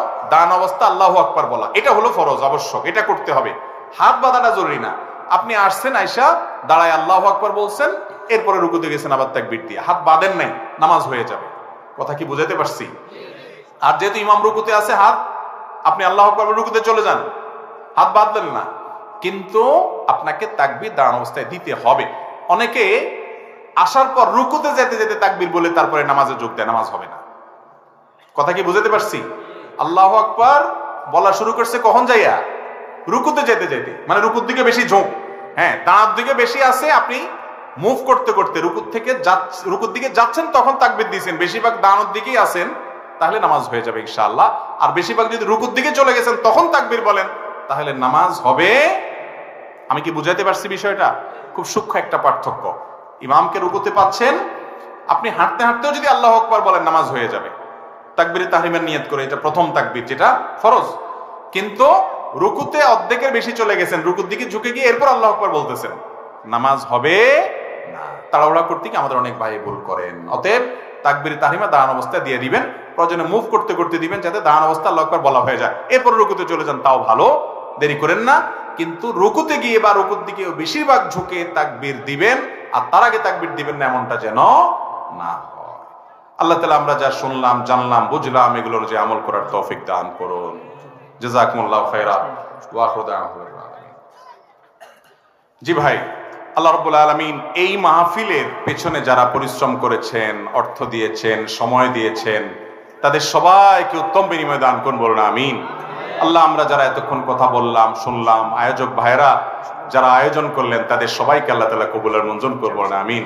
Speaker 1: অবস্থা আল্লাহু আকবার বলা, এটা হলো ফরজ, আবশ্যক, এটা করতে হবে। হাত বাঁধাটা জরুরি না। আপনি আসছেন, আয়সা দাঁড়ায় আল্লাহু আকবার বলছেন, এরপরে রুকুতে গেছেন আবার তাকবীর দিয়ে, হাত বাঁধেন নাই, নামাজ হয়ে যাবে। কথা কি বুঝাতে পারছি? আর যেহেতু ইমাম রুকুতে আছে, হাত আপনি আল্লাহু আকবার রুকুতে চলে যান, হাত বাঁধলেন না, কিন্তু আপনাকে তাকবীর দাঁড়ানো অবস্থায় দিতে হবে। অনেকে আসার পর রুকুতে যেতে যেতে তাকবীর বলে তারপরে নামাজে যোগ দেয়, নামাজ হবে না। কথা কি বুঝাতে পারছি? আল্লাহু আকবার বলা শুরু করছে কখন যাইয়া? রুকুতে যেতে যেতে, মানে রুকুর দিকে বেশি ঝোঁক, হ্যাঁ দাঁড়ার দিকে বেশি আছে, আপনি মুভ করতে করতে রুকুর দিকে যাচ্ছেন, তখন তাকবীর দিয়েছেন, বেশিরভাগ দাঁড়ানোর দিকেই আছেন, তাহলে নামাজ হয়ে যাবে ইনশাআল্লাহ। আর বেশিরভাগ যদি রুকুর দিকে চলে গেছেন তখন তাকবীর বলেন, তাহলে নামাজ হবে। আমি কি বুঝাইতে পারছি বিষয়টা? খুব সূক্ষ্ম একটা পার্থক্য। ইমামকে রুকুতে পাচ্ছেন, আপনি হাঁটতে হাঁটতেও যদি আল্লাহু আকবার বলেন, নামাজ হয়ে যাবে তাকবীরে তাহরিমার নিয়ত করে। এটা প্রথম তাকবীর, যেটা ফরজ। কিন্তু রুকুতে অর্ধেকের বেশি চলে গেছেন, রুকুর দিকে ঝুঁকে গিয়ে এরপর আল্লাহু আকবার বলতেছেন, নামাজ হবে না। তাড়াহুড়া করতে গিয়ে আমাদের অনেক ভাই ভুল করেন। অতএব তাকবীরে তাহরিমা দাঁড়ানো অবস্থায় দিয়ে দিবেন, প্রয়োজনে মুভ করতে করতে দিবেন, যাতে দাঁড়ানো অবস্থা আল্লাহু আকবার বলা হয়ে যায়। এরপর রুকুতে চলে যান, তাও ভালো, দেরি করেন না। কিন্তু রুকুতে গিয়ে বা রুকুর দিকে বেশিরভাগ ঝুঁকে তাকবীর দিবেন, আর তার আগে তাকবীর দিবেন না, এমনটা যেন না হয়। আল্লাহ তাআলা আমরা যা শুনলাম, জানলাম, বুঝলাম, এগুলোর যে আমল করার তৌফিক দান করুন। জাযাকুমুল্লাহু খায়রা ওয়া আখিরু দাওয়ানা। জি ভাই, আল্লাহ রাব্বুল আলামিন এই মাহফিলের পেছনে যারা পরিশ্রম করেছেন, অর্থ দিয়েছেন, সময় দিয়েছেন, তাদের সবাইকে উত্তম বিনিময় দান করুন, বলুন আমিন। আল্লাহ, আমরা যারা এতক্ষণ কথা বললাম, শুনলাম, আয়োজক ভাইরা যারা আয়োজন করলেন, তাদের সবাইকে আল্লাহ তাআলা কবুল আর মঞ্জুর করুন, বলুন আমিন।